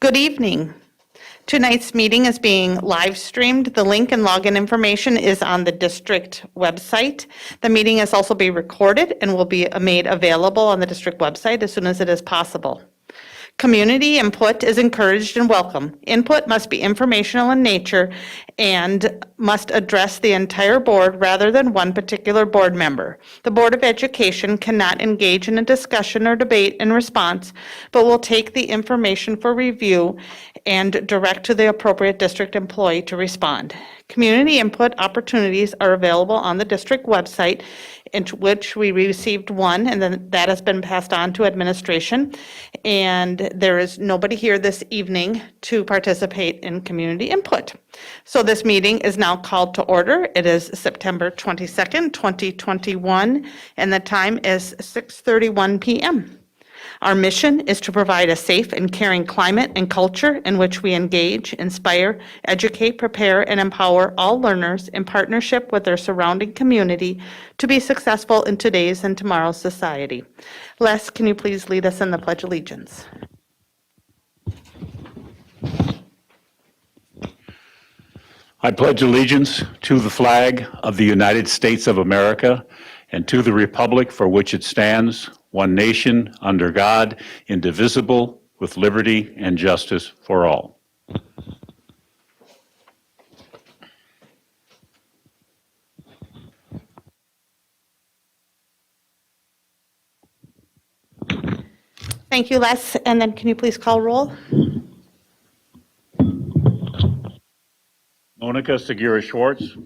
Good evening. Tonight's meeting is being live streamed. The link and login information is on the district website. The meeting is also being recorded and will be made available on the district website as soon as it is possible. Community input is encouraged and welcome. Input must be informational in nature and must address the entire board rather than one particular board member. The Board of Education cannot engage in a discussion or debate in response, but will take the information for review and direct to the appropriate district employee to respond. Community input opportunities are available on the district website, in which we received one, and then that has been passed on to administration. And there is nobody here this evening to participate in community input. So this meeting is now called to order. It is September 22nd, 2021, and the time is 6:31 p.m. Our mission is to provide a safe and caring climate and culture in which we engage, inspire, educate, prepare, and empower all learners in partnership with their surrounding community to be successful in today's and tomorrow's society. Les, can you please lead us in the Pledge of Allegiance? I pledge allegiance to the flag of the United States of America and to the republic for which it stands, one nation, under God, indivisible, with liberty and justice for all. Thank you, Les. And then can you please call roll? Monica Segura Schwartz,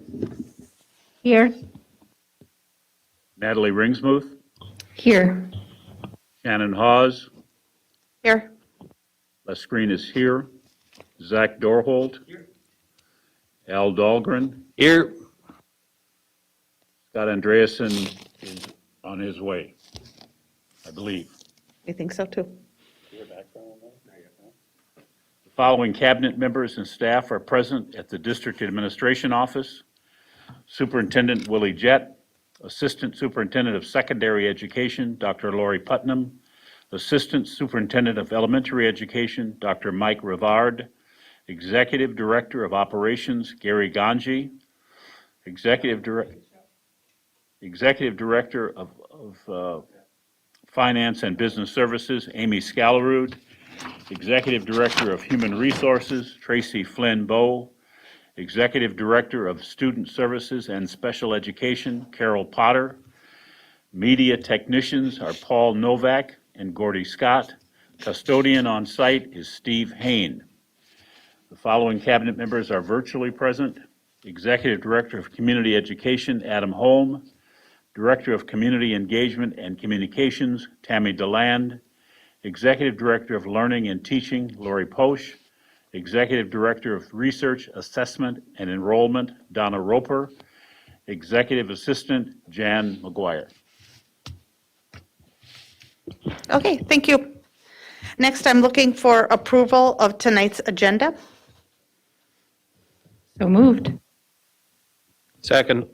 Here. Natalie Ringsmuth, Here. Shannon Hawes, Here. Les Green is here, Zach Dorholt, Al Dahlgren, Here. Scott Andreasen is on his way, I believe. We think so too. The following cabinet members and staff are present at the District Administration Office. Superintendent Willie Jett, Assistant Superintendent of Secondary Education, Dr. Lori Putnam, Assistant Superintendent of Elementary Education, Dr. Mike Rivard, Executive Director of Operations, Gary Ganji, Executive Director of Finance and Business Services, Amy Scalarud, Executive Director of Human Resources, Tracy Flynn Bowe, Executive Director of Student Services and Special Education, Carol Potter. Media technicians are Paul Novak and Gordy Scott. Custodian on site is Steve Hain. The following cabinet members are virtually present. Executive Director of Community Education, Adam Holm. Director of Community Engagement and Communications, Tammy DeLand. Executive Director of Learning and Teaching, Lori Posch. Executive Director of Research, Assessment, and Enrollment, Donna Roper. Executive Assistant, Jan McGuire. Okay, thank you. Next, I'm looking for approval of tonight's agenda. So moved. Second.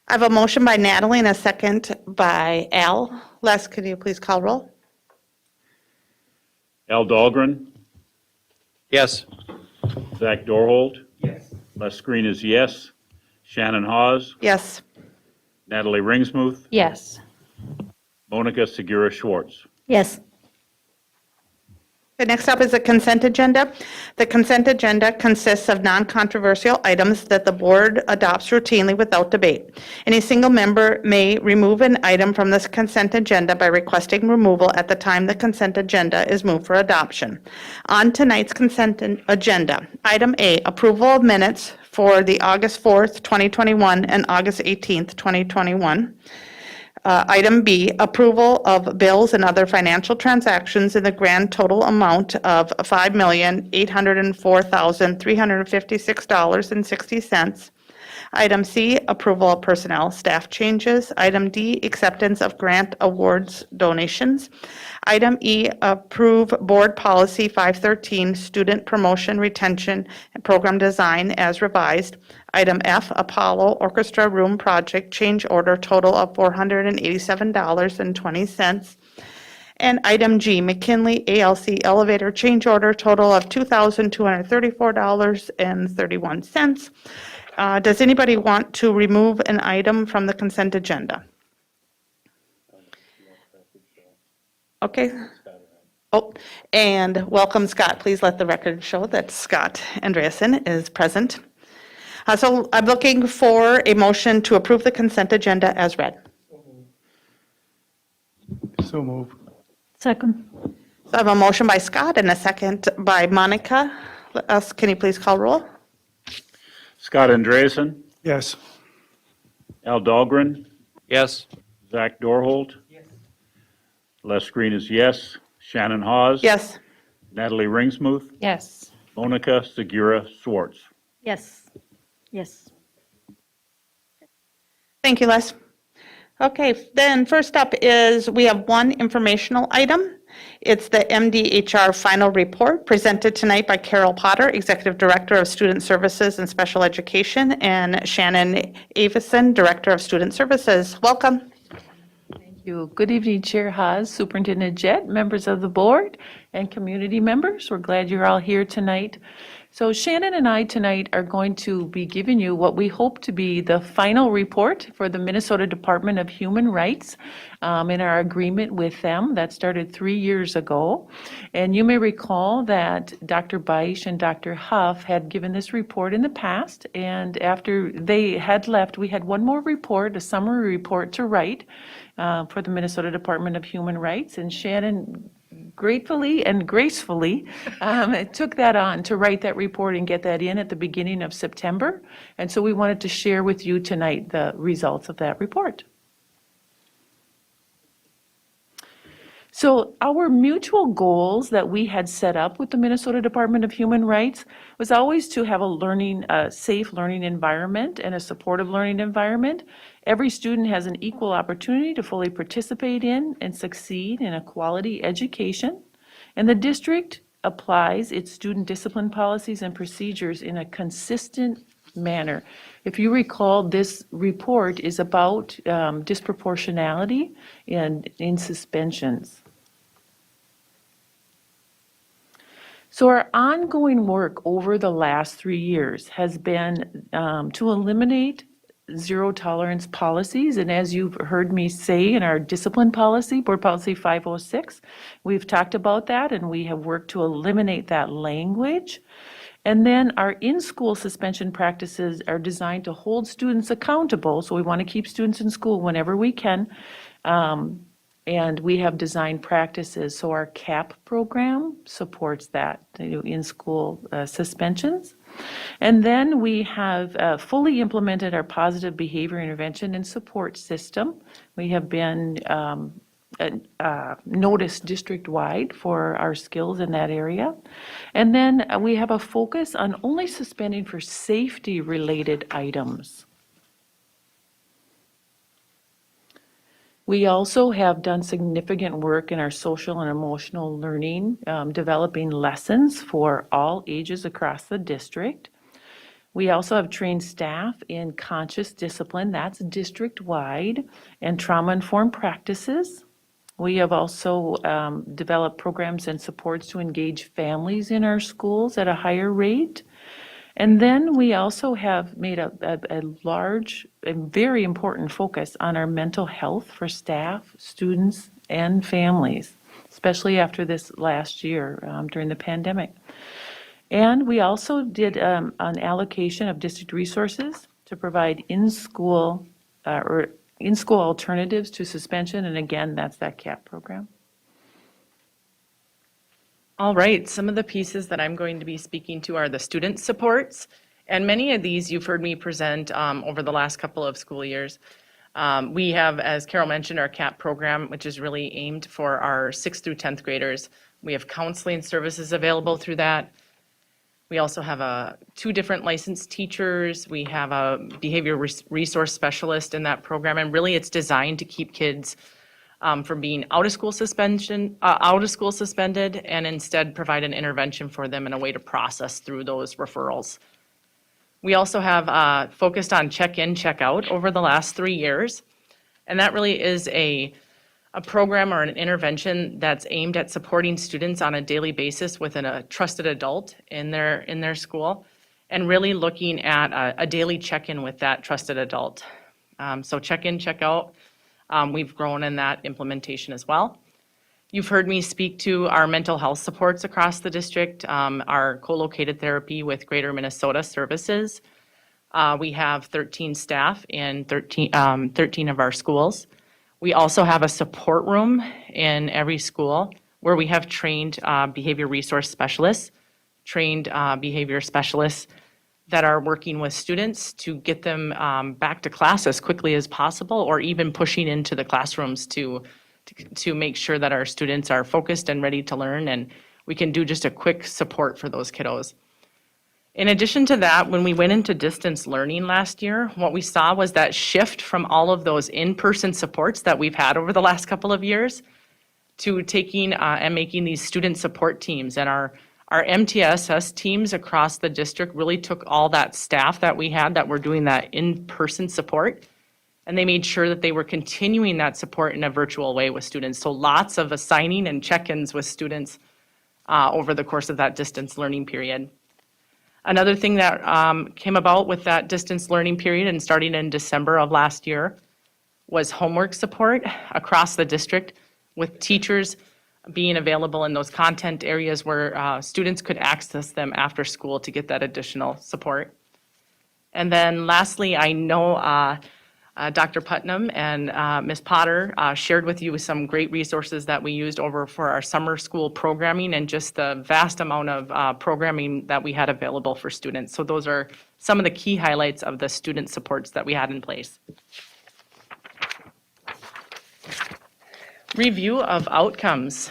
I have a motion by Natalie and a second by Al. Les, could you please call roll? Al Dahlgren, Yes. Zach Dorholt. Yes. Les Green is yes. Shannon Hawes, Yes. Natalie Ringsmuth, Yes. Monica Segura Schwartz. Yes. The next up is the consent agenda. The consent agenda consists of non-controversial items that the board adopts routinely without debate. Any single member may remove an item from this consent agenda by requesting removal at the time the consent agenda is moved for adoption. On tonight's consent agenda, item A, approval of minutes for the August 4th, 2021 and August 18th, 2021. Item B, approval of bills and other financial transactions in the grand total amount of $5,804,356.60. Item C, approval of personnel staff changes. Item D, acceptance of grant awards donations. Item E, approve board policy 513, student promotion, retention, and program design as revised. Item F, Apollo Orchestra Room Project change order total of $487.20. And item G, McKinley ALC elevator change order, total of $2,234.31. Does anybody want to remove an item from the consent agenda? Okay. Oh, and welcome, Scott. Please let the record show that Scott Andreasen is present. So I'm looking for a motion to approve the consent agenda as read. So move. Second. So I have a motion by Scott and a second by Monica. Can you please call roll? Scott Andreasen, Yes. Al Dahlgren, Yes. Zach Dorholt. Les Green is yes. Shannon Hawes. Yes. Natalie Ringsmuth. Yes. Monica Segura Swartz. Yes. Yes. Thank you, Les. Okay, then first up is we have one informational item. It's the MDHR final report presented tonight by Carol Potter, Executive Director of Student Services and Special Education, and Shannon Avison, Director of Student Services. Welcome. Thank you. Good evening, Chair Haas, Superintendent Jett, members of the board, and community members. We're glad you're all here tonight. So Shannon and I tonight are going to be giving you what we hope to be the final report for the Minnesota Department of Human Rights in our agreement with them that started 3 years ago. And you may recall that Dr. Beisch and Dr. Huff had given this report in the past, and after they had left, we had one more report, a summary report to write for the Minnesota Department of Human Rights, and Shannon gratefully and gracefully took that on to write that report and get that in at the beginning of September. And so we wanted to share with you tonight the results of that report. So our mutual goals that we had set up with the Minnesota Department of Human Rights was always to have a safe learning environment and a supportive learning environment. Every student has an equal opportunity to fully participate in and succeed in a quality education. And the district applies its student discipline policies and procedures in a consistent manner. If you recall, this report is about disproportionality in suspensions. So our ongoing work over the last 3 years has been to eliminate zero tolerance policies. And as you've heard me say in our discipline policy, Board Policy 506, we've talked about that and we have worked to eliminate that language. And then our in-school suspension practices are designed to hold students accountable. So we want to keep students in school whenever we can. And we have designed practices. So our CAP program supports that, in-school suspensions. And then we have fully implemented our positive behavior intervention and support system. We have been noticed district-wide for our skills in that area. And then we have a focus on only suspending for safety-related items. We also have done significant work in our social and emotional learning, developing lessons for all ages across the district. We also have trained staff in conscious discipline, that's district-wide, and trauma-informed practices. We have also developed programs and supports to engage families in our schools at a higher rate. And then we also have made a large and very important focus on our mental health for staff, students, and families, especially after this last year during the pandemic. And we also did an allocation of district resources to provide in-school alternatives to suspension, and again, that's that CAP program. All right, some of the pieces that I'm going to be speaking to are the student supports, and many of these you've heard me present over the last couple of school years. We have, as Carol mentioned, our CAP program, which is really aimed for our 6th through 10th graders. We have counseling services available through that. We also have 2 different licensed teachers. We have a behavior resource specialist in that program, and really it's designed to keep kids from being out of school suspended, and instead provide an intervention for them and a way to process through those referrals. We also have focused on check-in, check-out over the last 3 years, and that really is a a program or an intervention that's aimed at supporting students on a daily basis with a trusted adult in their school, and really looking at a daily check-in with that trusted adult. So check in, check out. We've grown in that implementation as well. You've heard me speak to our mental health supports across the district, our co-located therapy with Greater Minnesota Services. We have 13 staff in 13 of our schools. We also have a support room in every school where we have trained behavior resource specialists, trained behavior specialists that are working with students to get them back to class as quickly as possible, or even pushing into the classrooms to make sure that our students are focused and ready to learn, and we can do just a quick support for those kiddos. In addition to that, when we went into distance learning last year, what we saw was that shift from all of those in-person supports that we've had over the last couple of years to taking and making these student support teams. And our MTSS teams across the district really took all that staff that we had that were doing that in-person support, and they made sure that they were continuing that support in a virtual way with students. So lots of assigning and check-ins with students over the course of that distance learning period. Another thing that came about with that distance learning period and starting in December of last year was homework support across the district, with teachers being available in those content areas where students could access them after school to get that additional support. And then lastly, I know Dr. Putnam and Ms. Potter shared with you some great resources that we used over for our summer school programming, and just the vast amount of programming that we had available for students. So those are some of the key highlights of the student supports that we had in place. Review of outcomes.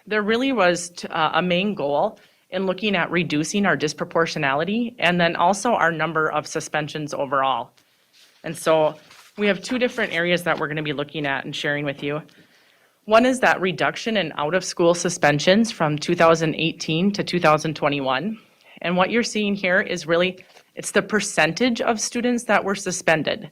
There really was a main goal in looking at reducing our disproportionality and then also our number of suspensions overall. And so we have two different areas that we're going to be looking at and sharing with you. One is that reduction in out-of-school suspensions from 2018 to 2021. And what you're seeing here is really, it's the percentage of students that were suspended.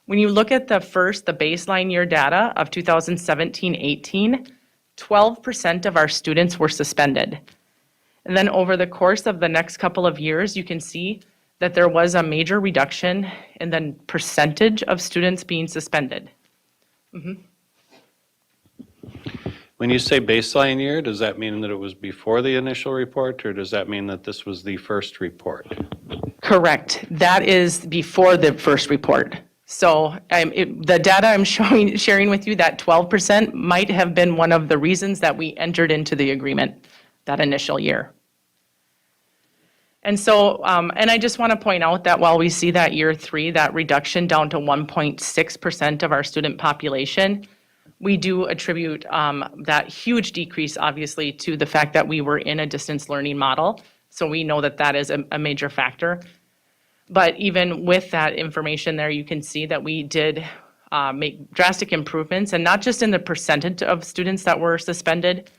When you look at the baseline year data of 2017-18, 12% of our students were suspended. And then over the course of the next couple of years, you can see that there was a major reduction in the percentage of students being suspended. When you say baseline year, does that mean that it was before the initial report, or does that mean that this was the first report? Correct. That is before the first report. So the data I'm sharing with you, that 12% might have been one of the reasons that we entered into the agreement that initial year. And so, and I just want to point out that while we see that year 3, that reduction down to 1.6% of our student population, we do attribute that huge decrease, obviously, to the fact that we were in a distance learning model. So we know that that is a major factor. But even with that information there, you can see that we did make drastic improvements, and not just in the percentage of students that were suspended,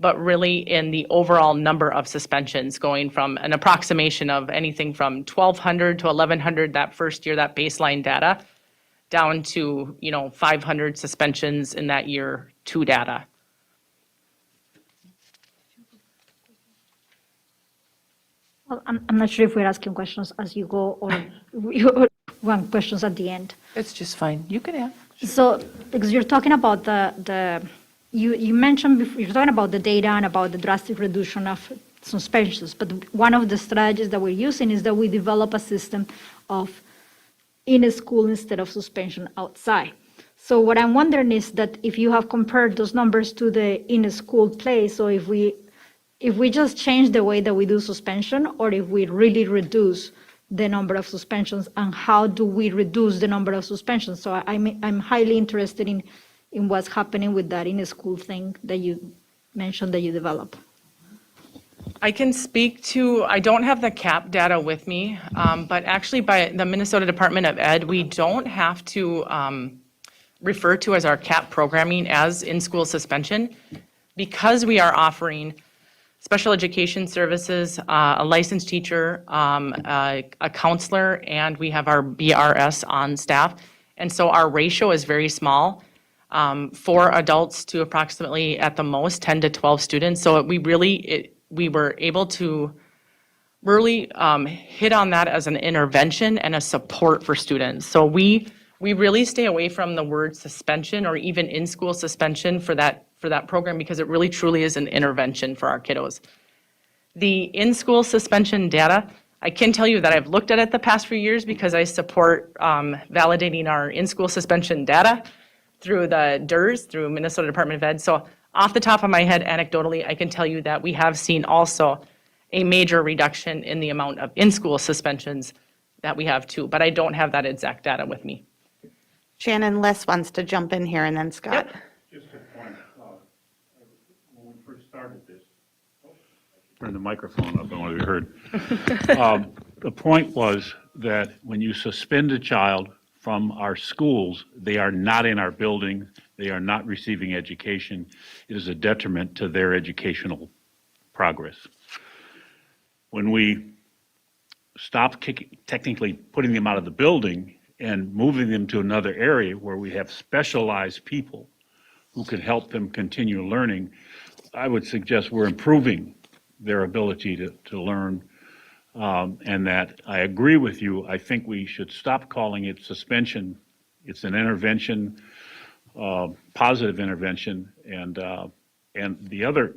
but really in the overall number of suspensions, going from an approximation of anything from 1,200 to 1,100 that first year, that baseline data, down to 500 suspensions in that year 2 data. Well, I'm not sure if we're asking questions as you go, or you want questions at the end. It's just fine. You can ask. So, because you're talking about you mentioned before, you're talking about the data and about the drastic reduction of suspensions, but one of the strategies that we're using is that we develop a system of in a school instead of suspension outside. So what I'm wondering is that if you have compared those numbers to the in a school place, so if we just change the way that we do suspension, or if we really reduce the number of suspensions, and how do we reduce the number of suspensions? So I'm highly interested in what's happening with that in a school thing that you mentioned that you develop. I can speak to, I don't have the CAP data with me, but actually by the Minnesota Department of Ed, we don't have to refer to as our CAP programming as in-school suspension, because we are offering special education services, a licensed teacher, a counselor, and we have our BRS on staff. And so our ratio is very small. 4 adults to approximately, at the most, 10 to 12 students. So we were able to really hit on that as an intervention and a support for students. So we really stay away from the word suspension or even in-school suspension for that program because it really truly is an intervention for our kiddos. The in-school suspension data, I can tell you that I've looked at it the past few years because I support validating our in-school suspension data through the DERS, through Minnesota Department of Ed. So off the top of my head, anecdotally, I can tell you that we have seen also a major reduction in the amount of in-school suspensions that we have too, but I don't have that exact data with me. Shannon, Les wants to jump in here, and then Scott. Yep. Just a point, when we first started this, turn the microphone up, I want to be heard. The point was that when you suspend a child from our schools, they are not in our building, they are not receiving education. It is a detriment to their educational progress. When we stop technically putting them out of the building and moving them to another area where we have specialized people who can help them continue learning, I would suggest we're improving their ability to learn. And that I agree with you. I think we should stop calling it suspension. It's an intervention, positive intervention. And the other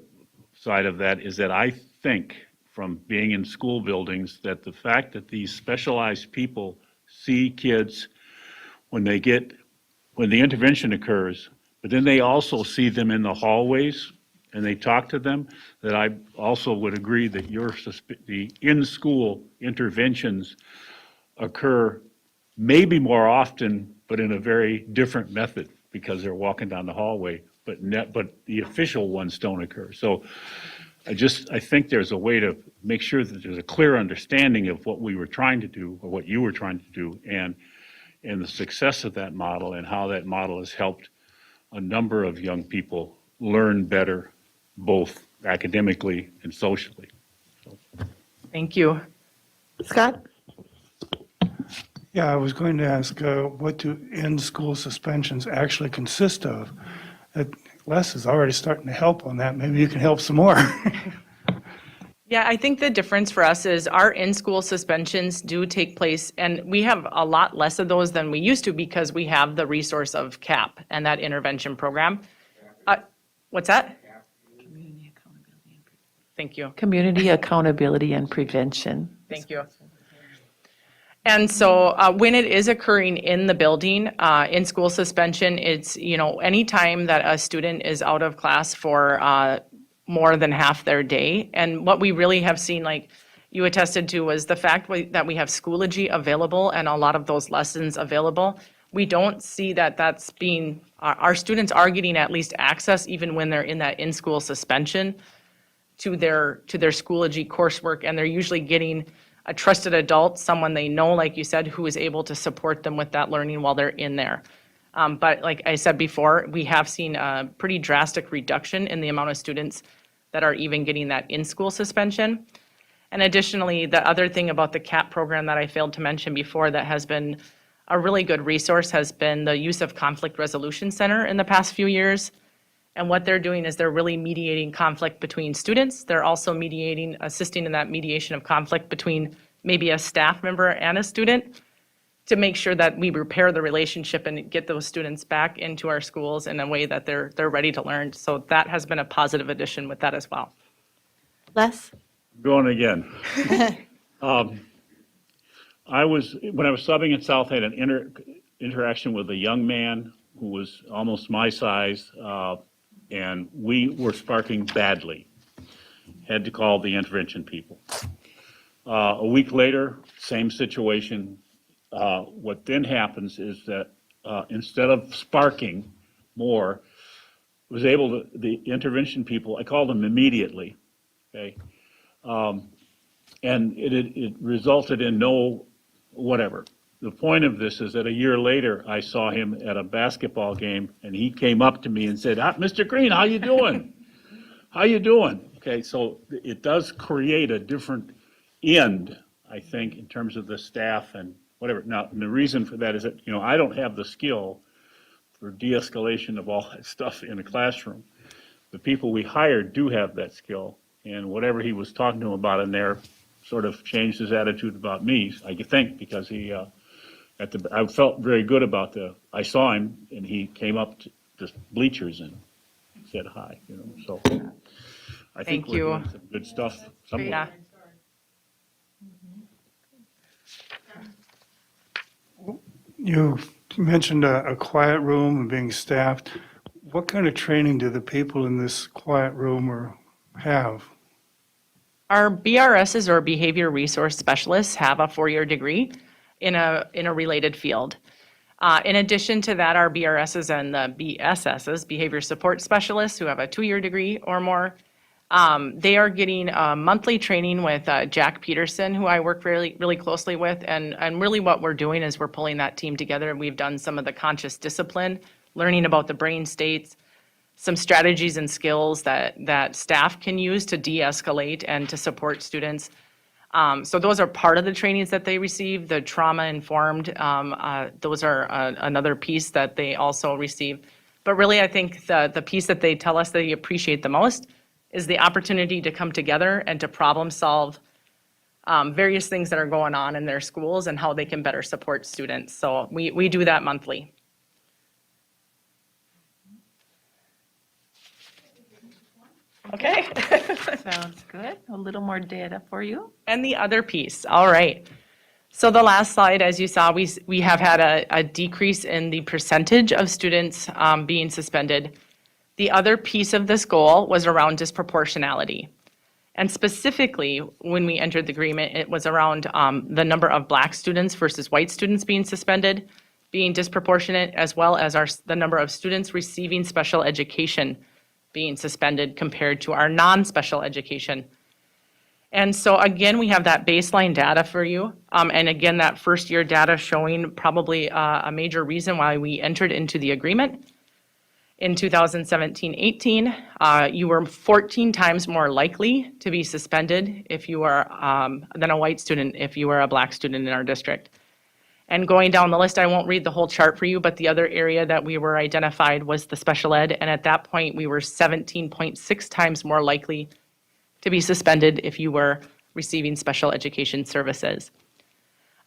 side of that is that I think from being in school buildings that the fact that these specialized people see kids when the intervention occurs, but then they also see them in the hallways and they talk to them, that I also would agree that the in-school interventions occur maybe more often, but in a very different method because they're walking down the hallway, but the official ones don't occur. So I think there's a way to make sure that there's a clear understanding of what we were trying to do, or what you were trying to do, and the success of that model, and how that model has helped a number of young people learn better, both academically and socially. Thank you. Scott? Yeah, I was going to ask, what do in-school suspensions actually consist of? Les is already starting to help on that. Maybe you can help some more. Yeah, I think the difference for us is our in-school suspensions do take place, and we have a lot less of those than we used to because we have the resource of CAP and that intervention program. What's that? Thank you. Community accountability and prevention. Thank you. And so when it is occurring in the building, in school suspension, it's, any time that a student is out of class for more than half their day. And what we really have seen, like you attested to, was the fact that we have Schoology available and a lot of those lessons available. We don't see that that's being, our students are getting at least access even when they're in that in-school suspension to their Schoology coursework, and they're usually getting a trusted adult, someone they know, like you said, who is able to support them with that learning while they're in there. But like I said before, we have seen a pretty drastic reduction in the amount of students that are even getting that in-school suspension. And additionally, the other thing about the CAP program that I failed to mention before that has been a really good resource has been the use of Conflict Resolution Center in the past few years. And what they're doing is they're really mediating conflict between students. They're also assisting in that mediation of conflict between maybe a staff member and a student to make sure that we repair the relationship and get those students back into our schools in a way that they're ready to learn. So that has been a positive addition with that as well. Les? Going again. When I was subbing at South, I had an interaction with a young man who was almost my size, and we were sparking badly. Had to call the intervention people. A week later, same situation. What then happens is that instead of sparking more, the intervention people, I called them immediately, okay? And it resulted in no whatever. The point of this is that a year later, I saw him at a basketball game, and he came up to me and said, Mr. Green, how you doing? How you doing? Okay, so it does create a different end, I think, in terms of the staff and whatever. Now, and the reason for that is that, I don't have the skill for de-escalation of all that stuff in a classroom. The people we hired do have that skill, and whatever he was talking to him about in there sort of changed his attitude about me, I think, because I felt very good about I saw him, and he came up to the bleachers and said hi, so I think Thank we're you. doing some good stuff somewhere. Yeah. You mentioned a quiet room and being staffed. What kind of training do the people in this quiet room have? Our BRSs, or Behavior Resource Specialists, have a 4-year degree in a related field. In addition to that, our BRSs and the BSSs, Behavior Support Specialists, who have a 2-year degree or more, they are getting monthly training with Jack Peterson, who I work really, really closely with. And really what we're doing is we're pulling that team together. And we've done some of the conscious discipline, learning about the brain states, some strategies and skills that staff can use to de-escalate and to support students. So those are part of the trainings that they receive. The trauma-informed, those are another piece that they also receive. But really, I think the piece that they tell us they appreciate the most is the opportunity to come together and to problem solve various things that are going on in their schools and how they can better support students. So we do that monthly. Okay. Sounds good. A little more data for you. And the other piece, all right. So the last slide, as you saw, we have had a decrease in the percentage of students being suspended. The other piece of this goal was around disproportionality. And specifically, when we entered the agreement, it was around the number of Black students versus white students being suspended, being disproportionate, as well as the number of students receiving special education being suspended compared to our non-special education. And so again, we have that baseline data for you. And again, that first year data showing probably a major reason why we entered into the agreement. In 2017-18, you were 14 times more likely to be suspended if you were than a white student if you were a Black student in our district. And going down the list, I won't read the whole chart for you, but the other area that we were identified was the special ed. And at that point, we were 17.6 times more likely to be suspended if you were receiving special education services.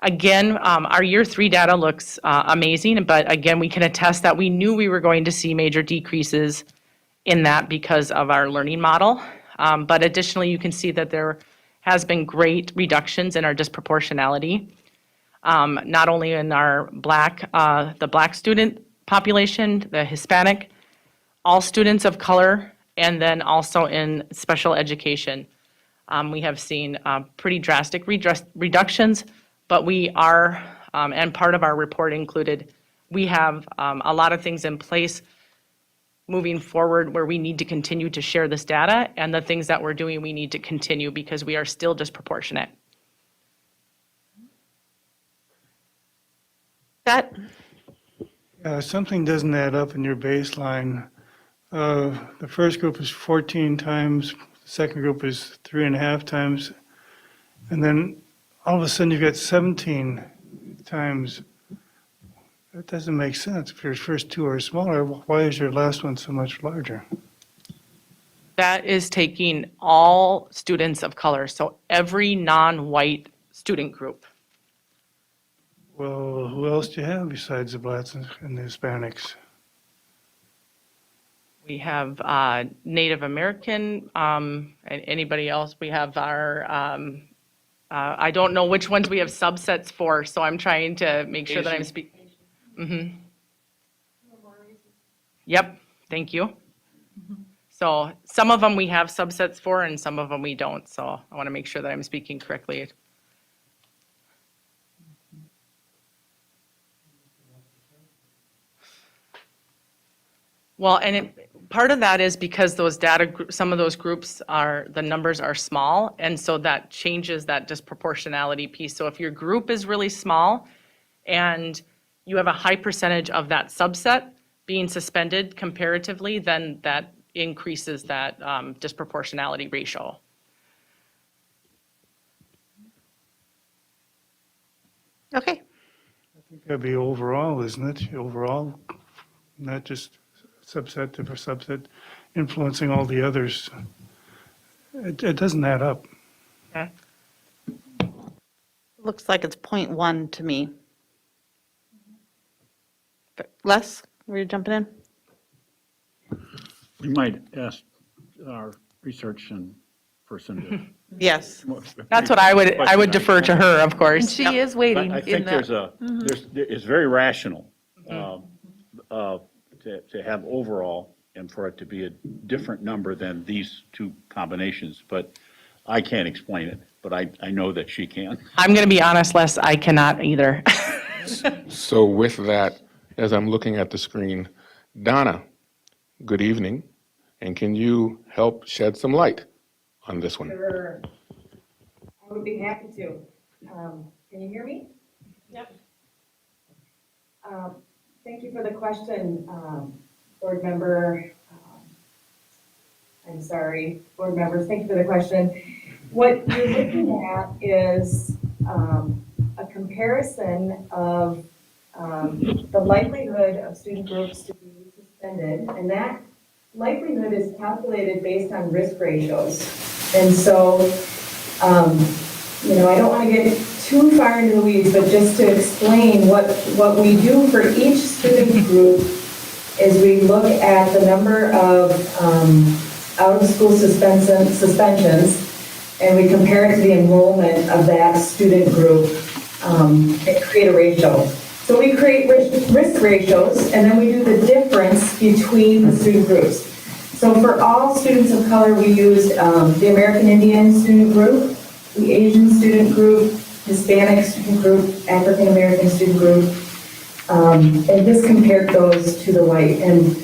Again, our year 3 data looks amazing, but again, we can attest that we knew we were going to see major decreases in that because of our learning model. But additionally, you can see that there has been great reductions in our disproportionality, not only in our the Black student population, the Hispanic, all students of color, and then also in special education. We have seen pretty drastic reductions, but we are, and part of our report included, we have a lot of things in place moving forward where we need to continue to share this data, and the things that we're doing, we need to continue because we are still disproportionate. That, Something doesn't add up in your baseline. The first group is 14 times, the second group is 3.5 times, and then all of a sudden you've got 17 times. That doesn't make sense. If your first 2 are smaller, why is your last one so much larger? That is taking all students of color, so every non-white student group. Well, who else do you have besides the Blacks and the Hispanics? We have Native American, and anybody else. We have our, I don't know which ones we have subsets for, so I'm trying to make sure that I'm speaking. Yep, thank you. So some of them we have subsets for and some of them we don't, so I want to make sure that I'm speaking correctly. Well, and part of that is because those some of those groups the numbers are small, and so that changes that disproportionality piece. So if your group is really small and you have a high percentage of that subset being suspended comparatively, then that increases that disproportionality ratio. okay. That'd be overall, isn't it? Overall not just subset to subset influencing all the others. It doesn't add up. Looks like it's 0.1 to me. Les, were you jumping in? We might ask our research and person Yes. to. That's what I would defer to her, of And course. she is waiting I in think the, it's very rational to have overall and for it to be a different number than these two combinations, but I can't explain it, but I know that she can. I'm going to be honest, Les, I cannot either. So with that, as I'm looking at the screen, Donna, good evening, and can you help shed some light on this one? Sure. I would be happy to. Can you hear me? Yep. Thank you for the question, board member. I'm sorry, board members, thank you for the question. What you're looking at is a comparison of the likelihood of student groups to be suspended, and that likelihood is calculated based on risk ratios. And so, I don't want to get too far into the weeds, but just to explain what we do for each student group is we look at the number of out-of-school suspensions, and we compare it to the enrollment of that student group and create a ratio. So we create risk ratios, and then we do the difference between the student groups. So for all students of color, we used the American Indian student group, the Asian student group, Hispanic student group, African American student group, and just compared those to the white. And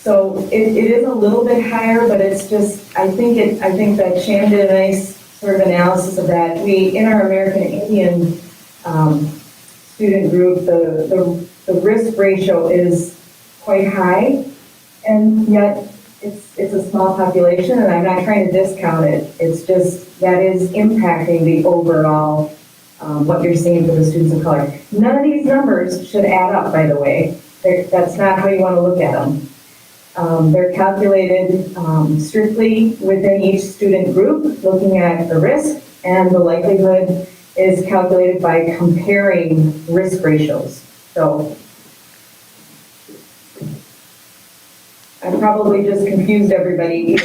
so it is a little bit higher, but it's just, I think that Shannon did a nice sort of analysis of that. In our American Indian student group, the risk ratio is quite high, and yet it's a small population, and I'm not trying to discount it. It's just that is impacting the overall what you're seeing for the students of color. None of these numbers should add up, by the way. That's not how you want to look at them. They're calculated strictly within each student group, looking at the risk, and the likelihood is calculated by comparing risk ratios. So I probably just confused everybody.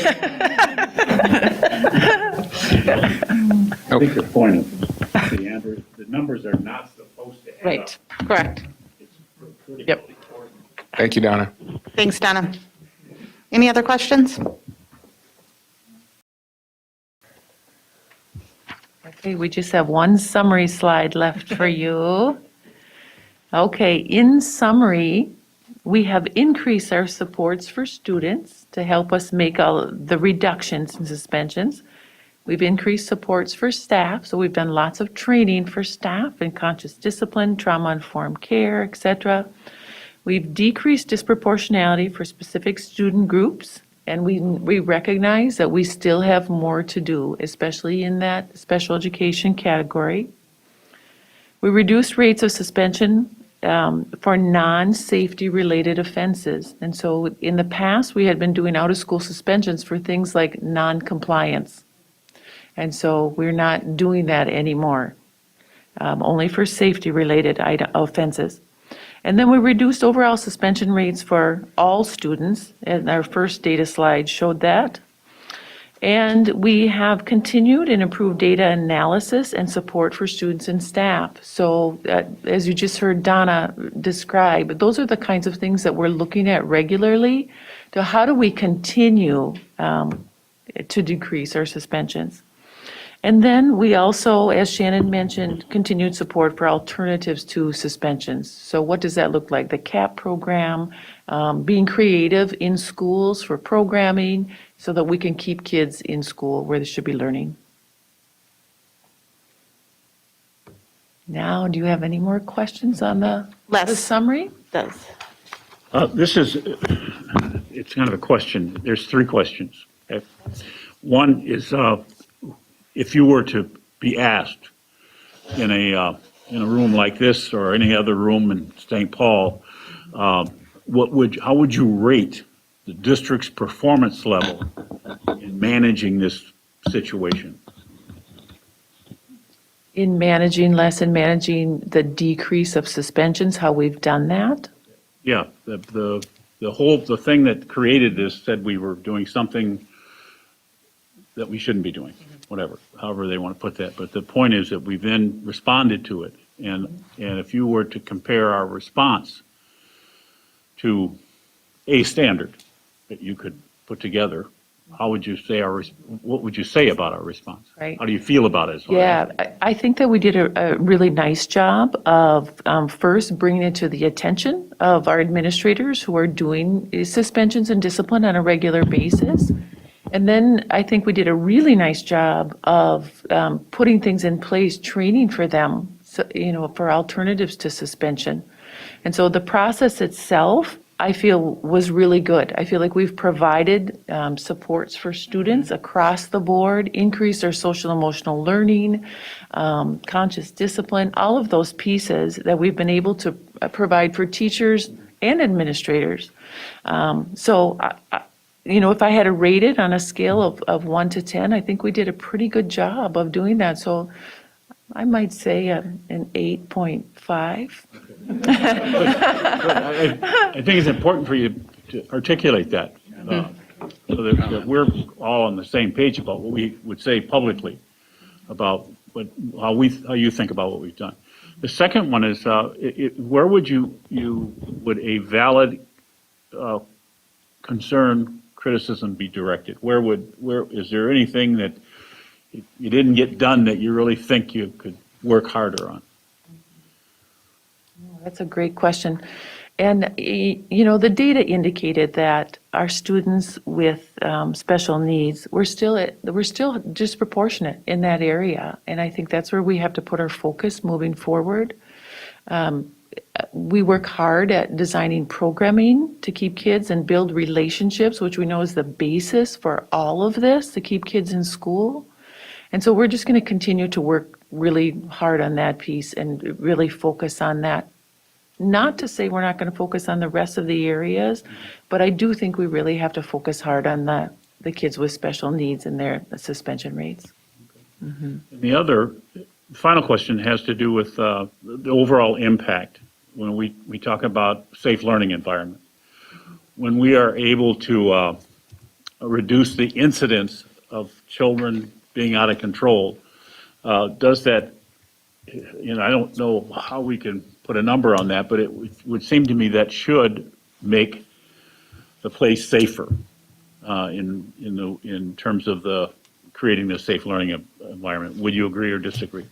I think the point of the numbers are not supposed to add up. Right. Correct. It's pretty Yep. important. Thank you, Donna. Thanks, Donna. Any other questions? okay, we just have one summary slide left for you. Okay, in summary, we have increased our supports for students to help us make all the reductions in suspensions. We've increased supports for staff, so we've done lots of training for staff in conscious discipline, trauma-informed care, et cetera. We've decreased disproportionality for specific student groups, and we recognize that we still have more to do, especially in that special education category. We reduced rates of suspension for non-safety related offenses. And so in the past, we had been doing out-of-school suspensions for things like non-compliance. And so we're not doing that anymore, only for safety related offenses. And then we reduced overall suspension rates for all students, and our first data slide showed that. And we have continued and improved data analysis and support for students and staff. So as you just heard Donna describe, those are the kinds of things that we're looking at regularly. So how do we continue to decrease our suspensions? And then we also, as Shannon mentioned, continued support for alternatives to suspensions. So what does that look like? The CAP program, being creative in schools for programming so that we can keep kids in school where they should be learning. Now, do you have any more questions on the summary? Does. It's kind of a question. There's three questions. Okay? One is, if you were to be asked in a room like this or any other room in St. Paul, how would you rate the district's performance level in managing this situation? In managing the decrease of suspensions, how we've done that? Yeah, the thing that created this said we were doing something that we shouldn't be doing, whatever, however they want to put that. But the point is that we then responded to it. And if you were to compare our response to a standard that you could put together, how would you say what would you say about our response? Right. How do you feel about it? Yeah, I think that we did a really nice job of first bringing it to the attention of our administrators who are doing suspensions and discipline on a regular basis. And then I think we did a really nice job of putting things in place, training for them, so, for alternatives to suspension. And so the process itself, I feel, was really good. I feel like we've provided supports for students across the board, increased their social emotional learning, conscious discipline, all of those pieces that we've been able to provide for teachers and administrators. So, if I had to rate it on a scale of 1 to 10, I think we did a pretty good job of doing that. So I might say an 8.5. I think it's important for you to articulate that, so that we're all on the same page about what we would say publicly about how you think about what we've done. The second one is, where would would a valid concern, criticism be directed? Where is there anything that you didn't get done that you really think you could work harder on? That's a great question. And, the data indicated that our students with special needs, we're still disproportionate in that area. And I think that's where we have to put our focus moving forward. We work hard at designing programming to keep kids and build relationships, which we know is the basis for all of this, to keep kids in school. And so we're just going to continue to work really hard on that piece and really focus on that. Not to say we're not going to focus on the rest of the areas, but I do think we really have to focus hard on the kids with special needs and their suspension rates. And the final question has to do with the overall impact when we talk about safe learning environment. When we are able to reduce the incidence of children being out of control, does that, I don't know how we can put a number on that, but it would seem to me that should make the place safer in terms of creating the safe learning environment. Would you agree or disagree?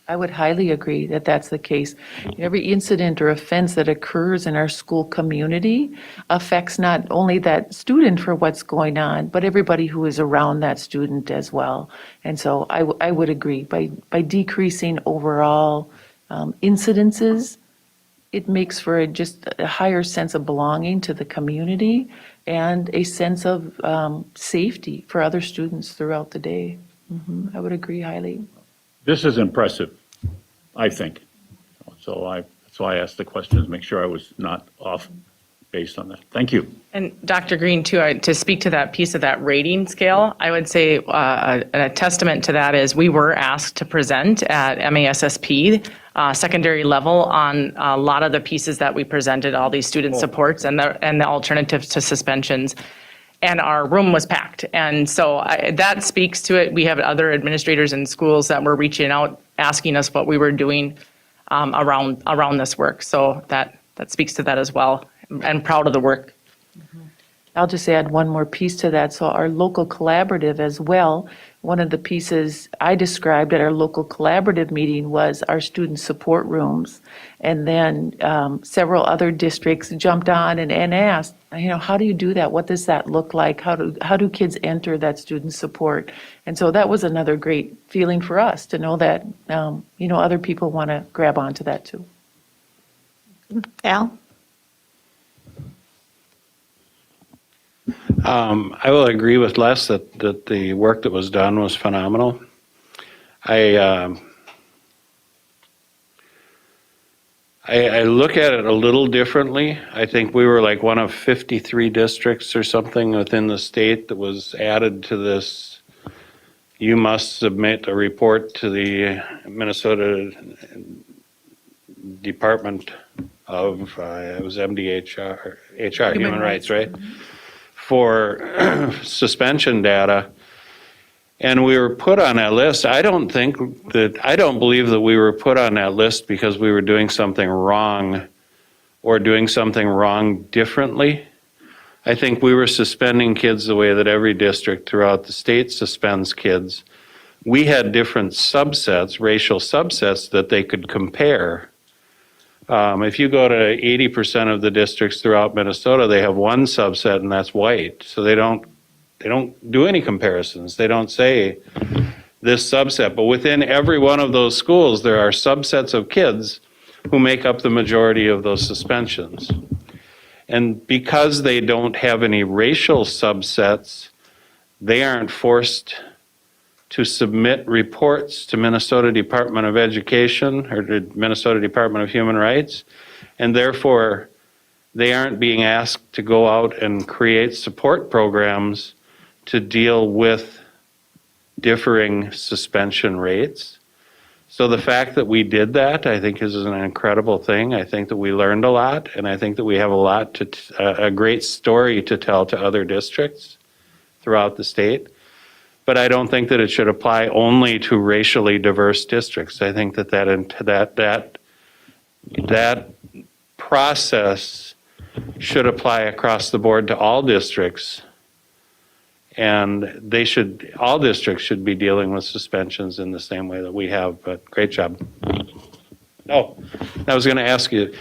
I would highly agree that that's the case. Every incident or offense that occurs in our school community affects not only that student for what's going on, but everybody who is around that student as well. And so I would agree. By decreasing overall incidences, it makes for just a higher sense of belonging to the community and a sense of safety for other students throughout the day. I would agree highly. This is impressive, I think. So that's why I asked the questions, make sure I was not off based on that. Thank you. And Dr. Green, too, to speak to that piece of that rating scale, I would say a testament to that is we were asked to present at MASSP secondary level on a lot of the pieces that we presented, all these student supports and the alternatives to suspensions. And our room was packed. And so that speaks to it. We have other administrators in schools that were reaching out, asking us what we were doing around this work. So that speaks to that as well. And proud of the work. I'll just add one more piece to that. So our local collaborative as well, one of the pieces I described at our local collaborative meeting was our student support rooms. And then several other districts jumped on and asked, how do you do that? What does that look like? How do kids enter that student support? And so that was another great feeling for us to know that, other people want to grab onto that too. Al? I will agree with Les that the work that was done was phenomenal. I look at it a little differently. I think we were like one of 53 districts or something within the state that was added to this. You must submit a report to the Minnesota Department of, it was MDHR, Human Rights, right? For suspension data. And we were put on that list. I don't believe that we were put on that list because we were doing something wrong or doing something wrong differently. I think we were suspending kids the way that every district throughout the state suspends kids. We had different subsets, racial subsets, that they could compare. If you go to 80% of the districts throughout Minnesota, they have one subset, and that's white. So they don't do any comparisons. They don't say this subset. But within every one of those schools, there are subsets of kids who make up the majority of those suspensions. And because they don't have any racial subsets, they aren't forced to submit reports to Minnesota Department of Education or to Minnesota Department of Human Rights. And therefore, they aren't being asked to go out and create support programs to deal with differing suspension rates. So the fact that we did that, I think, is an incredible thing. I think that we learned a lot, and I think that we have a great story to tell to other districts throughout the state. But I don't think that it should apply only to racially diverse districts. I think that process should apply across the board to all districts. And all districts should be dealing with suspensions in the same way that we have, but great job. Oh, I was going to ask you,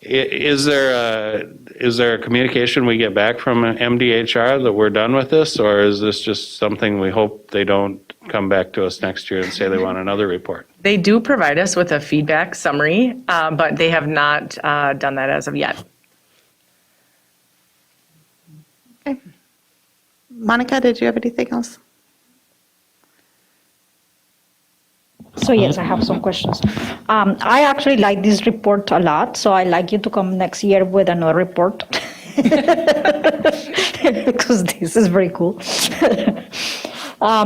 is there a communication we get back from MDHR that we're done with this, or is this just something we hope they don't come back to us next year and say they want another report? They do provide us with a feedback summary, but they have not done that as of yet. Okay. Monica, did you have anything else? So yes, I have some questions. I actually like this report a lot, so I'd like you to come next year with another report. Because this is very cool. I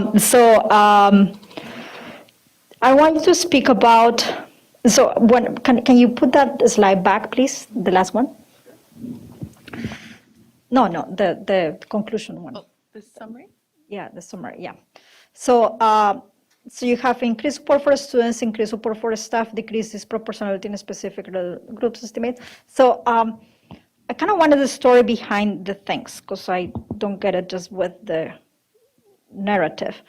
want you to speak about, can you put that slide back, please, the last one? No, the conclusion one. Oh, this summary? Yeah, the summary, yeah. So you have increased support for students, increased support for staff, decreased disproportionality in specific groups estimate. So I kind of wanted the story behind the things, because I don't get it just with the narrative.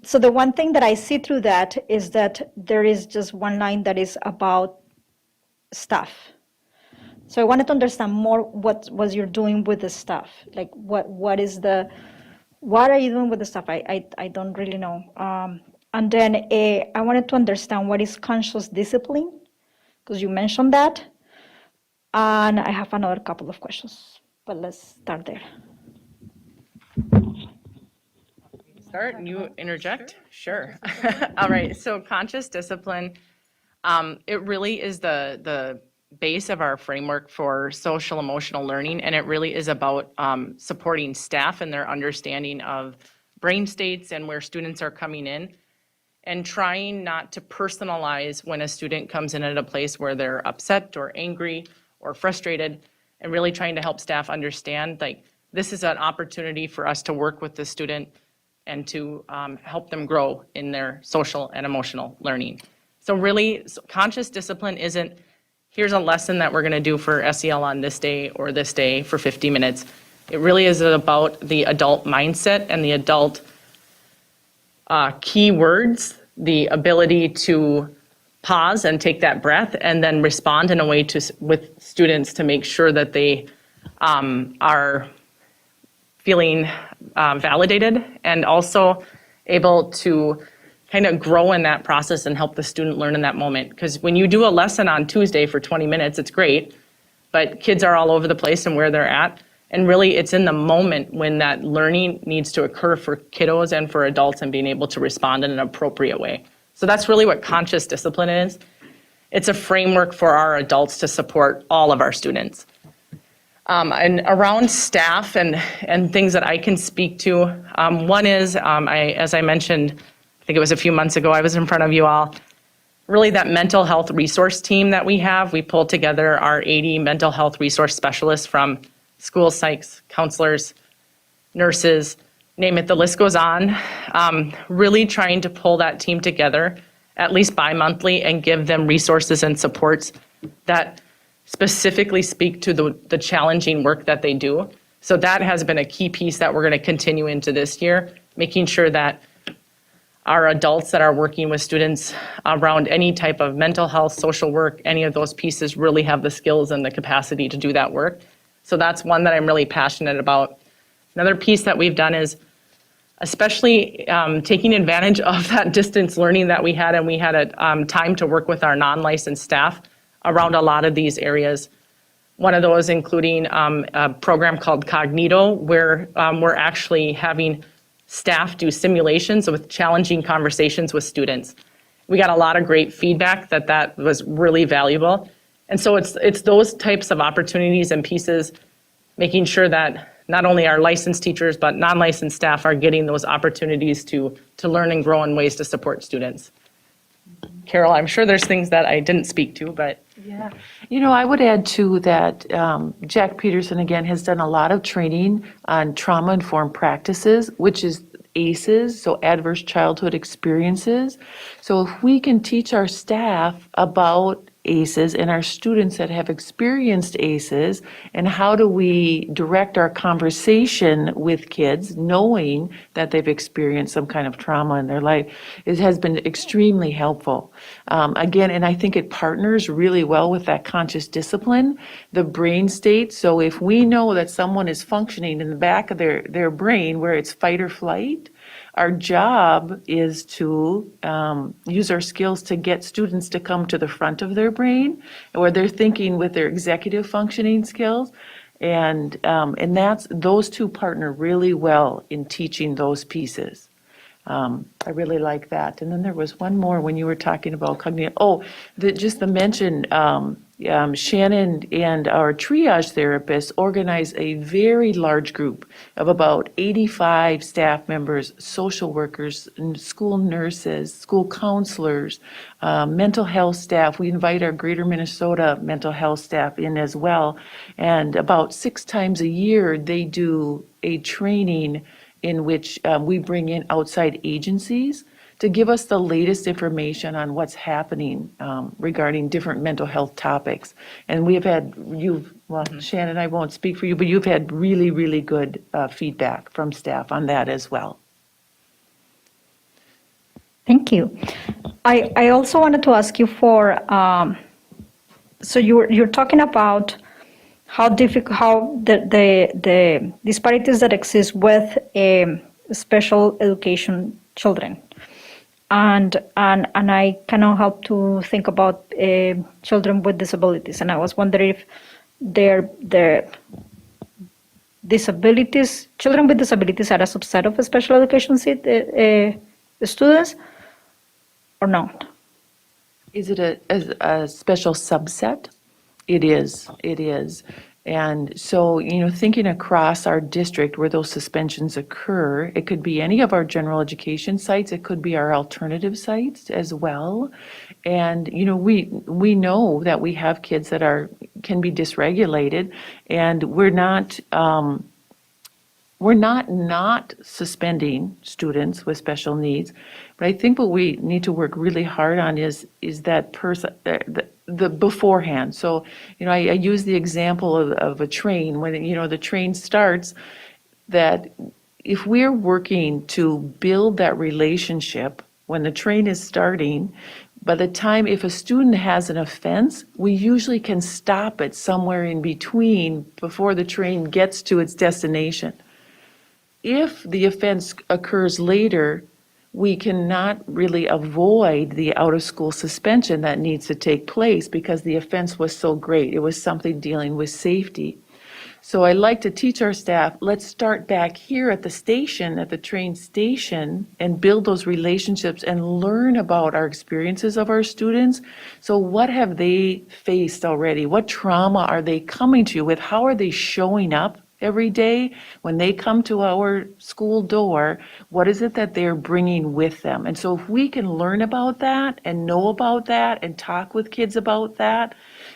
So the one thing that I see through that is that there is just one line that is about staff. So I wanted to understand more what you're doing with the staff. Like what are you doing with the staff? I don't really know. And then I wanted to understand what is conscious discipline, because you mentioned that. And I have another couple of questions, but let's start there. Start and you interject? Sure. All right, so conscious discipline, it really is the base of our framework for social emotional learning, and it really is about supporting staff in their understanding of brain states and where students are coming in, and trying not to personalize when a student comes in at a place where they're upset or angry or frustrated, and really trying to help staff understand, like, this is an opportunity for us to work with the student and to help them grow in their social and emotional learning. So really, conscious discipline isn't, here's a lesson that we're gonna do for SEL on this day or this day for 50 minutes. It really is about the adult mindset and the adult key words, the ability to pause and take that breath and then respond in a way with students to make sure that they are feeling validated and also able to kind of grow in that process and help the student learn in that moment. Because when you do a lesson on Tuesday for 20 minutes, it's great, but kids are all over the place and where they're at. And really, it's in the moment when that learning needs to occur for kiddos and for adults and being able to respond in an appropriate way. So that's really what conscious discipline is. It's a framework for our adults to support all of our students. And around staff and things that I can speak to, one is, as I mentioned, I think it was a few months ago, I was in front of you all, really that mental health resource team that we have. We pulled together our 80 mental health resource specialists from school psychs, counselors, nurses, name it, the list goes on. Really trying to pull that team together, at least bi-monthly, and give them resources and supports that specifically speak to the challenging work that they do. So that has been a key piece that we're going to continue into this year, making sure that our adults that are working with students around any type of mental health, social work, any of those pieces really have the skills and the capacity to do that work. So that's one that I'm really passionate about. Another piece that we've done is especially taking advantage of that distance learning that we had, and we had a time to work with our non-licensed staff around a lot of these areas. One of those including a program called Cognito, where we're actually having staff do simulations with challenging conversations with students. We got a lot of great feedback that was really valuable. And so it's those types of opportunities and pieces, making sure that not only our licensed teachers, but non-licensed staff are getting those opportunities to learn and grow in ways to support students. Carol, I'm sure there's things that I didn't speak to, but. Yeah, I would add too that Jack Peterson, again, has done a lot of training on trauma-informed practices, which is ACEs, so adverse childhood experiences. So if we can teach our staff about ACEs and our students that have experienced ACEs, and how do we direct our conversation with kids knowing that they've experienced some kind of trauma in their life, it has been extremely helpful. Again, and I think it partners really well with that conscious discipline, the brain state. So if we know that someone is functioning in the back of their brain where it's fight or flight, our job is to use our skills to get students to come to the front of their brain, where they're thinking with their executive functioning skills, and that's those two partner really well in teaching those pieces. I really like that. And then there was one more when you were talking about cognitive. Oh, just the mention. Shannon and our triage therapists organize a very large group of about 85 staff members, social workers, school nurses, school counselors, mental health staff. We invite our Greater Minnesota mental health staff in as well. And about 6 times a year, they do a training in which we bring in outside agencies to give us the latest information on what's happening regarding different mental health topics. And we have had, Shannon, I won't speak for you, but you've had really, really good feedback from staff on that as well. Thank you. I also wanted to ask you for, so you're talking about how the disparities that exist with special education children. And I cannot help to think about children with disabilities. And I was wondering if their disabilities, children with disabilities are a subset of special education students or not? Is it a special subset? It is. And so, thinking across our district where those suspensions occur, it could be any of our general education sites, it could be our alternative sites as well. And, we know that we have kids that can be dysregulated, and we're not suspending students with special needs. But I think what we need to work really hard on is that person, the beforehand. So, I use the example of a train. When, the train starts, that if we're working to build that relationship when the train is starting, by the time, if a student has an offense, we usually can stop it somewhere in between before the train gets to its destination. If the offense occurs later, we cannot really avoid the out-of-school suspension that needs to take place because the offense was so great. It was something dealing with safety. So I like to teach our staff, let's start back here at the station, at the train station, and build those relationships and learn about our experiences of our students. So what have they faced already? What trauma are they coming to you with? How are they showing up every day? When they come to our school door, what is it that they're bringing with them? And so if we can learn about that and know about that and talk with kids about that,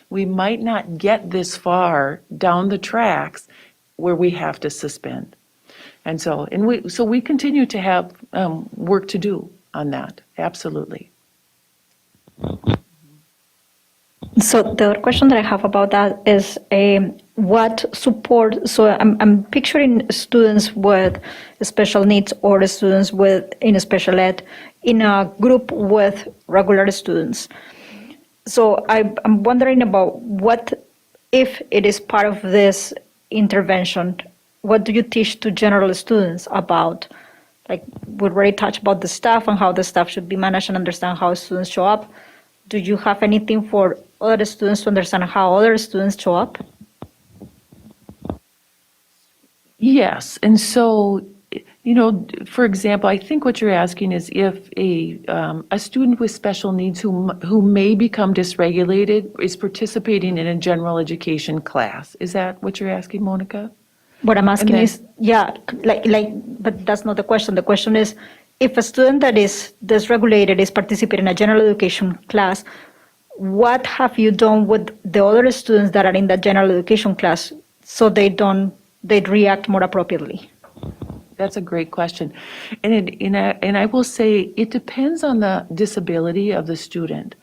we might not get this far down the tracks where we have to suspend. And so, we continue to have work to do on that, absolutely. So the other question that I have about that is what support, so I'm picturing students with special needs or students in special ed in a group with regular students. So I'm wondering about what, if it is part of this intervention, what do you teach to general students about? Like, we already touched about the staff and how the staff should be managed and understand how students show up. Do you have anything for other students to understand how other students show up? Yes, and so, for example, I think what you're asking is if a student with special needs who may become dysregulated is participating in a general education class. Is that what you're asking, Monica? What I'm asking then- is, but that's not the question. The question is, if a student that is dysregulated is participating in a general education class, what have you done with the other students that are in that general education class so they'd react more appropriately? That's a great question. And I will say it depends on the disability of the student.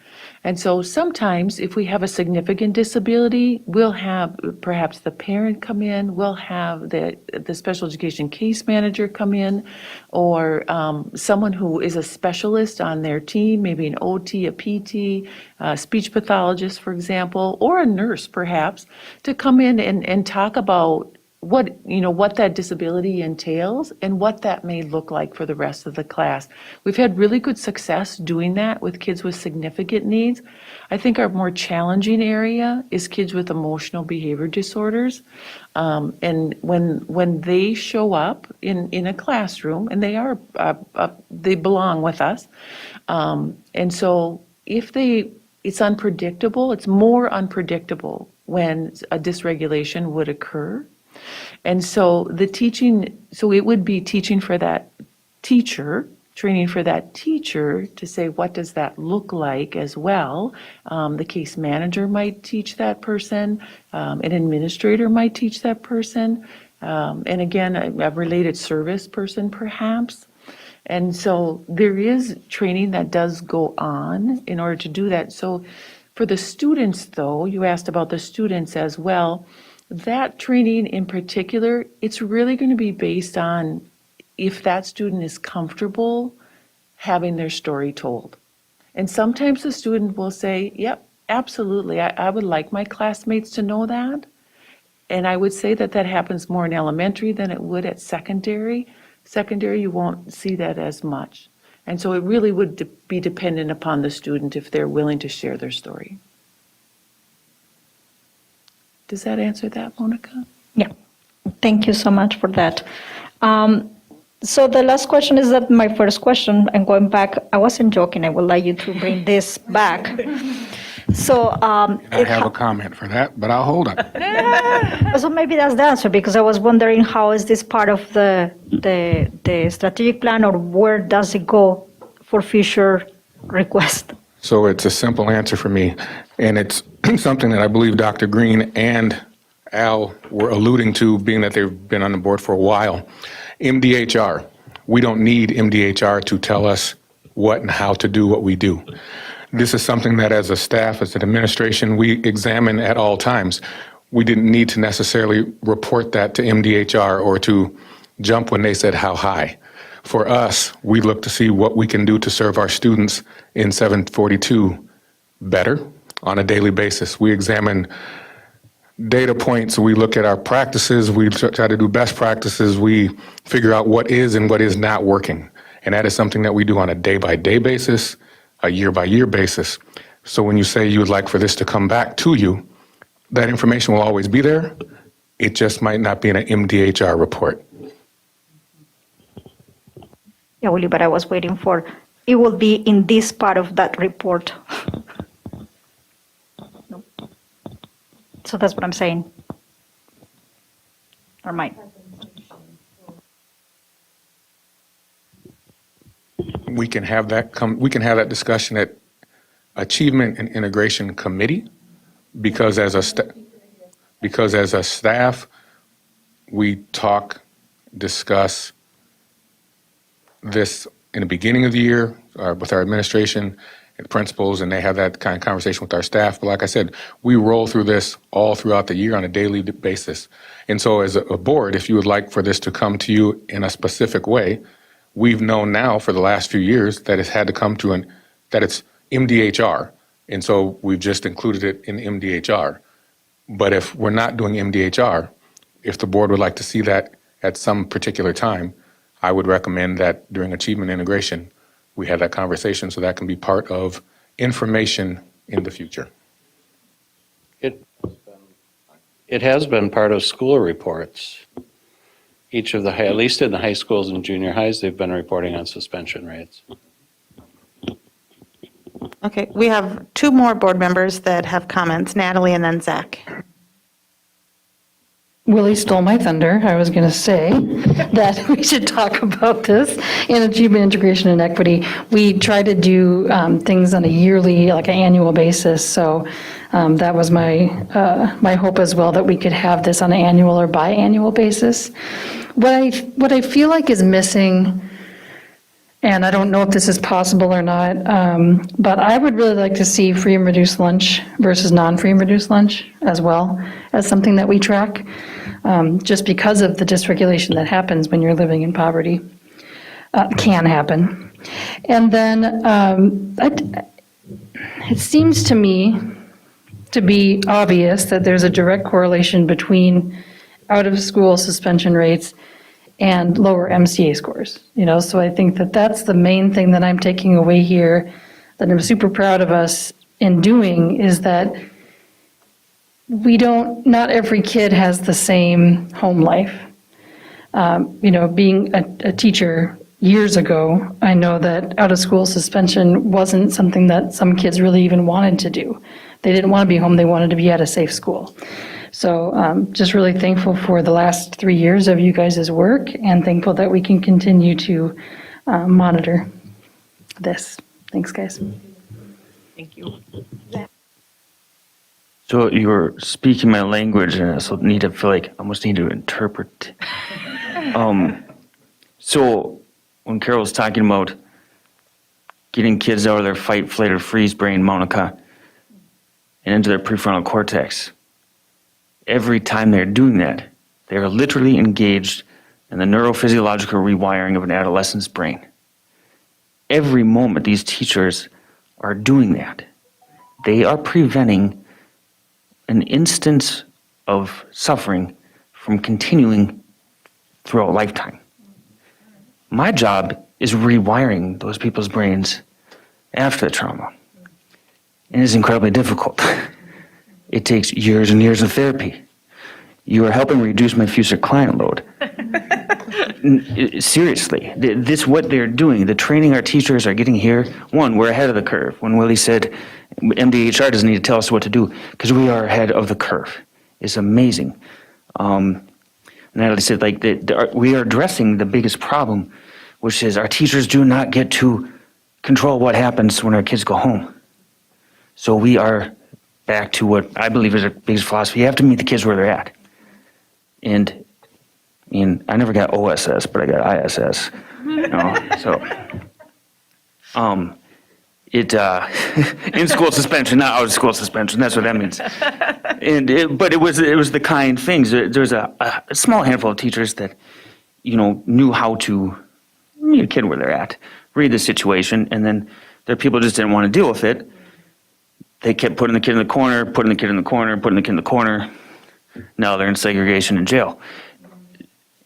And so sometimes if we have a significant disability, we'll have perhaps the parent come in, we'll have the special education case manager come in, or someone who is a specialist on their team, maybe an OT, a PT, a speech pathologist, for example, or a nurse perhaps, to come in and talk about what that disability entails and what that may look like for the rest of the class. We've had really good success doing that with kids with significant needs. I think our more challenging area is kids with emotional behavior disorders. And when they show up in a classroom, and they belong with us. And so it's unpredictable, it's more unpredictable when a dysregulation would occur. And so it would be teaching for that teacher, training for that teacher to say, what does that look like as well? The case manager might teach that person, an administrator might teach that person, and again, a related service person perhaps. And so there is training that does go on in order to do that. So for the students, though, you asked about the students as well. That training in particular, it's really going to be based on if that student is comfortable having their story told. And sometimes the student will say, yep, absolutely, I would like my classmates to know that. And I would say that happens more in elementary than it would at secondary. Secondary, you won't see that as much. And so it really would be dependent upon the student if they're willing to share their story. Does that answer that, Monica? Yeah, thank you so much for that. So the last question is that my first question, and going back, I wasn't joking, I would like you to bring this back. So I have a comment for that, but I'll hold up. so maybe that's the answer, because I was wondering how is this part of the strategic plan, or where does it go for future requests? So it's a simple answer for me, and it's something that I believe Dr. Green and Al were alluding to, being that they've been on the board for a while. MDHR. We don't need MDHR to tell us what and how to do what we do. This is something that as a staff, as an administration, we examine at all times. We didn't need to necessarily report that to MDHR or to jump when they said how high. For us, we look to see what we can do to serve our students in 742 better on a daily basis. We examine data points, we look at our practices, we try to do best practices, we figure out what is and what is not working. And that is something that we do on a day-by-day basis, a year-by-year basis. So when you say you would like for this to come back to you, that information will always be there, It just might not be in an MDHR report. Yeah, Willie, but I was waiting for, it will be in this part of that report. No. So that's what I'm saying. Or might. We can have that discussion at Achievement and Integration Committee, because as a staff, we talk, discuss this in the beginning of the year with our administration and principals, and they have that kind of conversation with our staff. But like I said, we roll through this all throughout the year on a daily basis. And so as a board, if you would like for this to come to you in a specific way, we've known now for the last few years that it's had to come to that it's MDHR. And so we've just included it in MDHR. But if we're not doing MDHR, if the board would like to see that at some particular time, I would recommend that during achievement integration, we have that conversation so that can be part of information in the future. It has been part of school reports. Each of at least in the high schools and junior highs, they've been reporting on suspension rates. Okay, we have two more board members that have comments, Natalie and then Zach. Willie stole my thunder. I was going to say that we should talk about this in achievement, integration, and equity. We try to do things on a yearly, like an annual basis. So that was my hope as well, that we could have this on an annual or biannual basis. What I feel like is missing, and I don't know if this is possible or not, but I would really like to see free and reduced lunch versus non-free and reduced lunch as well as something that we track, just because of the dysregulation that happens when you're living in poverty, can happen. And then it seems to me to be obvious that there's a direct correlation between out-of-school suspension rates and lower MCA scores, so I think that that's the main thing that I'm taking away here, that I'm super proud of us in doing, is that not every kid has the same home life. Being a teacher years ago, I know that out-of-school suspension wasn't something that some kids really even wanted to do. They didn't want to be home, they wanted to be at a safe school. So just really thankful for the last 3 years of you guys' work, and thankful that we can continue to monitor this. Thanks, guys. Thank you. So you were speaking my language, and I also almost need to interpret. So when Carol was talking about getting kids out of their fight, flight, or freeze brain, Monica, and into their prefrontal cortex, every time they're doing that, they are literally engaged in the neurophysiological rewiring of an adolescent's brain. Every moment these teachers are doing that, they are preventing an instance of suffering from continuing throughout lifetime. My job is rewiring those people's brains after the trauma. And it's incredibly difficult. It takes years and years of therapy. You are helping reduce my future client load. Seriously, what they're doing, the training our teachers are getting here, one, we're ahead of the curve. When Willie said MDHR doesn't need to tell us what to do, because we are ahead of the curve. It's amazing. Natalie said, we are addressing the biggest problem, which is our teachers do not get to control what happens when our kids go home. So we are back to what I believe is our biggest philosophy. You have to meet the kids where they're at. And I never got OSS, but I got ISS. In-school suspension, not out-of-school suspension. That's what that means. But it was the kind things. There's a small handful of teachers that, knew how to meet a kid where they're at, read the situation, and then there are people who just didn't want to deal with it. They kept putting the kid in the corner, putting the kid in the corner, putting the kid in the corner. Now they're in segregation in jail.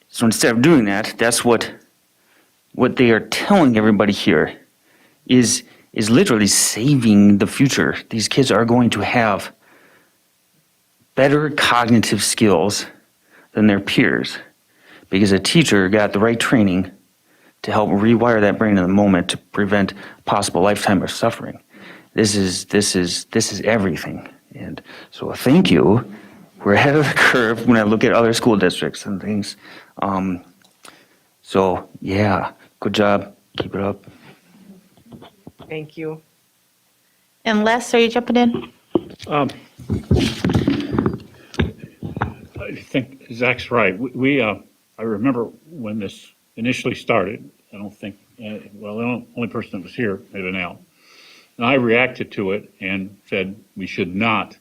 So instead of doing that, that's what they are telling everybody here is literally saving the future. These kids are going to have better cognitive skills than their peers because a teacher got the right training to help rewire that brain in the moment to prevent possible lifetime of suffering. This is everything. And so thank you. We're ahead of the curve when I look at other school districts and things. So yeah, good job. Keep it up. Thank you. And Les, are you jumping in? I think Zach's right. I remember when this initially started, I don't think, well, the only person that was here, maybe now. And I reacted to it and said we should not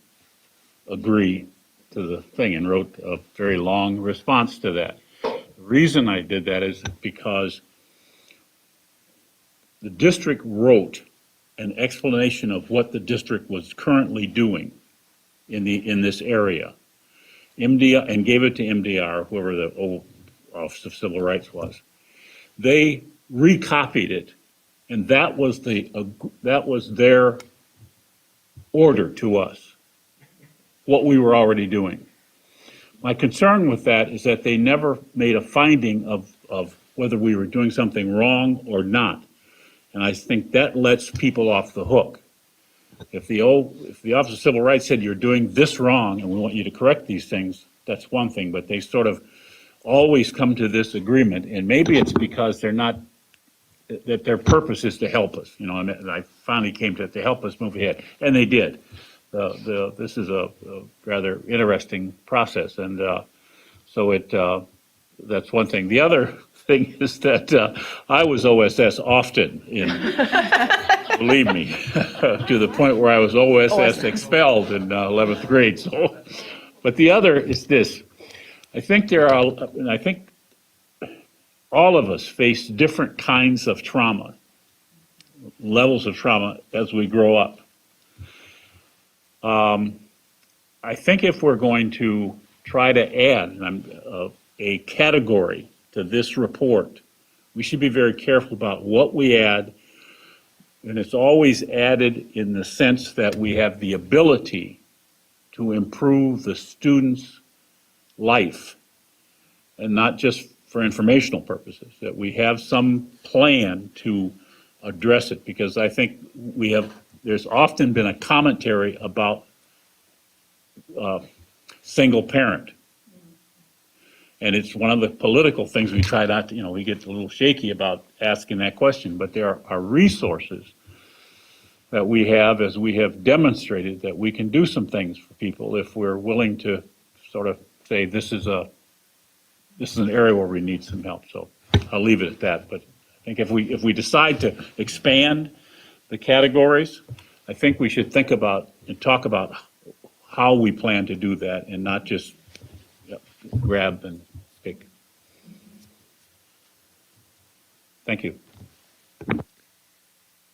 agree to the thing and wrote a very long response to that. The reason I did that is because the district wrote an explanation of what the district was currently doing in this area. MDR, and gave it to MDR, whoever the old Office of Civil Rights was. They recopied it, and that was their order to us, what we were already doing. My concern with that is that they never made a finding of whether we were doing something wrong or not. And I think that lets people off the hook. If the Office of Civil Rights said you're doing this wrong and we want you to correct these things, that's one thing, but they sort of always come to this agreement, and maybe it's because that their purpose is to help us, and I finally came to help us move ahead, and they did. This is a rather interesting process, and so that's one thing. The other thing is that I was OSS often believe me, to the point where I was OSS expelled in 11th grade. So, but the other is this. I think all of us face different kinds of trauma, levels of trauma as we grow up. I think if we're going to try to add a category to this report, we should be very careful about what we add. And it's always added in the sense that we have the ability to improve the student's life, and not just for informational purposes, that we have some plan to address it, because I think there's often been a commentary about single parent. And it's one of the political things we try not to, we get a little shaky about asking that question, but there are resources that we have, as we have demonstrated, that we can do some things for people if we're willing to sort of say, this is an area where we need some help. So I'll leave it at that. But I think if we decide to expand the categories, I think we should think about and talk about how we plan to do that, and not just grab and pick. Thank you.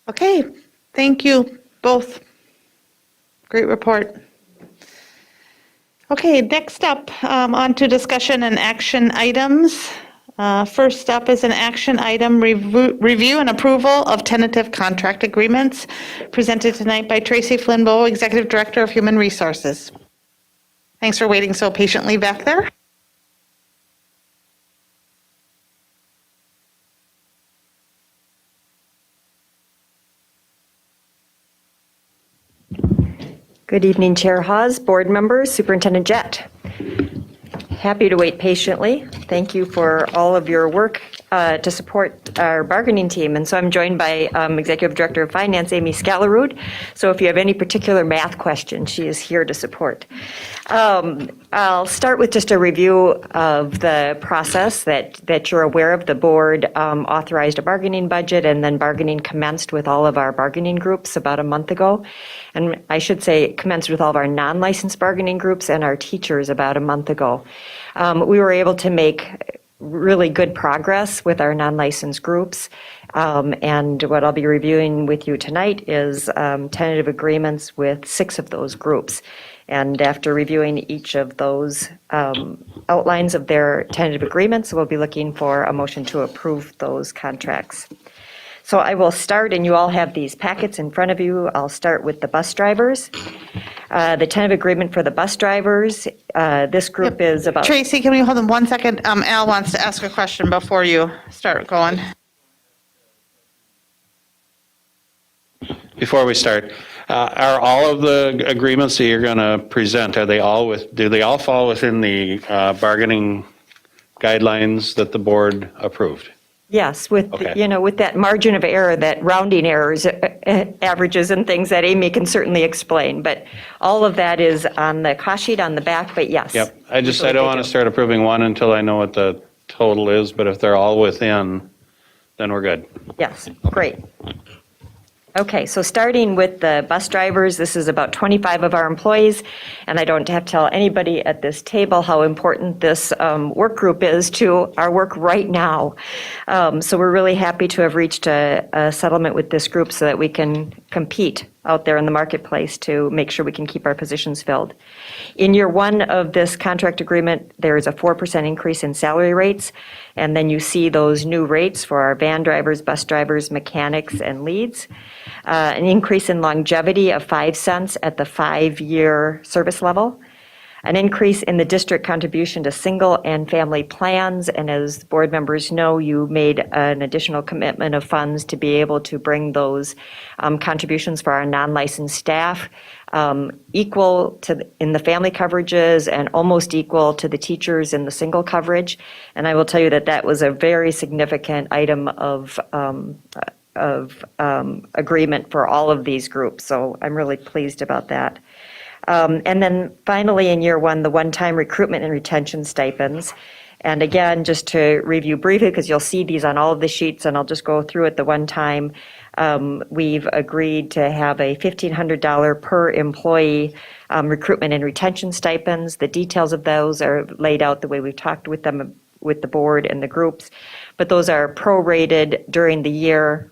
Okay, thank you both. Great report. Okay, next up, on to discussion and action items. First up is an action item, review and approval of tentative contract agreements, presented tonight by Tracy Flynn-Bowe, Executive Director of Human Resources. Thanks for waiting so patiently back there. Good evening, Chair Hawes, board members, Superintendent Jett. Happy to wait patiently. Thank you for all of your work to support our bargaining team. And so I'm joined by Executive Director of Finance, Amy Scalarud. So if you have any particular math questions, she is here to support. I'll start with just a review of the process that you're aware of. The board authorized a bargaining budget, and then bargaining commenced with all of our bargaining groups about a month ago. And I should say commenced with all of our non-licensed bargaining groups and our teachers about a month ago. We were able to make really good progress with our non-licensed groups. And what I'll be reviewing with you tonight is tentative agreements with 6 of those groups. And after reviewing each of those outlines of their tentative agreements, we'll be looking for a motion to approve those contracts. So I will start, and you all have these packets in front of you. I'll start with the bus drivers. The tentative agreement for the bus drivers, this group is about. Tracy, can we hold on 1 second? Al wants to ask a question before you start going. Before we start, are all of the agreements that you're going to present, do they all fall within the bargaining guidelines that the board approved? Yes, with, Okay. with that margin of error, that rounding errors, averages and things that Amy can certainly explain. But all of that is on the cost sheet on the back, but yes. Yep, I don't want to start approving one until I know what the total is, but if they're all within, then we're good. Yes, great. Okay, so starting with the bus drivers, this is about 25 of our employees, and I don't have to tell anybody at this table how important this work group is to our work right now. So we're really happy to have reached a settlement with this group so that we can compete out there in the marketplace to make sure we can keep our positions filled. In year one of this contract agreement, there is a 4% increase in salary rates, and then you see those new rates for our van drivers, bus drivers, mechanics, and leads. An increase in longevity of 5 cents at the 5-year service level. An increase in the district contribution to single and family plans, and as board members know, you made an additional commitment of funds to be able to bring those contributions for our non-licensed staff equal to in the family coverages and almost equal to the teachers in the single coverage. And I will tell you that that was a very significant item of agreement for all of these groups. So I'm really pleased about that. And then finally, in year one, the one-time recruitment and retention stipends. And again, just to review briefly, because you'll see these on all of the sheets, and I'll just go through it the one time. We've agreed to have a $1,500 per employee recruitment and retention stipends. The details of those are laid out the way we've talked with them, with the board and the groups. But those are prorated during the year.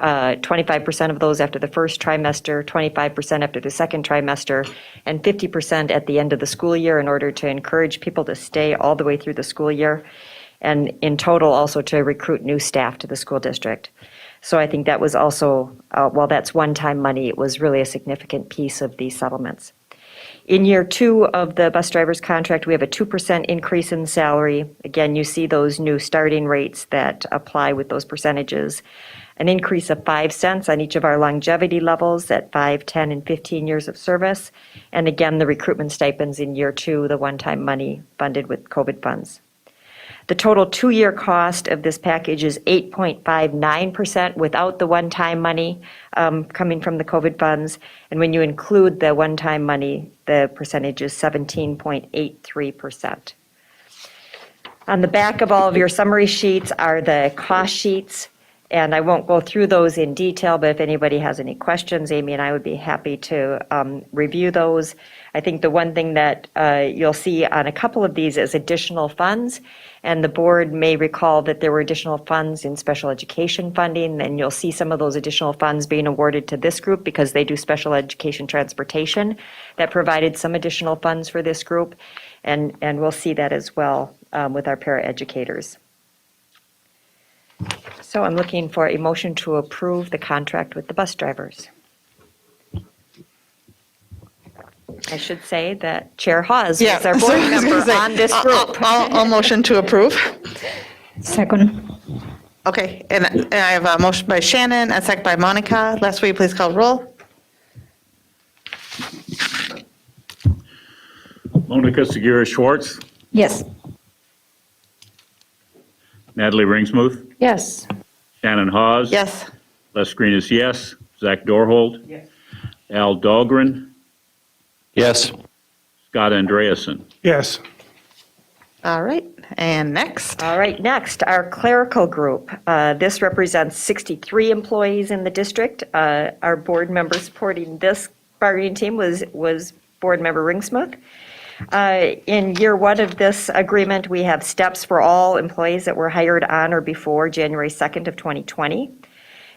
25% of those after the first trimester, 25% after the second trimester, and 50% at the end of the school year in order to encourage people to stay all the way through the school year, and in total also to recruit new staff to the school district. So I think that was also, while that's one-time money, it was really a significant piece of these settlements. In year two of the bus driver's contract, we have a 2% increase in salary. Again, you see those new starting rates that apply with those percentages. An increase of 5 cents on each of our longevity levels at 5, 10, and 15 years of service. And again, the recruitment stipends in year two, the one-time money funded with COVID funds. The total 2-year cost of this package is 8.59% without the one-time money coming from the COVID funds. And when you include the one-time money, the percentage is 17.83%. On the back of all of your summary sheets are the cost sheets. And I won't go through those in detail, but if anybody has any questions, Amy and I would be happy to review those. I think the one thing that you'll see on a couple of these is additional funds. And the board may recall that there were additional funds in special education funding, and you'll see some of those additional funds being awarded to this group because they do special education transportation that provided some additional funds for this group. And we'll see that as well with our paraeducators. So I'm looking for a motion to approve the contract with the bus drivers. I should say that Chair Hawes is our board member on this group. I'll motion to approve. Second. Okay, and I have a motion by Shannon, a second by Monica. Les, will you please call roll? Monica Segura Schwartz, Yes. Natalie Ringsmuth, Yes. Shannon Hawes. Yes. Les Green is yes. Zach Dorhold. Yes. Al Dahlgren, Yes. Scott Andreasen. Yes. All right, and next. All right, next, our clerical group. This represents 63 employees in the district. Our board member supporting this bargaining team was board member Ringsmuth. In year one of this agreement, we have steps for all employees that were hired on or before January 2nd of 2020.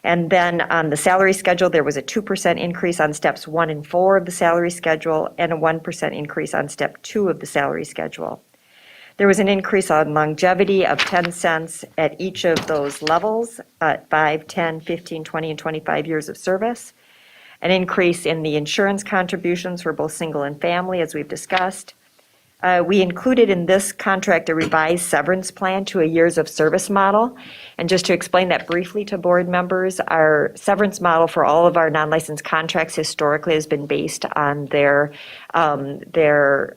And then on the salary schedule, there was a 2% increase on steps 1 and 4 of the salary schedule and a 1% increase on step 2 of the salary schedule. There was an increase on longevity of 10 cents at each of those levels at 5, 10, 15, 20, and 25 years of service. an increase in the insurance contributions for both single and family, as we've discussed. We included in this contract a revised severance plan to a years of service model. And just to explain that briefly to board members, our severance model for all of our non-licensed contracts historically has been based on their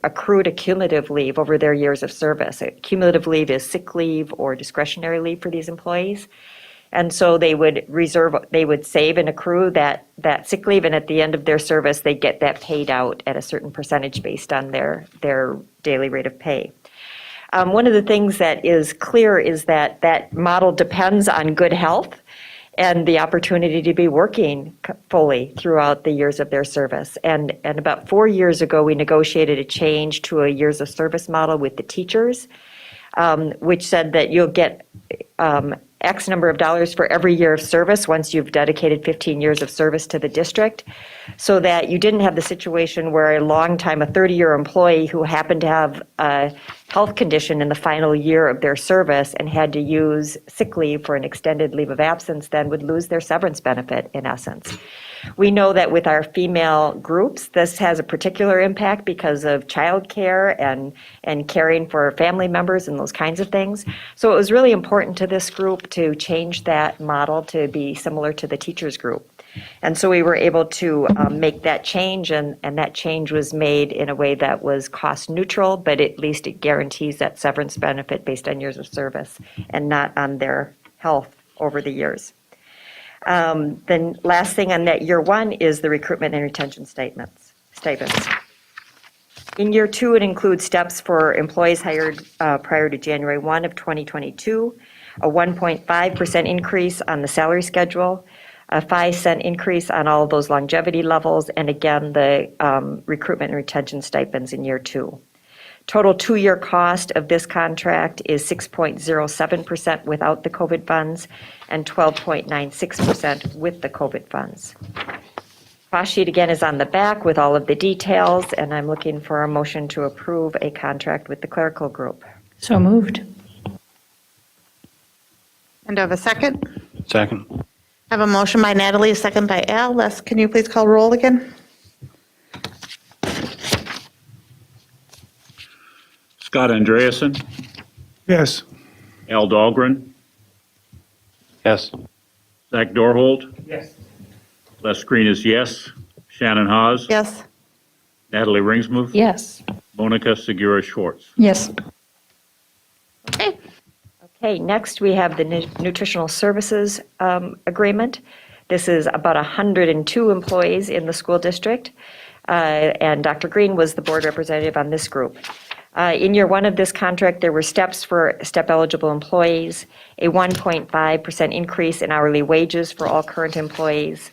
accrued cumulative leave over their years of service. Cumulative leave is sick leave or discretionary leave for these employees. And so they would save and accrue that sick leave, and at the end of their service, they get that paid out at a certain percentage based on their daily rate of pay. One of the things that is clear is that that model depends on good health and the opportunity to be working fully throughout the years of their service. And about 4 years ago, we negotiated a change to a years of service model with the teachers, which said that you'll get X number of dollars for every year of service once you've dedicated 15 years of service to the district, so that you didn't have the situation where a 30-year employee who happened to have a health condition in the final year of their service and had to use sick leave for an extended leave of absence then would lose their severance benefit, in essence. We know that with our female groups, this has a particular impact because of childcare and caring for family members and those kinds of things. So it was really important to this group to change that model to be similar to the teachers group. And so we were able to make that change, and that change was made in a way that was cost neutral, but at least it guarantees that severance benefit based on years of service and not on their health over the years. Then last thing on that year one is the recruitment and retention stipends. In year two, it includes steps for employees hired prior to January 1 of 2022, a 1.5% increase on the salary schedule, a 5-cent increase on all of those longevity levels, and again, the recruitment and retention stipends in year two. Total 2-year cost of this contract is 6.07% without the COVID funds and 12.96% with the COVID funds. Cost sheet again is on the back with all of the details, and I'm looking for a motion to approve a contract with the clerical group. So moved. And do I have a second? Second. I have a motion by Natalie, a second by Al. Les, can you please call roll again? Scott Andreasen, Yes. Al Dahlgren, Yes. Zach Dorhold. Yes. Les Green is yes. Shannon Haas. Yes. Natalie Ringsmuth. Yes. Monica Segura Schwartz. Yes. Okay. Okay, next we have the nutritional services agreement. This is about 102 employees in the school district, and Dr. Green was the board representative on this group. In year one of this contract, there were steps for step-eligible employees, a 1.5% increase in hourly wages for all current employees,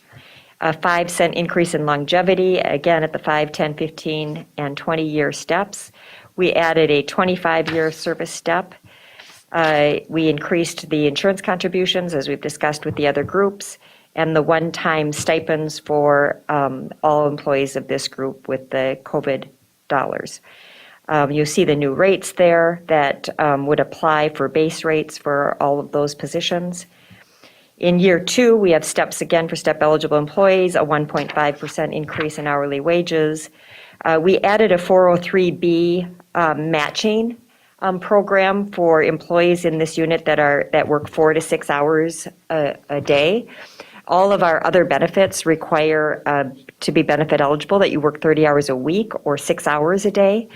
a 5-cent increase in longevity, again at the 5, 10, 15, and 20-year steps. We added a 25-year service step. We increased the insurance contributions, as we've discussed with the other groups, and the one-time stipends for all employees of this group with the COVID dollars. You see the new rates there that would apply for base rates for all of those positions. In year two, we have steps again for step-eligible employees, a 1.5% increase in hourly wages. We added a 403B matching program for employees in this unit that work 4 to 6 hours a day. All of our other benefits require to be benefit eligible that you work 30 hours a week or 6 hours a day.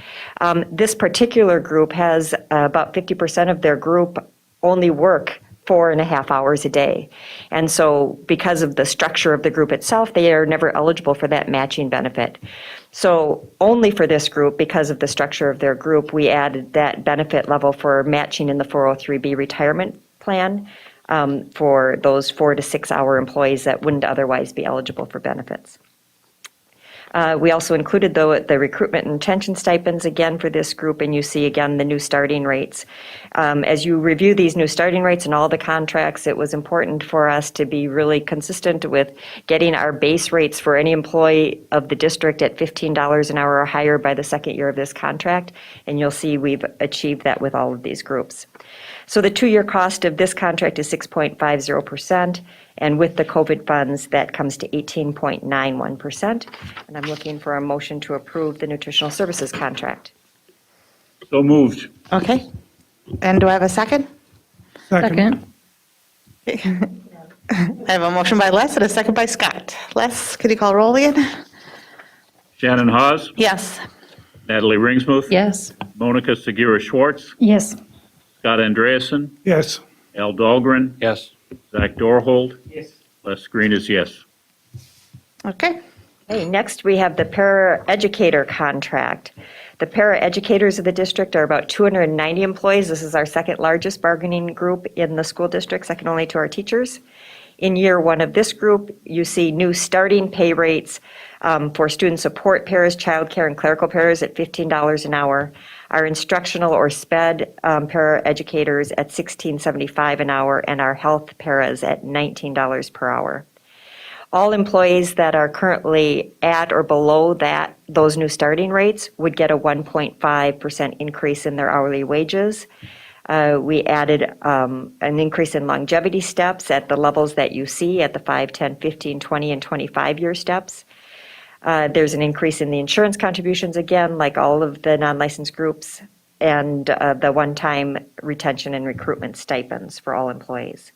This particular group has about 50% of their group only work 4.5 hours a day. And so because of the structure of the group itself, they are never eligible for that matching benefit. So only for this group, because of the structure of their group, we added that benefit level for matching in the 403B retirement plan for those 4 to 6 hour employees that wouldn't otherwise be eligible for benefits. We also included the recruitment and retention stipends again for this group, and you see again the new starting rates. As you review these new starting rates in all the contracts, it was important for us to be really consistent with getting our base rates for any employee of the district at $15 an hour or higher by the second year of this contract, and you'll see we've achieved that with all of these groups. So the 2-year cost of this contract is 6.50%, and with the COVID funds, that comes to 18.91%. And I'm looking for a motion to approve the nutritional services contract. So moved. Okay. And do I have a second? Second. I have a motion by Les and a second by Scott. Les, could you call roll again? Shannon Hawes, Yes. Natalie Ringsmuth. Yes. Monica Segura Schwartz, Yes. Scott Andreasen, Yes. Al Dahlgren, Yes. Zach Dorhold. Yes. Les Green is yes. Okay. Okay, next we have the paraeducator contract. The paraeducators of the district are about 290 employees. This is our second largest bargaining group in the school district, second only to our teachers. In year one of this group, you see new starting pay rates for student support pairs, childcare, and clerical pairs at $15 an hour. Our instructional or SPED paraeducators at $16.75 an hour, and our health paras at $19 per hour. All employees that are currently at or below those new starting rates would get a 1.5% increase in their hourly wages. We added an increase in longevity steps at the levels that you see at the 5, 10, 15, 20, and 25-year steps. There's an increase in the insurance contributions again, like all of the non-licensed groups, and the one-time retention and recruitment stipends for all employees.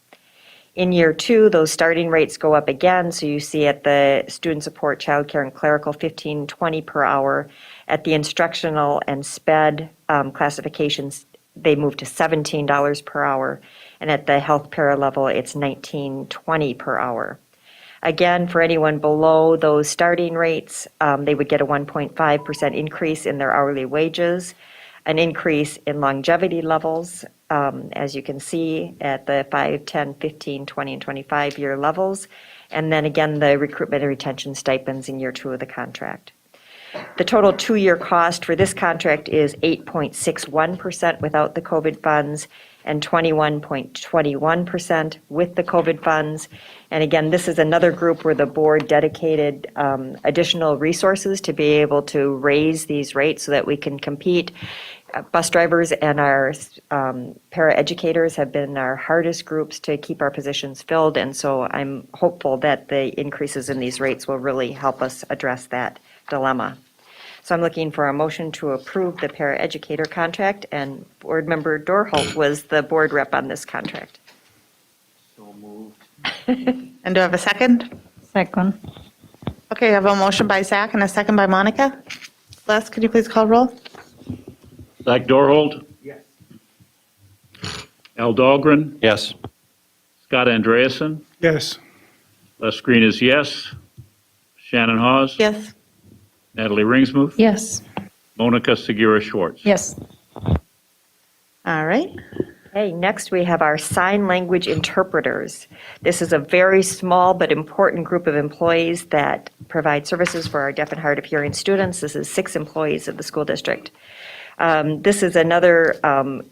In year two, those starting rates go up again, so you see at the student support, childcare, and clerical, $15.20 per hour. At the instructional and SPED classifications, they move to $17 per hour, and at the health para level, it's $19.20 per hour. Again, for anyone below those starting rates, they would get a 1.5% increase in their hourly wages, an increase in longevity levels, as you can see at the 5, 10, 15, 20, and 25-year levels, and then again, the recruitment and retention stipends in year two of the contract. The total 2-year cost for this contract is 8.61% without the COVID funds and 21.21% with the COVID funds. And again, this is another group where the board dedicated additional resources to be able to raise these rates so that we can compete. Bus drivers and our paraeducators have been our hardest groups to keep our positions filled, and so I'm hopeful that the increases in these rates will really help us address that dilemma. So I'm looking for a motion to approve the paraeducator contract, and Board Member Dorholt was the board rep on this contract. And do I have a second? Second. Okay, I have a motion by Zach and a second by Monica. Les, could you please call roll? Zach Dorhold. Yes. Al Dahlgren, Yes. Scott Andreasen, Yes. Les Green is yes. Shannon Hawes. Yes. Natalie Ringsmuth. Yes. Monica Segura Schwartz. Yes. All right. Okay, next we have our sign language interpreters. This is a very small but important group of employees that provide services for our deaf and hard of hearing students. This is 6 employees of the school district. This is another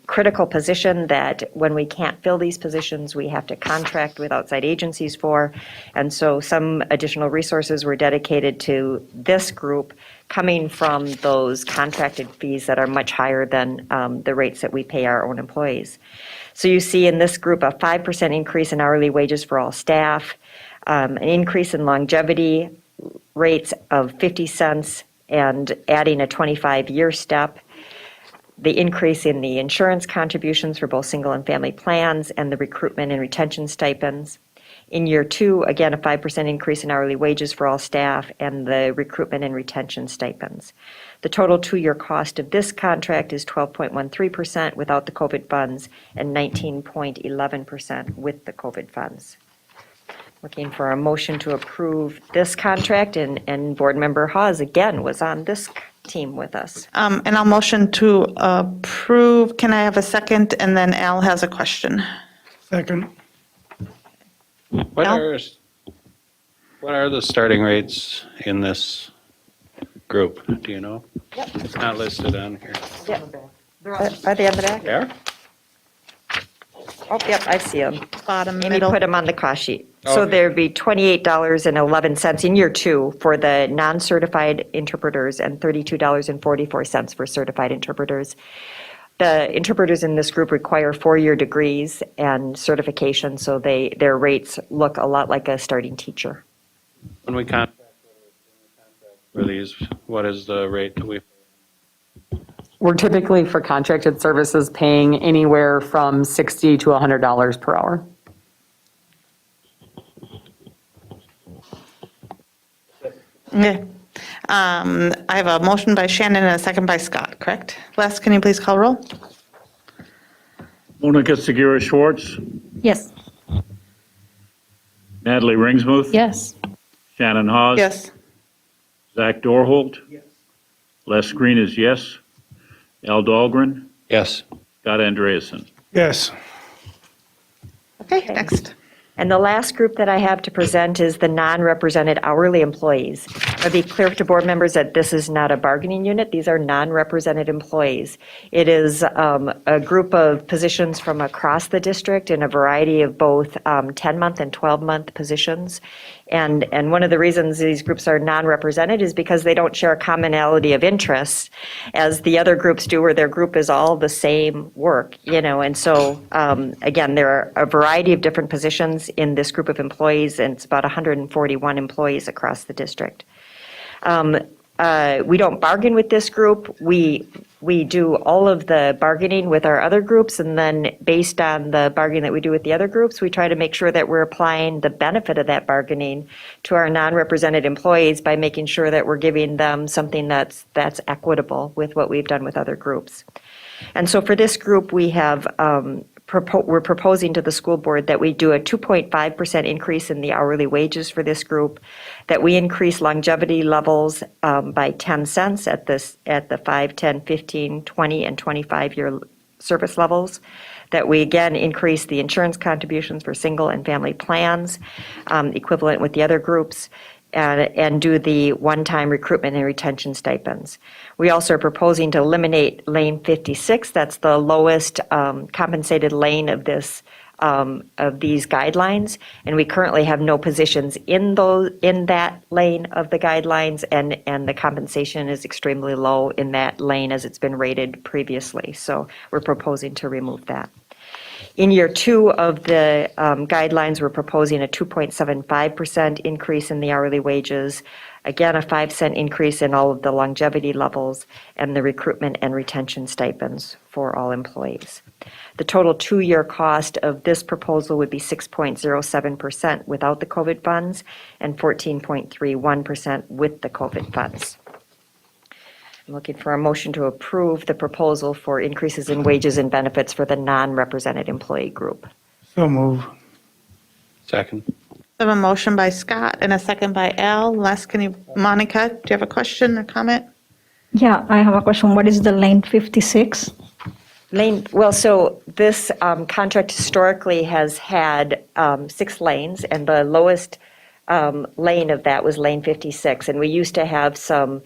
critical position that when we can't fill these positions, we have to contract with outside agencies for. And so some additional resources were dedicated to this group coming from those contracted fees that are much higher than the rates that we pay our own employees. So you see in this group a 5% increase in hourly wages for all staff, an increase in longevity rates of 50 cents and adding a 25-year step, the increase in the insurance contributions for both single and family plans, and the recruitment and retention stipends. In year two, again, a 5% increase in hourly wages for all staff and the recruitment and retention stipends. The total 2-year cost of this contract is 12.13% without the COVID funds and 19.11% with the COVID funds. Looking for a motion to approve this contract, and Board Member Hawes again was on this team with us. And I'll motion to approve. Can I have a second? And then Al has a question. Second. What Al? are the starting rates in this group? Do you know? Yep. It's not listed on here. Are they on the back? There? Oh, yep, I see them. Bottom, Amy middle. put them on the cost sheet. So Okay. there'd be $28.11 in year two for the non-certified interpreters and $32.44 for certified interpreters. The interpreters in this group require 4-year degrees and certification, so their rates look a lot like a starting teacher. When we contract for these, what is the rate that we? We're typically for contracted services paying anywhere from $60 to $100 per hour. Okay. I have a motion by Shannon and a second by Scott, correct? Les, can you please call roll? Monica Segura Schwartz, Yes. Natalie Ringsmuth. Yes. Shannon Hawes. Yes. Zach Dorholt. Les Green is yes. Al Dahlgren. Yes. Scott Andreasen. Yes. Okay, next. And the last group that I have to present is the non-represented hourly employees. I'll be clear to board members that this is not a bargaining unit. These are non-represented employees. It is a group of positions from across the district in a variety of both 10-month and 12-month positions. And one of the reasons these groups are non-represented is because they don't share a commonality of interests as the other groups do, where their group is all the same work, And so, again, there are a variety of different positions in this group of employees, and it's about 141 employees across the district. We don't bargain with this group. We do all of the bargaining with our other groups, and then based on the bargaining that we do with the other groups, we try to make sure that we're applying the benefit of that bargaining to our non-represented employees by making sure that we're giving them something that's equitable with what we've done with other groups. And so for this group, we have we're proposing to the school board that we do a 2.5% increase in the hourly wages for this group, that we increase longevity levels by 10 cents at the 5, 10, 15, 20, and 25-year service levels, that we again increase the insurance contributions for single and family plans, equivalent with the other groups, and do the one-time recruitment and retention stipends. We also are proposing to eliminate lane 56. That's the lowest compensated lane of these guidelines, and we currently have no positions in that lane of the guidelines, and the compensation is extremely low in that lane as it's been rated previously. So we're proposing to remove that. In year 2 of the guidelines, we're proposing a 2.75% increase in the hourly wages, again, a 5-cent increase in all of the longevity levels, and the recruitment and retention stipends for all employees. The total 2-year cost of this proposal would be 6.07% without the COVID funds and 14.31% with the COVID funds. I'm looking for a motion to approve the proposal for increases in wages and benefits for the non-represented employee group. So move. Second. I have a motion by Scott and a second by Al. Les, Monica, do you have a question or comment? Yeah, I have a question. What is the lane 56? So this contract historically has had 6 lanes, and the lowest lane of that was lane 56. And we used to have some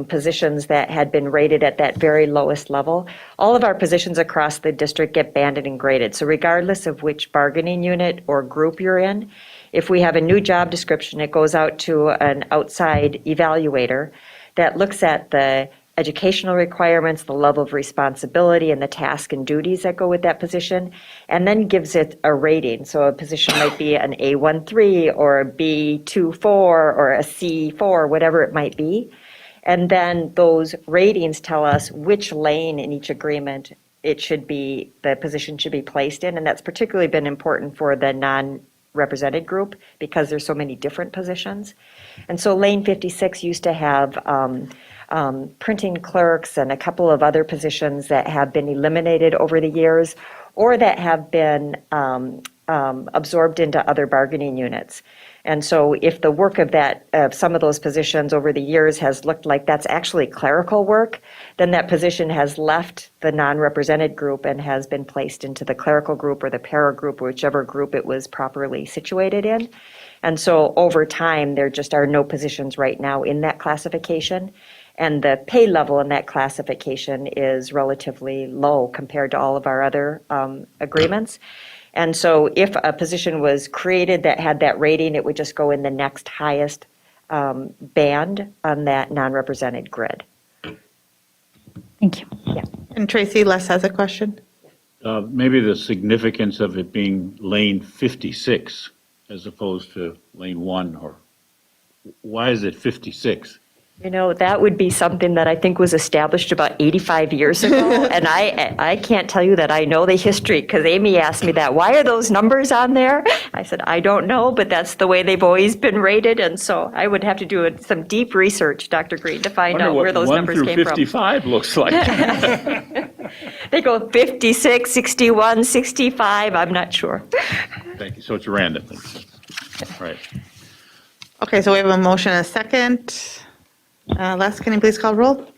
positions that had been rated at that very lowest level. All of our positions across the district get banded and graded. So regardless of which bargaining unit or group you're in, if we have a new job description, it goes out to an outside evaluator that looks at the educational requirements, the level of responsibility, and the tasks and duties that go with that position, and then gives it a rating. So a position might be an A13 or a B24 or a C4, whatever it might be. And then those ratings tell us which lane in each agreement the position should be placed in. And that's particularly been important for the non-represented group because there's so many different positions. And so lane 56 used to have printing clerks and a couple of other positions that have been eliminated over the years or that have been absorbed into other bargaining units. And so if the work of some of those positions over the years has looked like that's actually clerical work, then that position has left the non-represented group and has been placed into the clerical group or the para group, whichever group it was properly situated in. And so over time, there just are no positions right now in that classification. And the pay level in that classification is relatively low compared to all of our other agreements. And so if a position was created that had that rating, it would just go in the next highest band on that non-represented grid. Thank you. Yeah. And Tracy, Les has a question. Maybe the significance of it being lane 56 as opposed to lane 1, or why is it 56? You know, that would be something that I think was established about 85 years ago, and I can't tell you that I know the history, because Amy asked me that, why are those numbers on there? I said, I don't know, but that's the way they've always been rated, and so I would have to do some deep research, Dr. Green, to find out where those numbers came from. 1 through 55 looks like. They go 56, 61, 65, I'm not sure. Thank you. So it's random. Right. Okay, so we have a motion and a second. Les, can you please call roll?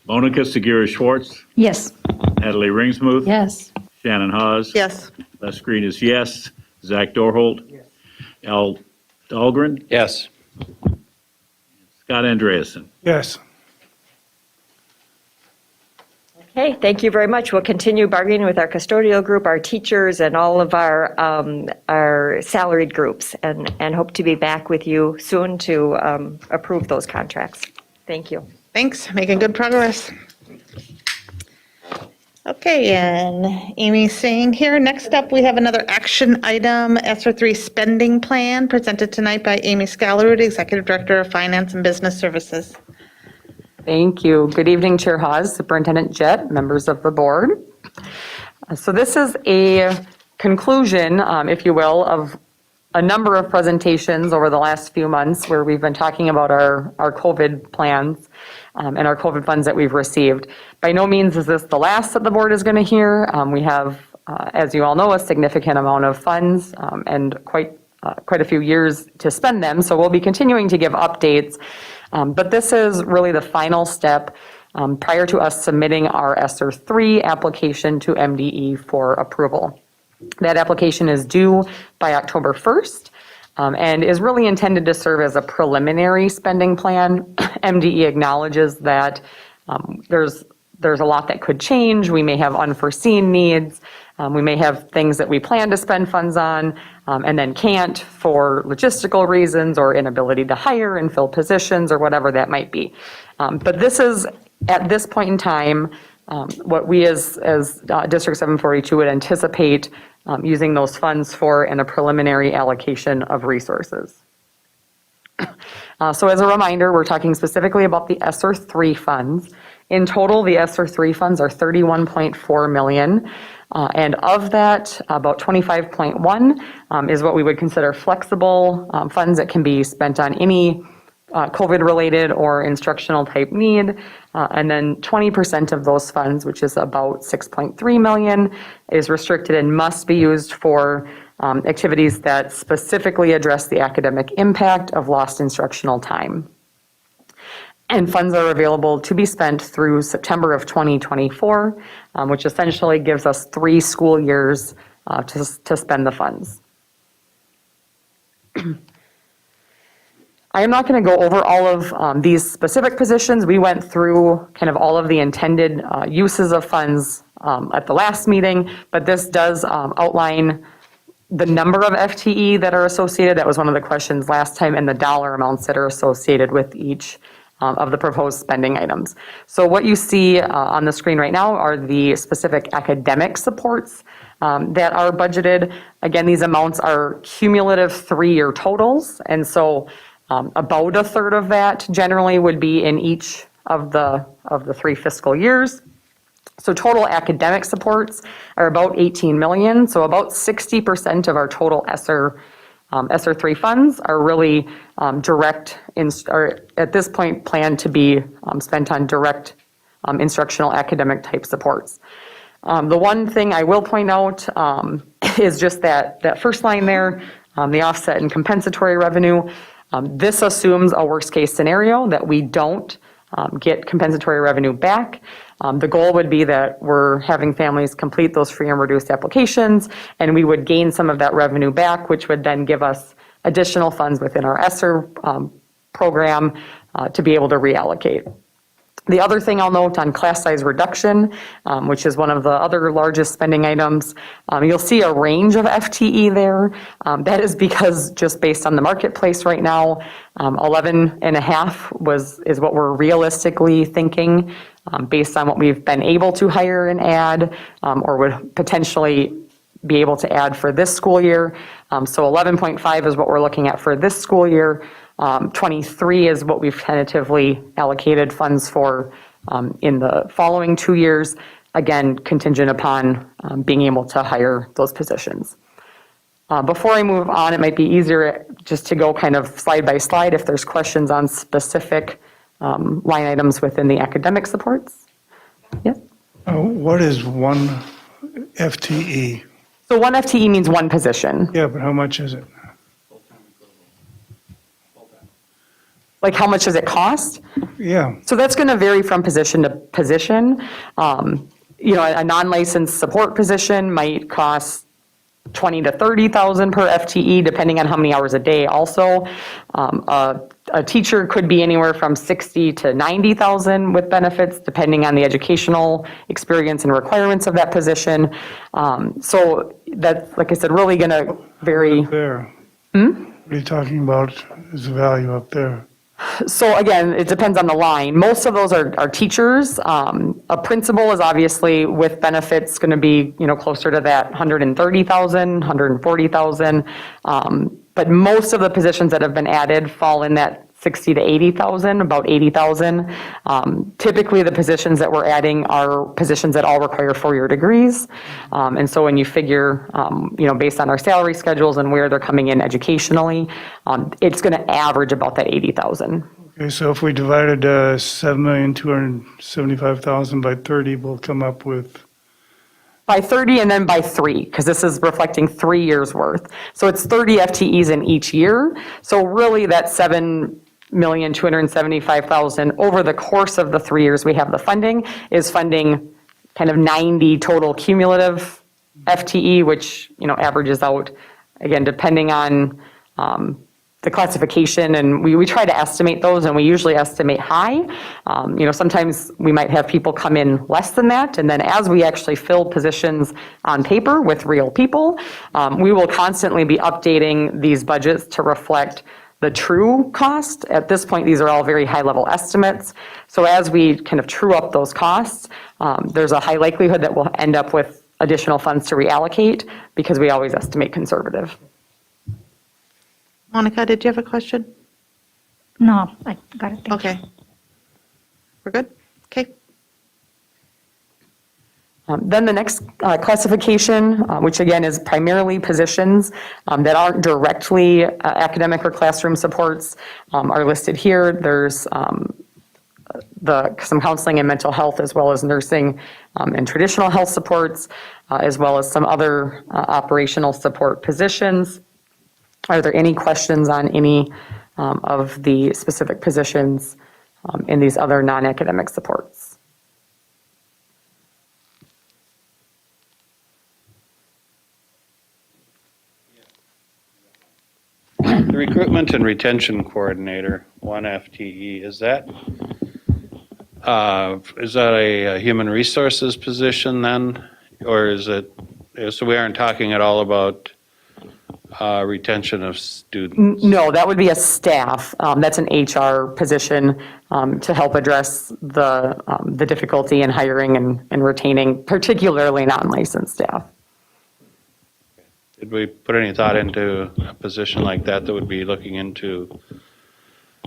Monica Segura Schwartz, Yes. Natalie Ringsmuth. Yes. Shannon Hawes. Yes. Les Green is yes. Zach Dorholt. Al Dahlgren. Yes. Scott Andreasen. Yes. Okay, thank you very much. We'll continue bargaining with our custodial group, our teachers, and all of our salaried groups, and hope to be back with you soon to approve those contracts. Thank you. Thanks, making good progress. Okay, and Amy's staying here. Next up, we have another action item, ESSER 3 spending plan, presented tonight by Amy Scalarud, Executive Director of Finance and Business Services. Thank you. Good evening, Chair Hawes, Superintendent Jett, members of the board. So this is a conclusion, if you will, of a number of presentations over the last few months where we've been talking about our COVID plans and our COVID funds that we've received. By no means is this the last that the board is going to hear. We have, as you all know, a significant amount of funds and quite a few years to spend them. So we'll be continuing to give updates. But this is really the final step prior to us submitting our ESSER 3 application to MDE for approval. That application is due by October 1st and is really intended to serve as a preliminary spending plan. MDE acknowledges that there's a lot that could change. We may have unforeseen needs. We may have things that we plan to spend funds on and then can't for logistical reasons or inability to hire and fill positions or whatever that might be. But this is, at this point in time, what we as District 742 would anticipate using those funds for in a preliminary allocation of resources. So as a reminder, we're talking specifically about the ESSER 3 funds. In total, the ESSER 3 funds are $31.4 million. And of that, about 25.1 is what we would consider flexible funds that can be spent on any COVID-related or instructional type need. And then 20% of those funds, which is about 6.3 million, is restricted and must be used for activities that specifically address the academic impact of lost instructional time. And funds are available to be spent through September of 2024, which essentially gives us 3 school years to spend the funds. I am not going to go over all of these specific positions. We went through kind of all of the intended uses of funds at the last meeting, but this does outline the number of FTE that are associated. That was one of the questions last time, and the dollar amounts that are associated with each of the proposed spending items. So what you see on the screen right now are the specific academic supports that are budgeted. Again, these amounts are cumulative 3-year totals, and so about a third of that generally would be in each of the 3 fiscal years. So total academic supports are about 18 million. So about 60% of our total ESSER 3 funds are really direct, or at this point planned to be spent on direct instructional academic type supports. The one thing I will point out is just that first line there, the offset and compensatory revenue. This assumes a worst case scenario that we don't get compensatory revenue back. The goal would be that we're having families complete those free and reduced applications, and we would gain some of that revenue back, which would then give us additional funds within our ESSER program to be able to reallocate. The other thing I'll note on class size reduction, which is one of the other largest spending items, you'll see a range of FTE there. That is because just based on the marketplace right now, 11 and a half is what we're realistically thinking based on what we've been able to hire and add or would potentially be able to add for this school year. So 11.5 is what we're looking at for this school year. 23 is what we've tentatively allocated funds for in the following 2 years, again, contingent upon being able to hire those positions. Before I move on, it might be easier just to go kind of slide by slide if there's questions on specific line items within the academic supports. Yes? What is one FTE? So one FTE means one position. Yeah, but how much is it? Like how much does it cost? Yeah, So that's going to vary from position to position. A non-licensed support position might cost 20 to 30,000 per FTE, depending on how many hours a day also. A teacher could be anywhere from 60 to 90,000 with benefits, depending on the educational experience and requirements of that position. So that's, like I said, really going to vary. there. What are you talking about is the value up there? So again, it depends on the line. Most of those are teachers. A principal is obviously with benefits going to be, closer to that 130,000, 140,000. But most of the positions that have been added fall in that 60 to 80,000, about 80,000. Typically, the positions that we're adding are positions that all require 4-year degrees. And so when you figure, based on our salary schedules and where they're coming in educationally, it's going to average about that 80,000. Okay, so if we divided 7,275,000 by 30, we'll come up with, By 30 and then by 3, because this is reflecting 3 years worth. So it's 30 FTEs in each year. So really that 7,275,000 over the course of the 3 years we have the funding is funding kind of 90 total cumulative FTE, which, averages out, again, depending on the classification, and we try to estimate those, and we usually estimate high. Sometimes we might have people come in less than that, and then as we actually fill positions on paper with real people, we will constantly be updating these budgets to reflect the true cost. At this point, these are all very high-level estimates. So as we kind of true up those costs, there's a high likelihood that we'll end up with additional funds to reallocate because we always estimate conservative. Monica, did you have a question? No, I got it. Thank you. Okay. We're good? Okay. Then the next classification, which again is primarily positions that aren't directly academic or classroom supports, are listed here. There's some counseling and mental health, as well as nursing and traditional health supports, as well as some other operational support positions. Are there any questions on any of the specific positions in these other non-academic supports? The recruitment and retention coordinator, 1 FTE, is that a human resources position then? Or is it, so we aren't talking at all about retention of students? No, that would be a staff. That's an HR position to help address the difficulty in hiring and retaining, particularly non-licensed staff. Did we put any thought into a position like that would be looking into,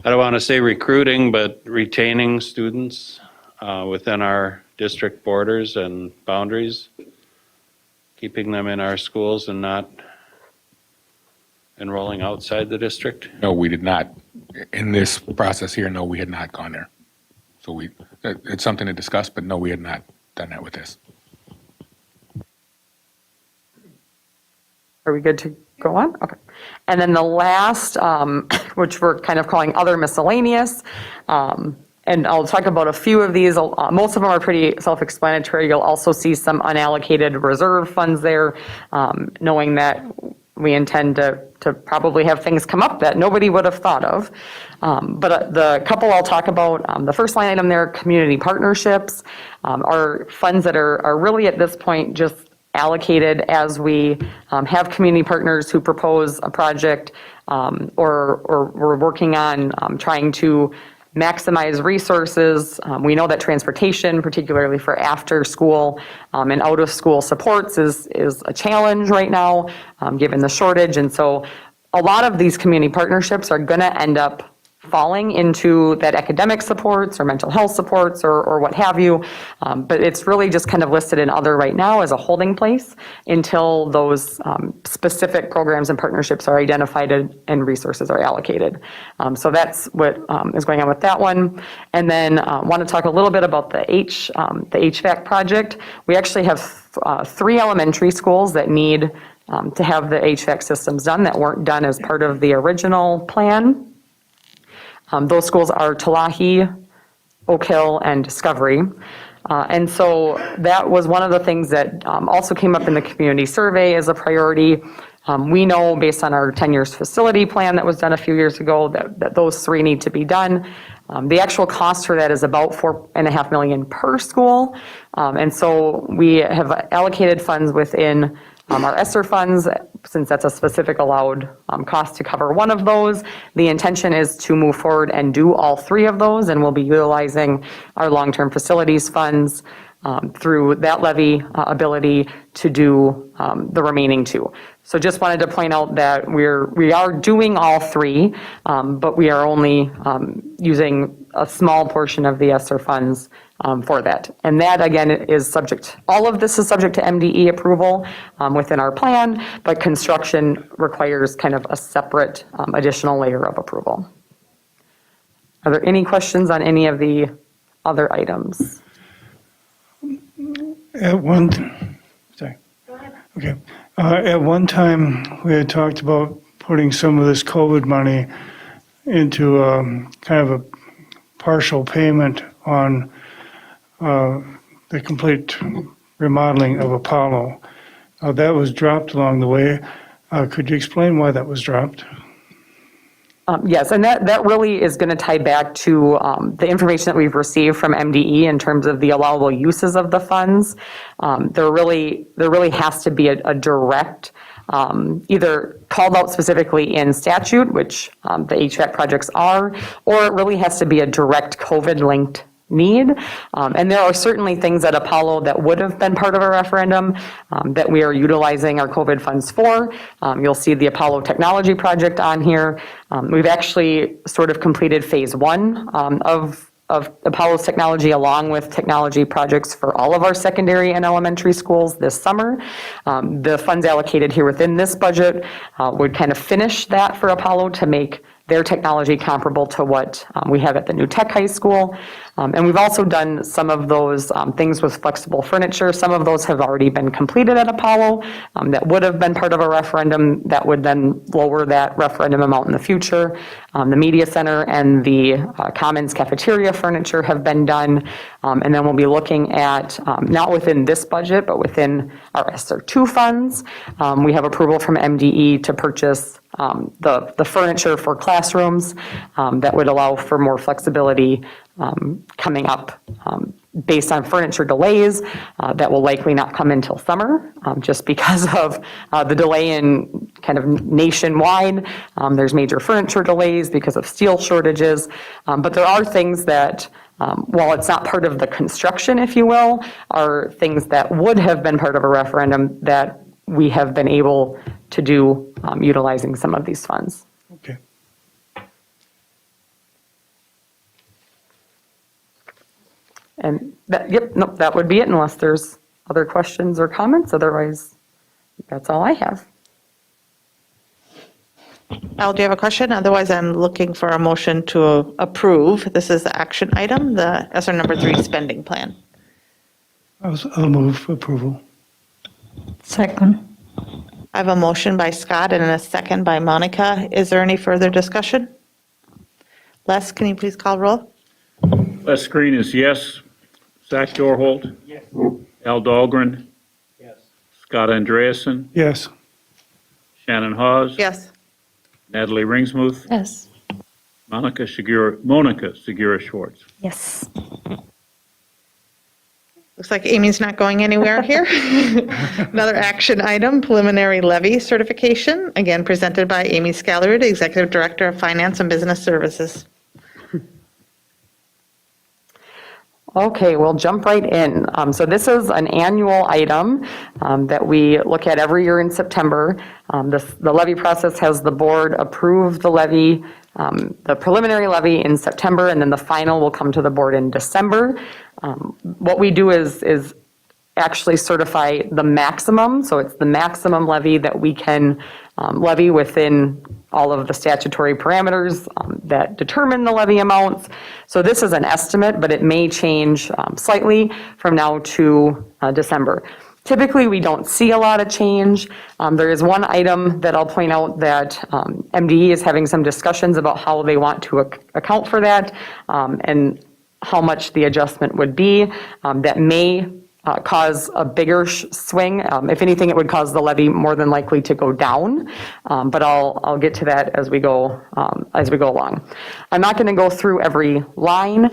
I don't want to say recruiting, but retaining students within our district borders and boundaries, keeping them in our schools and not enrolling outside the district? No, we did not. In this process here, no, we had not gone there. So it's something to discuss, but no, we had not done that with this. Are we good to go on? Okay. And then the last, which we're kind of calling other miscellaneous, and I'll talk about a few of these. Most of them are pretty self-explanatory. You'll also see some unallocated reserve funds there, knowing that we intend to probably have things come up that nobody would have thought of. But the couple I'll talk about, the first line item there, community partnerships, are funds that are really at this point just allocated as we have community partners who propose a project, or we're working on trying to maximize resources. We know that transportation, particularly for after-school and out-of-school supports, is a challenge right now, given the shortage. And so a lot of these community partnerships are going to end up falling into that academic supports or mental health supports or what have you. But it's really just kind of listed in other right now as a holding place until those specific programs and partnerships are identified and resources are allocated. So that's what is going on with that one. And then want to talk a little bit about the HVAC project. We actually have 3 elementary schools that need to have the HVAC systems done that weren't done as part of the original plan. Those schools are Talahi, Oak Hill, and Discovery. And so that was one of the things that also came up in the community survey as a priority. We know based on our 10 years facility plan that was done a few years ago that those 3 need to be done. The actual cost for that is about $4.5 million per school. And so we have allocated funds within our ESSER funds, since that's a specific allowed cost to cover one of those. The intention is to move forward and do all 3 of those, and we'll be utilizing our long-term facilities funds through that levy ability to do the remaining 2. So just wanted to point out that we are doing all 3, but we are only using a small portion of the ESSER funds for that. And that, again, is subject, all of this is subject to MDE approval within our plan, but construction requires kind of a separate additional layer of approval. Are there any questions on any of the other items? At one time, we had talked about putting some of this COVID money into kind of a partial payment on the complete remodeling of Apollo. That was dropped along the way. Could you explain why that was dropped? Yes, and that really is going to tie back to the information that we've received from MDE in terms of the allowable uses of the funds. There really has to be a direct, either called out specifically in statute, which the HVAC projects are, or it really has to be a direct COVID-linked need. And there are certainly things at Apollo that would have been part of a referendum that we are utilizing our COVID funds for. You'll see the Apollo Technology Project on here. We've actually sort of completed phase 1 of Apollo's technology along with technology projects for all of our secondary and elementary schools this summer. The funds allocated here within this budget would kind of finish that for Apollo to make their technology comparable to what we have at the new tech high school. And we've also done some of those things with flexible furniture. Some of those have already been completed at Apollo that would have been part of a referendum that would then lower that referendum amount in the future. The media center and the Commons cafeteria furniture have been done. And then we'll be looking at, not within this budget, but within our ESSER 2 funds. We have approval from MDE to purchase the furniture for classrooms that would allow for more flexibility coming up based on furniture delays that will likely not come until summer just because of the delay in kind of nationwide. There's major furniture delays because of steel shortages, but there are things that while it's not part of the construction, if you will, are things that would have been part of a referendum that we have been able to do utilizing some of these funds. Okay. And that would be it unless there's other questions or comments. Otherwise, that's all I have. Al, do you have a question? Otherwise, I'm looking for a motion to approve. This is the action item, the ESSER number 3 spending plan. I'll move approval. Second. I have a motion by Scott and a second by Monica. Is there any further discussion? Les, can you please call roll? Les Green is yes. Zach Dorholt? Yes. Al Dahlgren? Yes. Scott Andreasen? Yes. Shannon Hawes. Yes. Natalie Ringsmuth. Yes. Monica Segura Schwartz. Yes. Looks like Amy's not going anywhere here. Another action item, preliminary levy certification, again presented by Amy Scalarud, Executive Director of Finance and Business Services. Okay, we'll jump right in. So this is an annual item that we look at every year in September. The levy process has the board approve the levy, the preliminary levy in September, and then the final will come to the board in December. What we do is actually certify the maximum, so it's the maximum levy that we can levy within all of the statutory parameters that determine the levy amounts. So this is an estimate, but it may change slightly from now to December. Typically, we don't see a lot of change. There is one item that I'll point out that MDE is having some discussions about how they want to account for that and how much the adjustment would be. That may cause a bigger swing. If anything, it would cause the levy more than likely to go down, but I'll get to that as we go along. I'm not going to go through every line,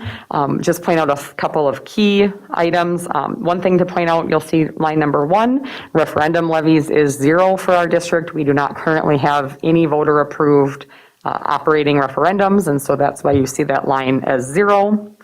just point out a couple of key items. One thing to point out, you'll see line number 1, referendum levies is 0 for our district. We do not currently have any voter approved operating referendums, and so that's why you see that line as 0.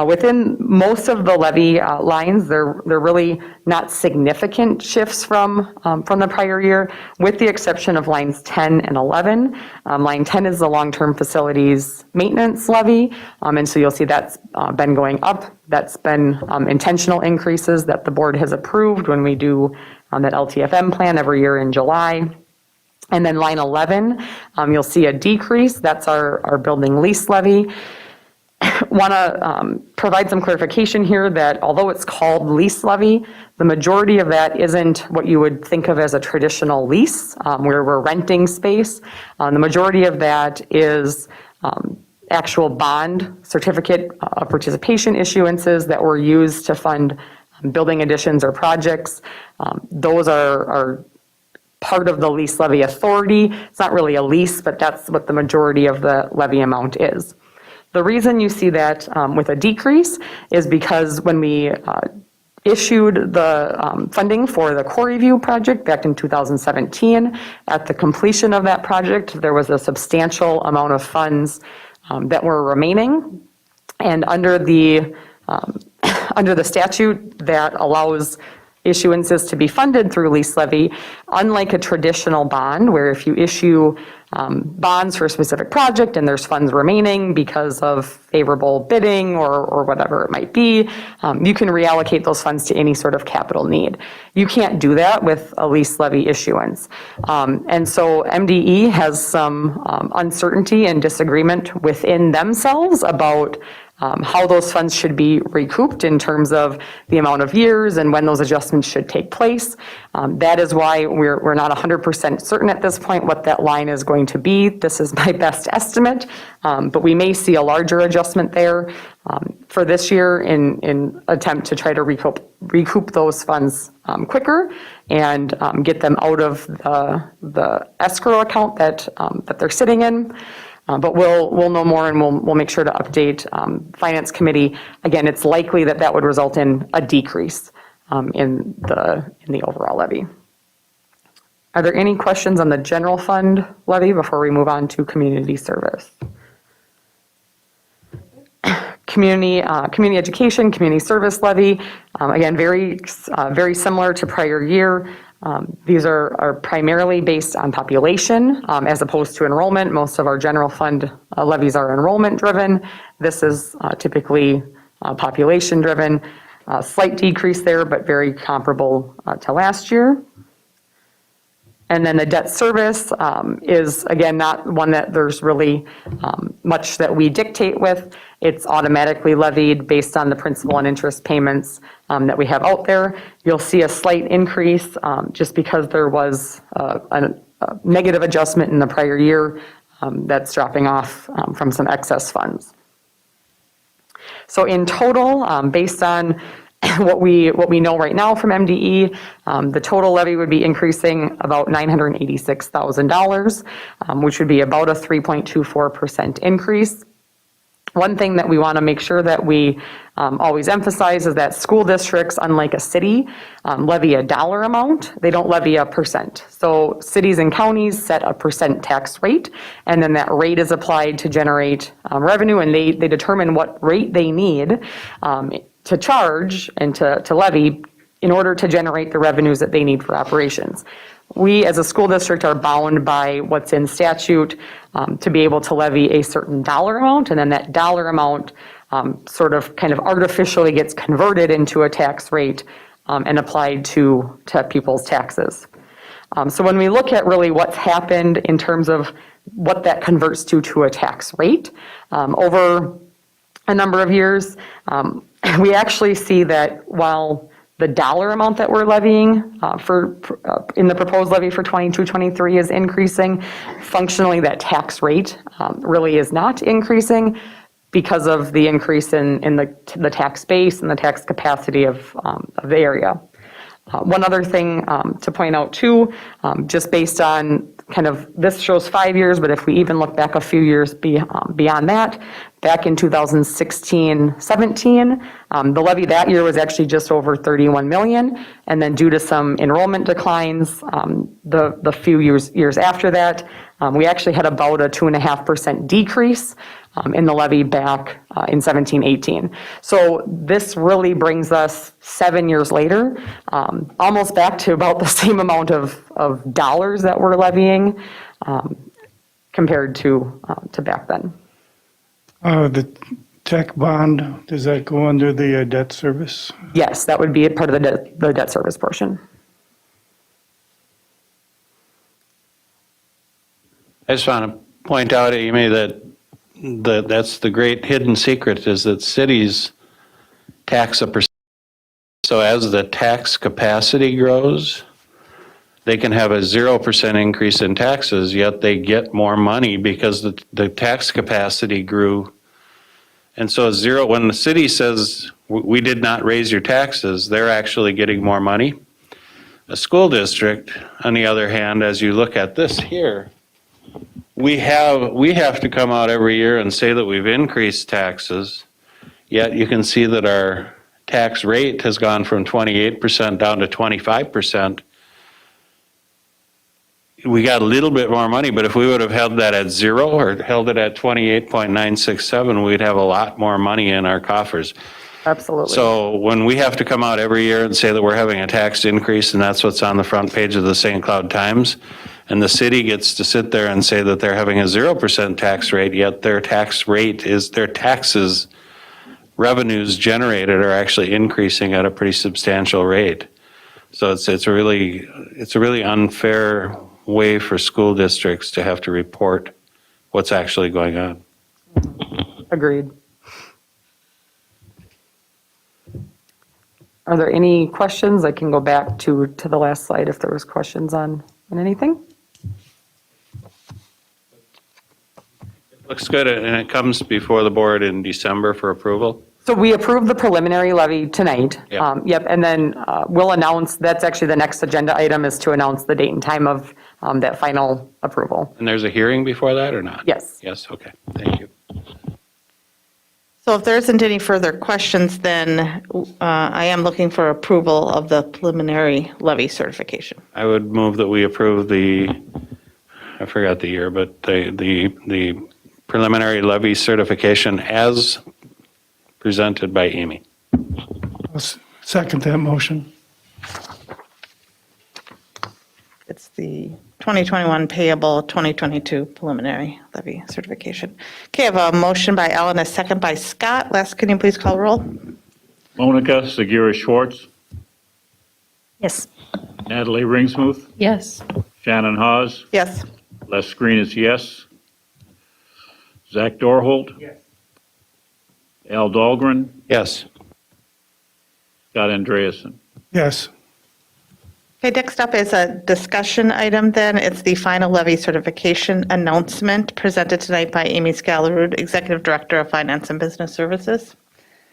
Within most of the levy lines, they're really not significant shifts from the prior year, with the exception of lines 10 and 11. Line 10 is the long-term facilities maintenance levy, and so you'll see that's been going up. That's been intentional increases that the board has approved when we do that LTFM plan every year in July. And then line 11, you'll see a decrease. That's our building lease levy. Want to provide some clarification here that although it's called lease levy, the majority of that isn't what you would think of as a traditional lease where we're renting space. The majority of that is actual bond certificate of participation issuances that were used to fund building additions or projects. Those are part of the lease levy authority. It's not really a lease, but that's what the majority of the levy amount is. The reason you see that with a decrease is because when we issued the funding for the core review project back in 2017, at the completion of that project, there was a substantial amount of funds that were remaining. And under the statute that allows issuances to be funded through lease levy, unlike a traditional bond where if you issue bonds for a specific project and there's funds remaining because of favorable bidding or whatever it might be, you can reallocate those funds to any sort of capital need. You can't do that with a lease levy issuance. And so MDE has some uncertainty and disagreement within themselves about how those funds should be recouped in terms of the amount of years and when those adjustments should take place. That is why we're not 100% certain at this point what that line is going to be. This is my best estimate, but we may see a larger adjustment there for this year in attempt to try to recoup those funds quicker and get them out of the escrow account that they're sitting in. But we'll know more and we'll make sure to update Finance Committee. Again, it's likely that would result in a decrease in the overall levy. Are there any questions on the general fund levy before we move on to community service? Community education, community service levy, again, very similar to prior year. These are primarily based on population as opposed to enrollment. Most of our general fund levies are enrollment driven. This is typically population driven. Slight decrease there, but very comparable to last year. And then the debt service is, again, not one that there's really much that we dictate with. It's automatically levied based on the principal and interest payments that we have out there. You'll see a slight increase just because there was a negative adjustment in the prior year that's dropping off from some excess funds. So in total, based on what we know right now from MDE, the total levy would be increasing about $986,000, which would be about a 3.24% increase. One thing that we want to make sure that we always emphasize is that school districts, unlike a city, levy a dollar amount. They don't levy a percent. So cities and counties set a percent tax rate, and then that rate is applied to generate revenue, and they determine what rate they need to charge and to levy in order to generate the revenues that they need for operations. We, as a school district, are bound by what's in statute to be able to levy a certain dollar amount, and then that dollar amount sort of kind of artificially gets converted into a tax rate and applied to people's taxes. So when we look at really what's happened in terms of what that converts to a tax rate over a number of years, we actually see that while the dollar amount that we're levying in the proposed levy for 22-23 is increasing, functionally that tax rate really is not increasing because of the increase in the tax base and the tax capacity of the area. One other thing to point out too, just based on kind of, this shows 5 years, but if we even look back a few years beyond that, back in 2016-17, the levy that year was actually just over 31 million. And then due to some enrollment declines, the few years after that, we actually had about a 2.5% decrease in the levy back in 17-18. So this really brings us 7 years later, almost back to about the same amount of dollars that we're levying compared to back then. The tech bond, does that go under the debt service? Yes, that would be a part of the debt service portion. I just want to point out, Amy, that's the great hidden secret, is that cities tax a percent. So as the tax capacity grows, they can have a 0% increase in taxes, yet they get more money because the tax capacity grew. And so when the city says, we did not raise your taxes, they're actually getting more money. A school district, on the other hand, as you look at this here, we have to come out every year and say that we've increased taxes, yet you can see that our tax rate has gone from 28% down to 25%. We got a little bit more money, but if we would have held that at zero or held it at 28.967, we'd have a lot more money in our coffers. Absolutely. So when we have to come out every year and say that we're having a tax increase, and that's what's on the front page of the St. Cloud Times, and the city gets to sit there and say that they're having a 0% tax rate, yet their tax rate is, their taxes, revenues generated are actually increasing at a pretty substantial rate. So it's a really unfair way for school districts to have to report what's actually going on. Agreed. Are there any questions? I can go back to the last slide if there was questions on anything. Looks good, and it comes before the board in December for approval. So we approved the preliminary levy tonight. Yep. Yep, and then we'll announce, that's actually the next agenda item, is to announce the date and time of that final approval. And there's a hearing before that or not? Yes. Yes, okay, thank you. So if there isn't any further questions, then I am looking for approval of the preliminary levy certification. I would move that we approve I forgot the year, but the preliminary levy certification as presented by Amy. I'll second that motion. It's the 2021 payable, 2022 preliminary levy certification. Okay, I have a motion by Ellen, a second by Scott. Les, can you please call roll? Monica Segura Schwartz, Yes. Natalie Ringsmuth, Yes. Shannon Hawes, Yes. Les Green is yes. Zach Dorholt. Yes. Al Dahlgren, Yes. Scott Andreasen. Yes. Okay, next up is a discussion item then. It's the final levy certification announcement presented tonight by Amy Scalarud, Executive Director of Finance and Business Services.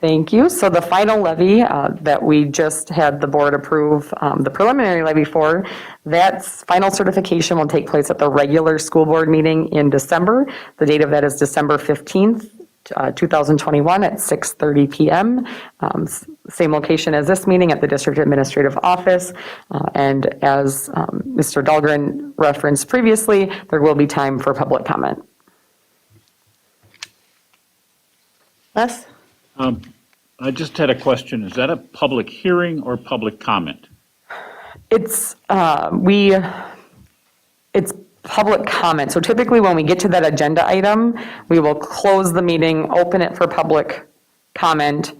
Thank you. So the final levy that we just had the board approve the preliminary levy for, that final certification will take place at the regular school board meeting in December. The date of that is December 15th, 2021 at 6:30 PM. Same location as this meeting at the district administrative office. And as Mr. Dahlgren referenced previously, there will be time for public comment. Les? I just had a question. Is that a public hearing or public comment? It's public comment. So typically when we get to that agenda item, we will close the meeting, open it for public comment,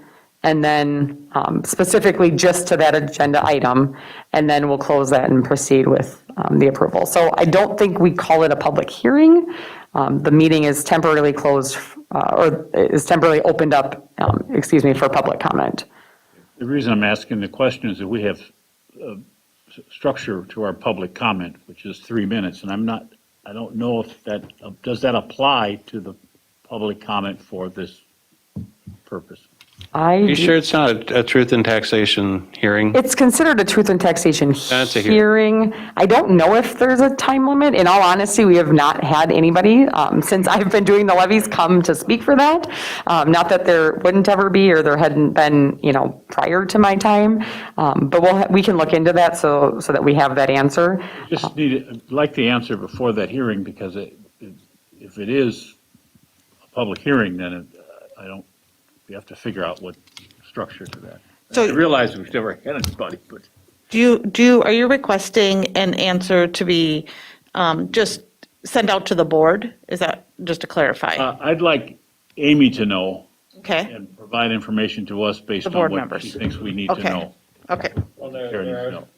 and then specifically just to that agenda item, and then we'll close that and proceed with the approval. So I don't think we call it a public hearing. The meeting is temporarily closed, or is temporarily opened up, for public comment. The reason I'm asking the question is that we have structure to our public comment, which is 3 minutes, and I don't know if that, does that apply to the public comment for this purpose? Are you sure it's not a truth and taxation hearing? It's considered a truth and taxation That's a hearing. I don't know if there's a time limit. In all honesty, we have not had anybody since I've been doing the levies come to speak for that. Not that there wouldn't ever be, or there hadn't been, prior to my time. But we can look into that so that we have that answer. Just I'd like the answer before that hearing, because if it is a public hearing, then we have to figure out what structure to that. So- I realize we've never had anybody, but. Are you requesting an answer to be just sent out to the board? Is that, just to clarify? I'd like Amy to know Okay, and provide information to us based The on board what members. she thinks we need to Okay. know. okay. Karen needs to know.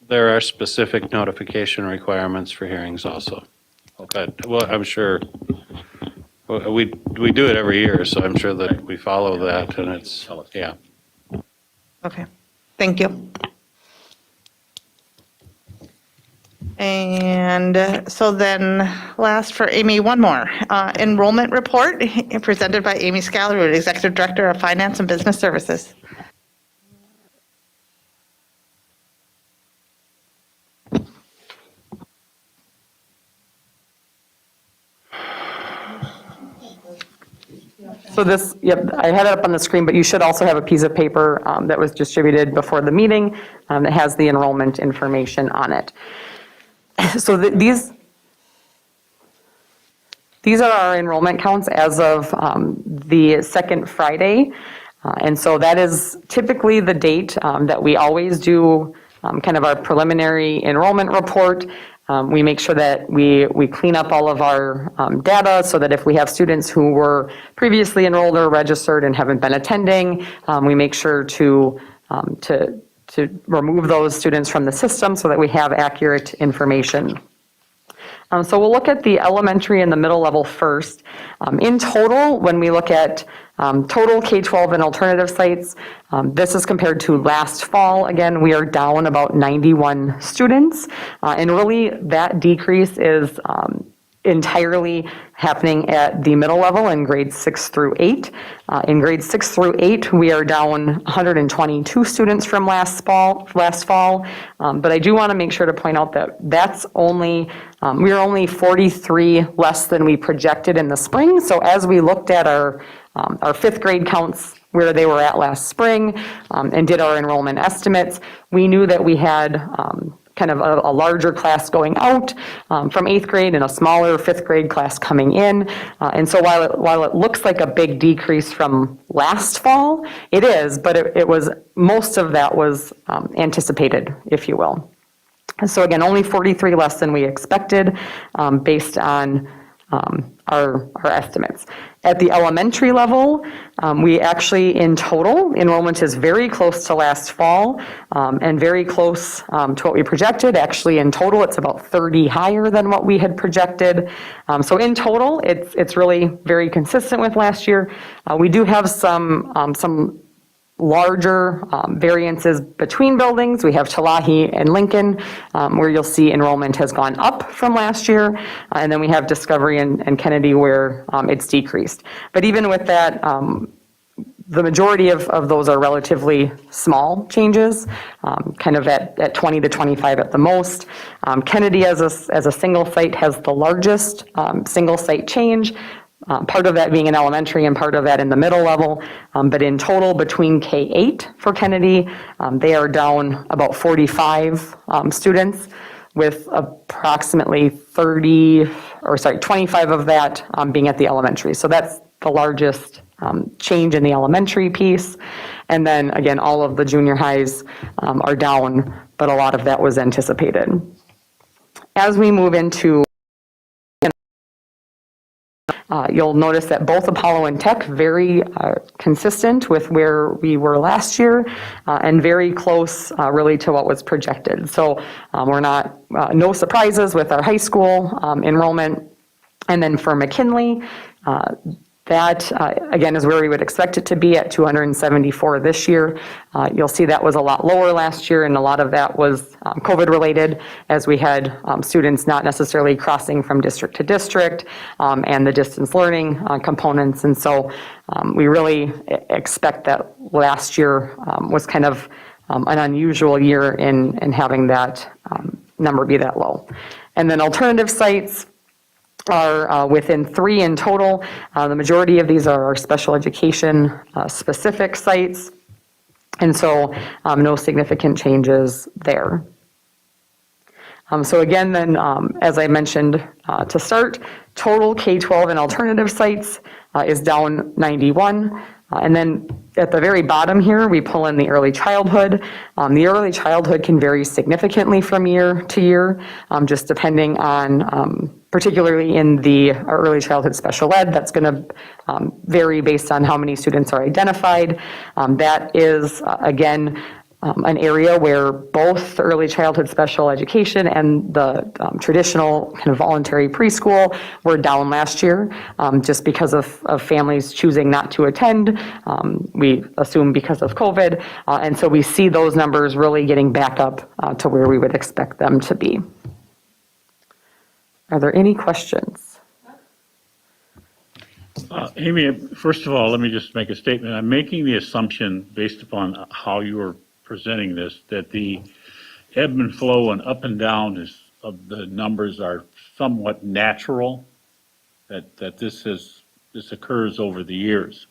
There are specific notification requirements for hearings also. But, well, I'm sure, we do it every year, so I'm sure that we follow that, and it's, yeah. Okay, thank you. And so then, last for Amy, one more. Enrollment report presented by Amy Scallerwood, Executive Director of Finance and Business Services. So this, I had it up on the screen, but you should also have a piece of paper that was distributed before the meeting that has the enrollment information on it. So these are our enrollment counts as of the second Friday. And so that is typically the date that we always do kind of our preliminary enrollment report. We make sure that we clean up all of our data so that if we have students who were previously enrolled or registered and haven't been attending, we make sure to remove those students from the system so that we have accurate information. So we'll look at the elementary and the middle level first. In total, when we look at total K-12 and alternative sites, this is compared to last fall. Again, we are down about 91 students. And really, that decrease is entirely happening at the middle level in grades 6 through 8. In grades 6 through 8, we are down 122 students from last fall. But I do want to make sure to point out that that's only, we are only 43 less than we projected in the spring. So as we looked at our fifth grade counts where they were at last spring and did our enrollment estimates, we knew that we had kind of a larger class going out from 8th grade and a smaller 5th grade class coming in. And so while it looks like a big decrease from last fall, it is, but it was, most of that was anticipated, if you will. So again, only 43 less than we expected based on our estimates. At the elementary level, we actually, in total, enrollment is very close to last fall and very close to what we projected. Actually, in total, it's about 30 higher than what we had projected. So in total, it's really very consistent with last year. We do have some larger variances between buildings. We have Talahi and Lincoln, where you'll see enrollment has gone up from last year. And then we have Discovery and Kennedy where it's decreased. But even with that, The majority of those are relatively small changes, kind of at 20 to 25 at the most. Kennedy as a single site has the largest single site change, part of that being in elementary and part of that in the middle level. But in total, between K-8 for Kennedy, they are down about 45 students, with approximately 25 of that being at the elementary. So that's the largest change in the elementary piece. And then again, all of the junior highs are down, but a lot of that was anticipated. As we move into you'll notice that both Apollo and Tech very consistent with where we were last year and very close really to what was projected. So we're not, no surprises with our high school enrollment. And then for McKinley, that, again, is where we would expect it to be at 274 this year. You'll see that was a lot lower last year, and a lot of that was COVID-related, as we had students not necessarily crossing from district to district, and the distance learning components. And so we really expect that last year was kind of an unusual year in having that number be that low. And then alternative sites are within 3 in total. The majority of these are our special education specific sites. And so no significant changes there. So again, then, as I mentioned to start, total K-12 and alternative sites is down 91. And then at the very bottom here, we pull in the early childhood. The early childhood can vary significantly from year to year, just depending on, particularly in the early childhood special ed, that's going to vary based on how many students are identified. That is, again, an area where both the early childhood special education and the traditional kind of voluntary preschool were down last year, just because of families choosing not to attend. We assume because of COVID. And so we see those numbers really getting back up to where we would expect them to be. Are there any questions? Amy, first of all, let me just make a statement. I'm making the assumption, based upon how you are presenting this, that the ebb and flow and up and down of the numbers are somewhat natural, that this occurs over the years.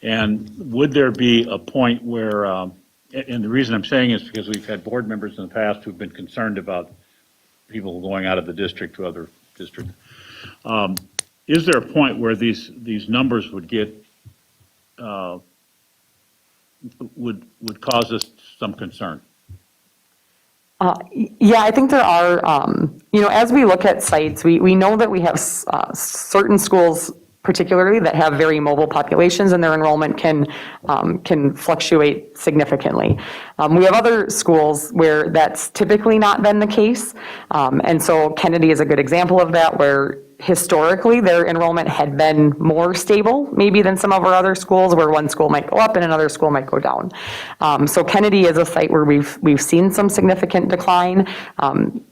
And would there be a point where, and the reason I'm saying is because we've had board members in the past who've been concerned about people going out of the district to other districts. Is there a point where these numbers would get would cause us some concern? Yeah, I think there are, as we look at sites, we know that we have certain schools particularly that have very mobile populations, and their enrollment can fluctuate significantly. We have other schools where that's typically not been the case. And so Kennedy is a good example of that, where historically their enrollment had been more stable maybe than some of our other schools, where one school might go up and another school might go down. So Kennedy is a site where we've seen some significant decline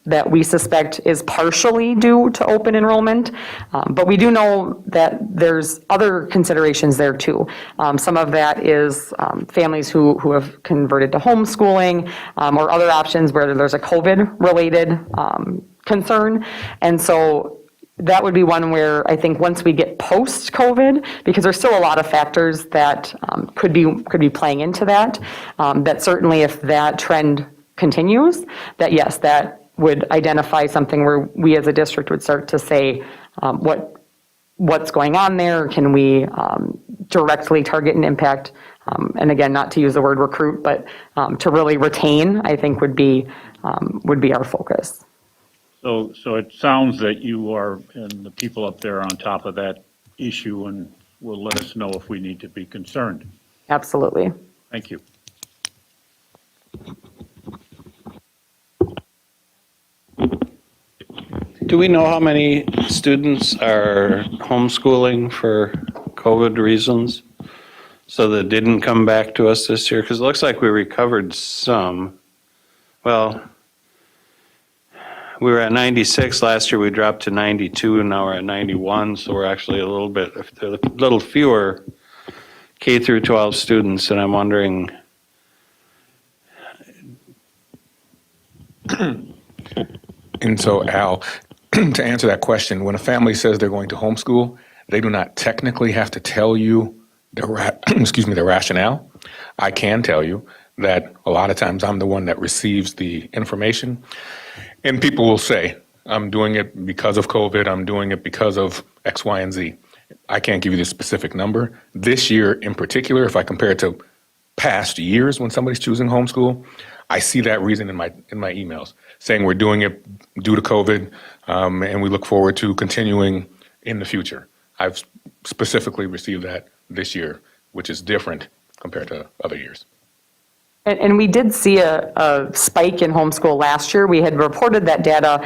that we suspect is partially due to open enrollment. But we do know that there's other considerations there too. Some of that is families who have converted to homeschooling, or other options where there's a COVID-related concern. And so that would be one where I think once we get post-COVID, because there's still a lot of factors that could be playing into that, that certainly if that trend continues, that yes, that would identify something where we as a district would start to say, what's going on there? Can we directly target and impact? And again, not to use the word recruit, but to really retain, I think would be our focus. So it sounds that you are, and the people up there are on top of that issue and will let us know if we need to be concerned. Absolutely. Thank you. Do we know how many students are homeschooling for COVID reasons? So that didn't come back to us this year? Because it looks like we recovered some. Well, we were at 96 last year, we dropped to 92, and now we're at 91, so we're actually a little fewer K through 12 students, and I'm wondering, And so, Al, to answer that question, when a family says they're going to homeschool, they do not technically have to tell you excuse me, the rationale. I can tell you that a lot of times I'm the one that receives the information, and people will say, I'm doing it because of COVID, I'm doing it because of X, Y, and Z. I can't give you the specific number. This year in particular, if I compare it to past years when somebody's choosing homeschool, I see that reason in my emails saying we're doing it due to COVID, and we look forward to continuing in the future. I've specifically received that this year, which is different compared to other years. And we did see a spike in homeschool last year. We had reported that data.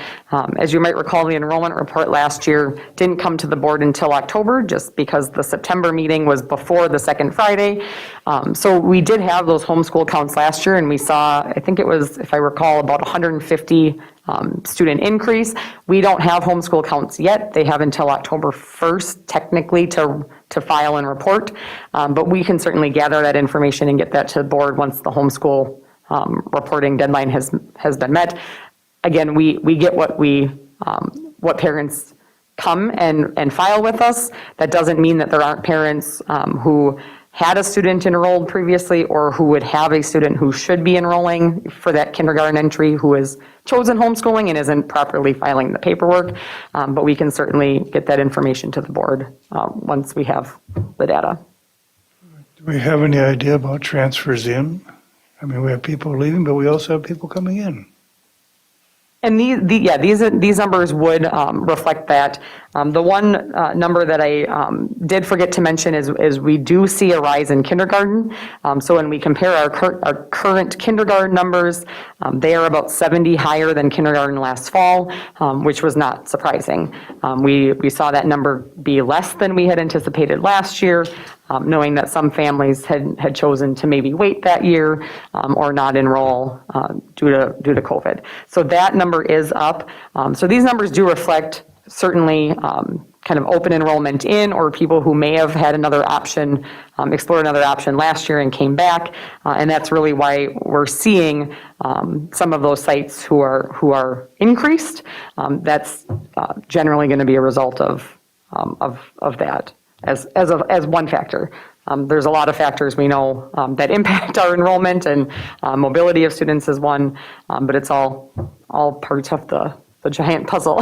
As you might recall, the enrollment report last year didn't come to the board until October, just because the September meeting was before the second Friday. So we did have those homeschool counts last year, and we saw, I think it was, if I recall, about 150 student increase. We don't have homeschool counts yet. They have until October 1st, technically, to file and report. But we can certainly gather that information and get that to the board once the homeschool reporting deadline has been met. Again, we get what parents come and file with us. That doesn't mean that there aren't parents who had a student enrolled previously or who would have a student who should be enrolling for that kindergarten entry who has chosen homeschooling and isn't properly filing the paperwork. But we can certainly get that information to the board once we have the data. Do we have any idea about transfers in? I mean, we have people leaving, but we also have people coming in. And these numbers would reflect that. The one number that I did forget to mention is we do see a rise in kindergarten. So when we compare our current kindergarten numbers, they are about 70 higher than kindergarten last fall, which was not surprising. We saw that number be less than we had anticipated last year, knowing that some families had chosen to maybe wait that year or not enroll due to COVID. So that number is up. So these numbers do reflect certainly kind of open enrollment in, or people who may have had another option, explored another option last year and came back. And that's really why we're seeing some of those sites who are increased. That's generally going to be a result of that as one factor. There's a lot of factors we know that impact our enrollment, and mobility of students is one, but it's all parts of the giant puzzle.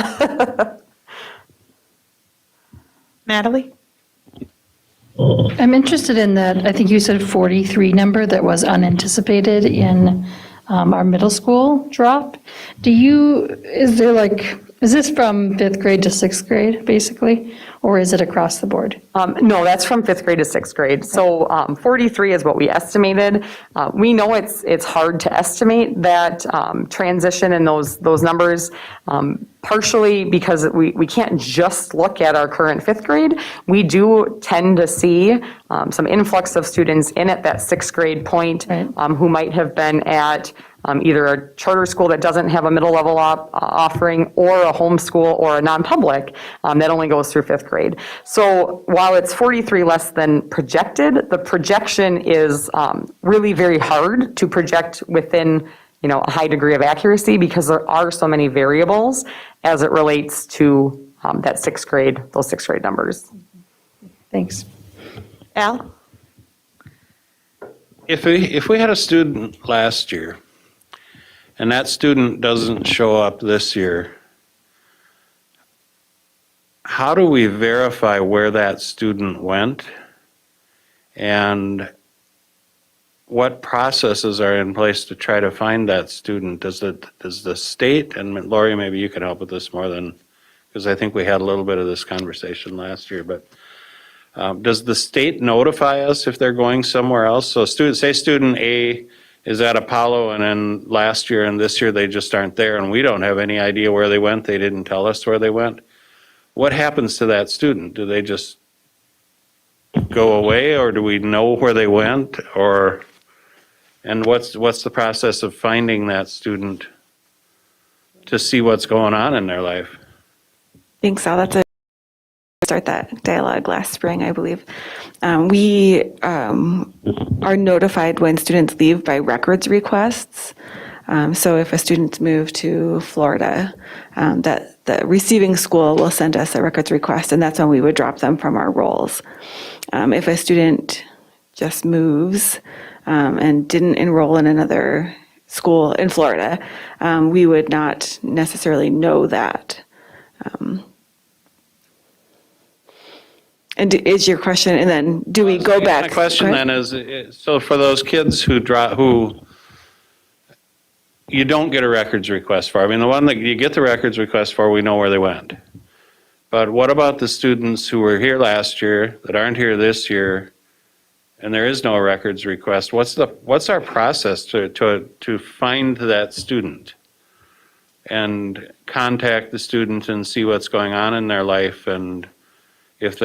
Natalie? I'm interested in that, I think you said 43 number that was unanticipated in our middle school drop. Is this from 5th grade to 6th grade, basically? Or is it across the board? No, that's from 5th grade to 6th grade. So 43 is what we estimated. We know it's hard to estimate that transition in those numbers, partially because we can't just look at our current 5th grade. We do tend to see some influx of students in at that 6th grade point, who might have been at either a charter school that doesn't have a middle level offering, or a homeschool or a non-public that only goes through 5th grade. So while it's 43 less than projected, the projection is really very hard to project within a high degree of accuracy, because there are so many variables as it relates to that 6th grade, those 6th grade numbers. Thanks. Al? if we had a student last year, and that student doesn't show up this year, how do we verify where that student went? And what processes are in place to try to find that student? Does the state, and Lori, maybe you can help with this more than, because I think we had a little bit of this conversation last year, but does the state notify us if they're going somewhere else? So student A is at Apollo, and then last year and this year they just aren't there, and we don't have any idea where they went. They didn't tell us where they went. What happens to that student? Do they just go away, or do we know where they went? And what's the process of finding that student to see what's going on in their life? I think so. That's a start that dialogue last spring, I believe. We are notified when students leave by records requests. So if a student's moved to Florida, that the receiving school will send us a records request, and that's when we would drop them from our rolls. If a student just moves and didn't enroll in another school in Florida, we would not necessarily know that. And is your question, and then do we go back? My question then is, so for those kids who you don't get a records request for, I mean, the one that you get the records request for, we know where they went. But what about the students who were here last year that aren't here this year, and there is no records request? What's our process to find that student and contact the student and see what's going on in their life, and if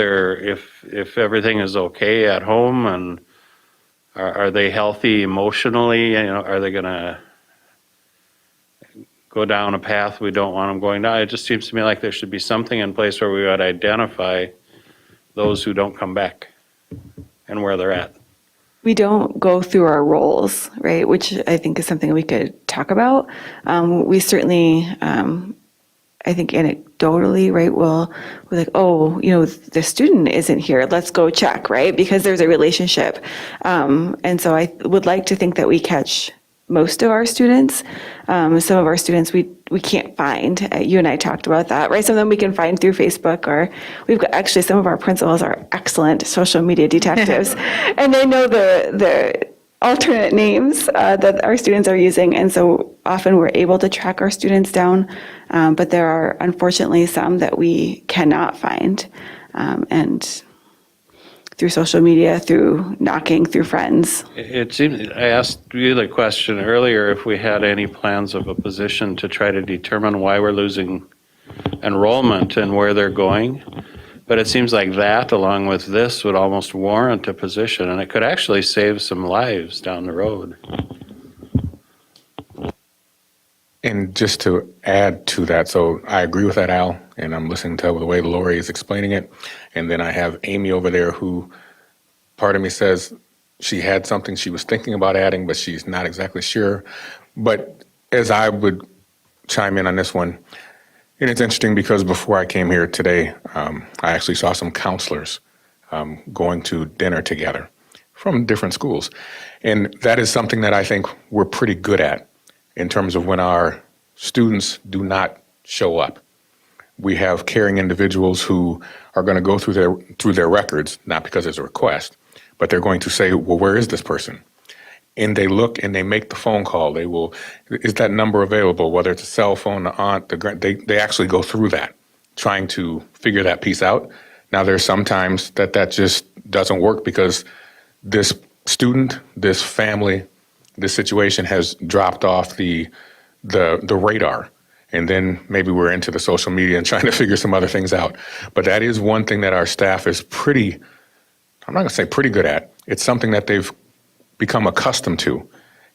everything is okay at home, and are they healthy emotionally? You know, are they gonna go down a path we don't want them going down? It just seems to me like there should be something in place where we would identify those who don't come back and where they're at. We don't go through our roles, right, which I think is something we could talk about. We certainly, I think anecdotally, right, we're like, oh, you know, the student isn't here, let's go check, right, because there's a relationship. And so I would like to think that we catch most of our students. Some of our students we can't find. You and I talked about that, right? Some of them we can find through Facebook, or we've got, actually, some of our principals are excellent social media detectives, and they know the alternate names that our students are using, and so often we're able to track our students down, but there are unfortunately some that we cannot find, and through social media, through knocking, through friends. It seems, I asked you the question earlier if we had any plans of a position to try to determine why we're losing enrollment and where they're going. But it seems like that, along with this, would almost warrant a position, and it could actually save some lives down the road. And just to add to that, so I agree with that, Al, and I'm listening to the way Lori is explaining it. And then I have Amy over there who, part of me says she had something she was thinking about adding, but she's not exactly sure. But as I would chime in on this one, and it's interesting because before I came here today, I actually saw some counselors going to dinner together from different schools. And that is something that I think we're pretty good at in terms of when our students do not show up. We have caring individuals who are going to go through their records, not because there's a request, but they're going to say, well, where is this person? And they look and they make the phone call. They will, is that number available? Whether it's a cell phone, the aunt, they actually go through that, trying to figure that piece out. Now, there's sometimes that just doesn't work because this student, this family, this situation has dropped off the radar. And then maybe we're into the social media and trying to figure some other things out. But that is one thing that our staff is pretty, I'm not gonna say pretty good at. It's something that they've become accustomed to.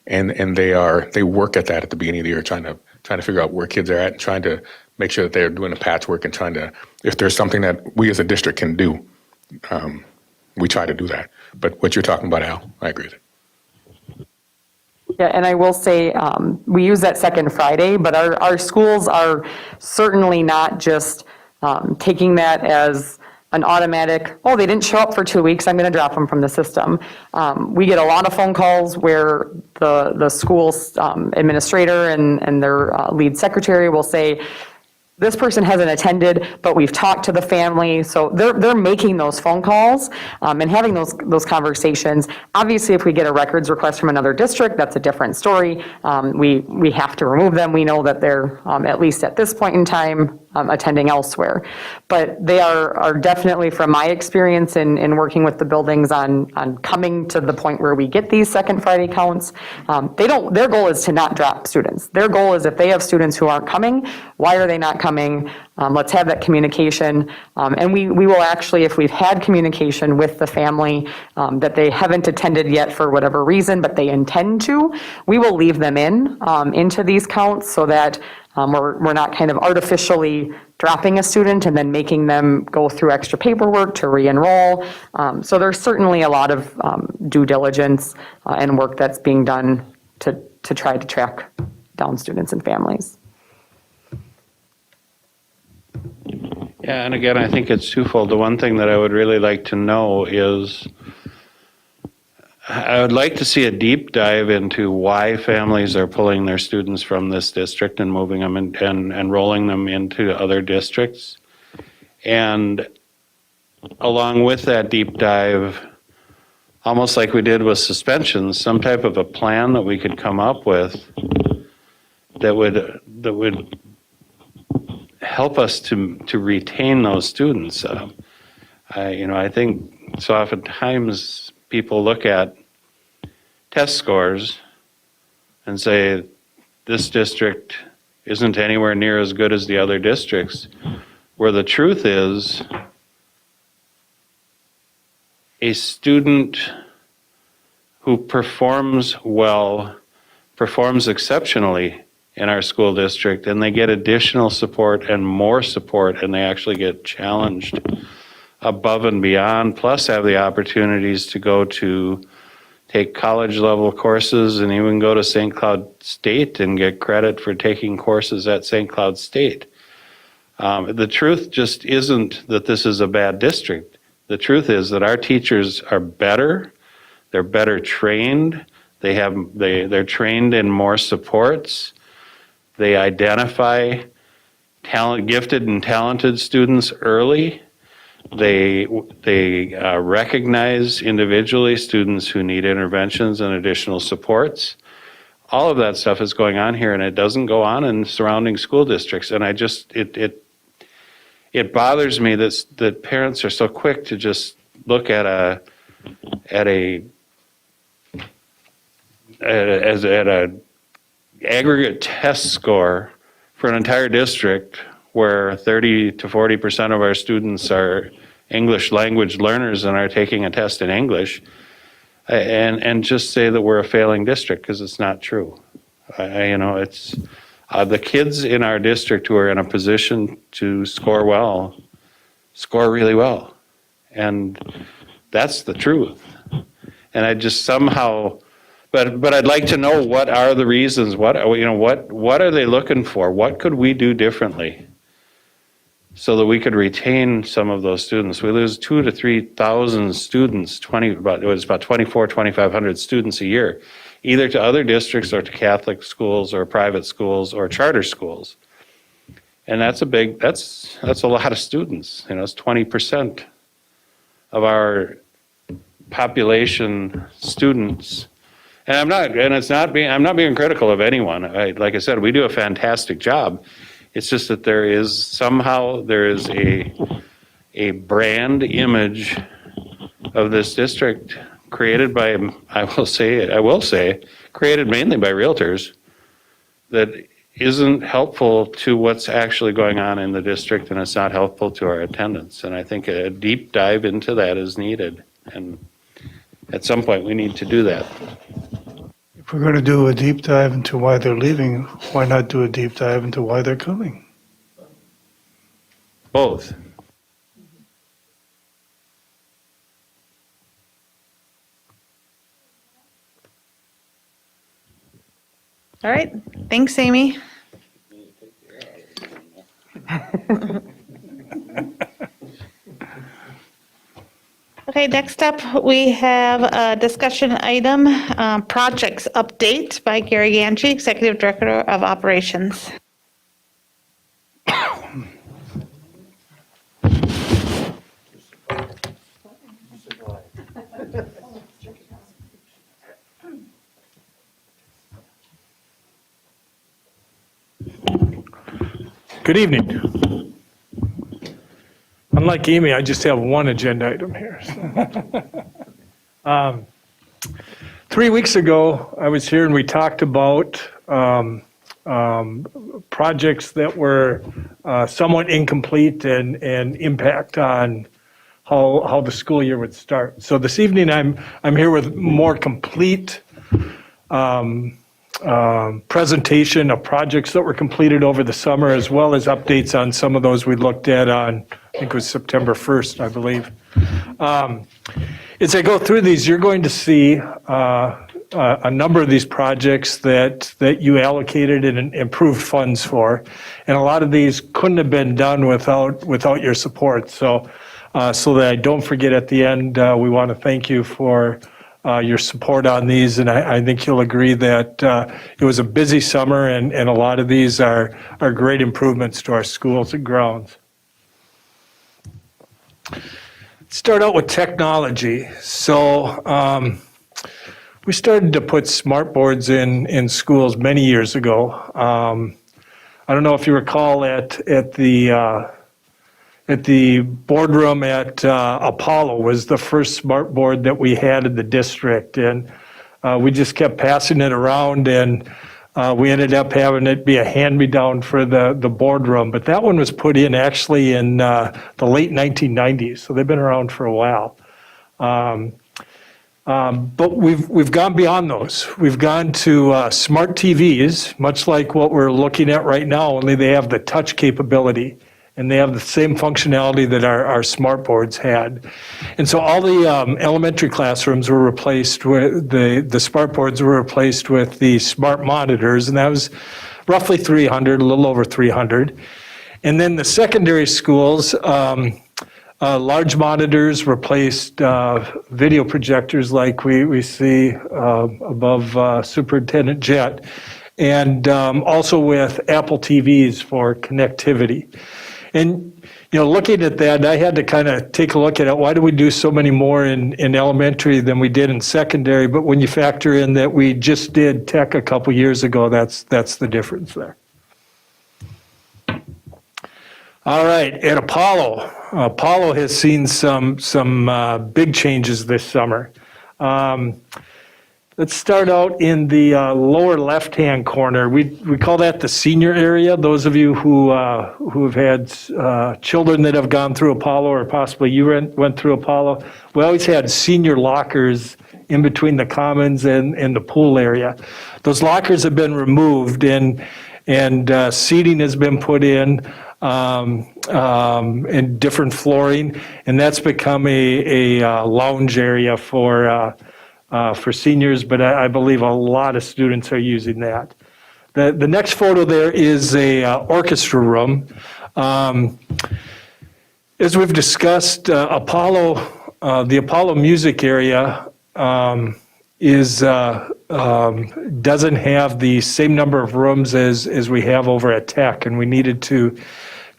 And they work at that at the beginning of the year, trying to figure out where kids are at and trying to make sure that they're doing the patchwork and trying to, if there's something that we as a district can do, we try to do that. But what you're talking about, Al, I agree with it. Yeah, and I will say, we use that second Friday, but our schools are certainly not just taking that as an automatic, oh, they didn't show up for 2 weeks, I'm going to drop them from the system. We get a lot of phone calls where the school's administrator and their lead secretary will say, this person hasn't attended, but we've talked to the family. So they're making those phone calls and having those conversations. Obviously, if we get a records request from another district, that's a different story. We have to remove them. We know that they're, at least at this point in time, attending elsewhere. But they are definitely, from my experience in working with the buildings on coming to the point where we get these second Friday counts, their goal is to not drop students. Their goal is if they have students who aren't coming, why are they not coming? Let's have that communication. And we will actually, if we've had communication with the family that they haven't attended yet for whatever reason, but they intend to, we will leave them into these counts so that we're not kind of artificially dropping a student and then making them go through extra paperwork to re-enroll. So there's certainly a lot of due diligence and work that's being done to try to track down students and families. Yeah, and again, I think it's twofold. The one thing that I would really like to know is, I would like to see a deep dive into why families are pulling their students from this district and moving them and enrolling them into other districts. And along with that deep dive, almost like we did with suspensions, some type of a plan that we could come up with that would help us to retain those students. I think so oftentimes people look at test scores and say, this district isn't anywhere near as good as the other districts, where the truth is, a student who performs well, performs exceptionally in our school district, and they get additional support and more support, and they actually get challenged above and beyond, plus have the opportunities to go to take college level courses and even go to St. Cloud State and get credit for taking courses at St. Cloud State. The truth just isn't that this is a bad district. The truth is that our teachers are better, they're better trained, they're trained in more supports, they identify gifted and talented students early. They recognize individually students who need interventions and additional supports. All of that stuff is going on here, and it doesn't go on in surrounding school districts. And it bothers me that parents are so quick to just look at a aggregate test score for an entire district where 30 to 40% of our students are English language learners and are taking a test in English, and just say that we're a failing district, because it's not true. It's the kids in our district who are in a position to score well, score really well, and that's the truth. And I just somehow, but I'd like to know, what are the reasons? What are they looking for? What could we do differently so that we could retain some of those students? We lose 2,000 to 3,000 students, about 2,500 students a year, either to other districts or to Catholic schools or private schools or charter schools. And that's a lot of students. It's 20% of our population students. And I'm not being critical of anyone. Like I said, we do a fantastic job. It's just that there is a brand image of this district created by, I will say, created mainly by realtors, that isn't helpful to what's actually going on in the district, and it's not helpful to our attendance. And I think a deep dive into that is needed. And at some point, we need to do that. If we're going to do a deep dive into why they're leaving, why not do a deep dive into why they're coming? Both. All right, thanks, Amy. Okay, next up, we have a discussion item, projects update by Gary Ganchi, Executive Director of Operations. Good evening. Unlike Amy, I just have one agenda item here. 3 weeks ago, I was here and we talked about projects that were somewhat incomplete and impact on how the school year would start. So this evening, I'm here with more complete presentation of projects that were completed over the summer, as well as updates on some of those we looked at on, I think it was September 1st, I believe. As I go through these, you're going to see a number of these projects that you allocated and improved funds for, and a lot of these couldn't have been done without your support. So that I don't forget at the end, we want to thank you for your support on these, and I think you'll agree that it was a busy summer, and a lot of these are great improvements to our schools and grounds. Start out with technology. So we started to put smart boards in schools many years ago. I don't know if you recall at the boardroom at Apollo was the first smart board that we had in the district, and we just kept passing it around, and we ended up having it be a hand-me-down for the boardroom. But that one was put in actually in the late 1990s, so they've been around for a while. But we've gone beyond those. We've gone to smart TVs, much like what we're looking at right now, only they have the touch capability, and they have the same functionality that our smart boards had. And so all the elementary classrooms were replaced with, the smart boards were replaced with the smart monitors, and that was roughly 300, a little over 300. And then the secondary schools, large monitors replaced video projectors like we see above Superintendent Jett, and also with Apple TVs for connectivity. And, looking at that, I had to kind of take a look at it. Why do we do so many more in elementary than we did in secondary? But when you factor in that we just did tech a couple years ago, that's the difference there. All right, at Apollo has seen some big changes this summer. Let's start out in the lower left-hand corner. We call that the senior area. Those of you who have had children that have gone through Apollo, or possibly you went through Apollo, we always had senior lockers in between the commons and the pool area. Those lockers have been removed, and seating has been put in different flooring, and that's become a lounge area for seniors, but I believe a lot of students are using that. The next photo there is a orchestra room. As we've discussed, the Apollo music area doesn't have the same number of rooms as we have over at Tech, and we needed to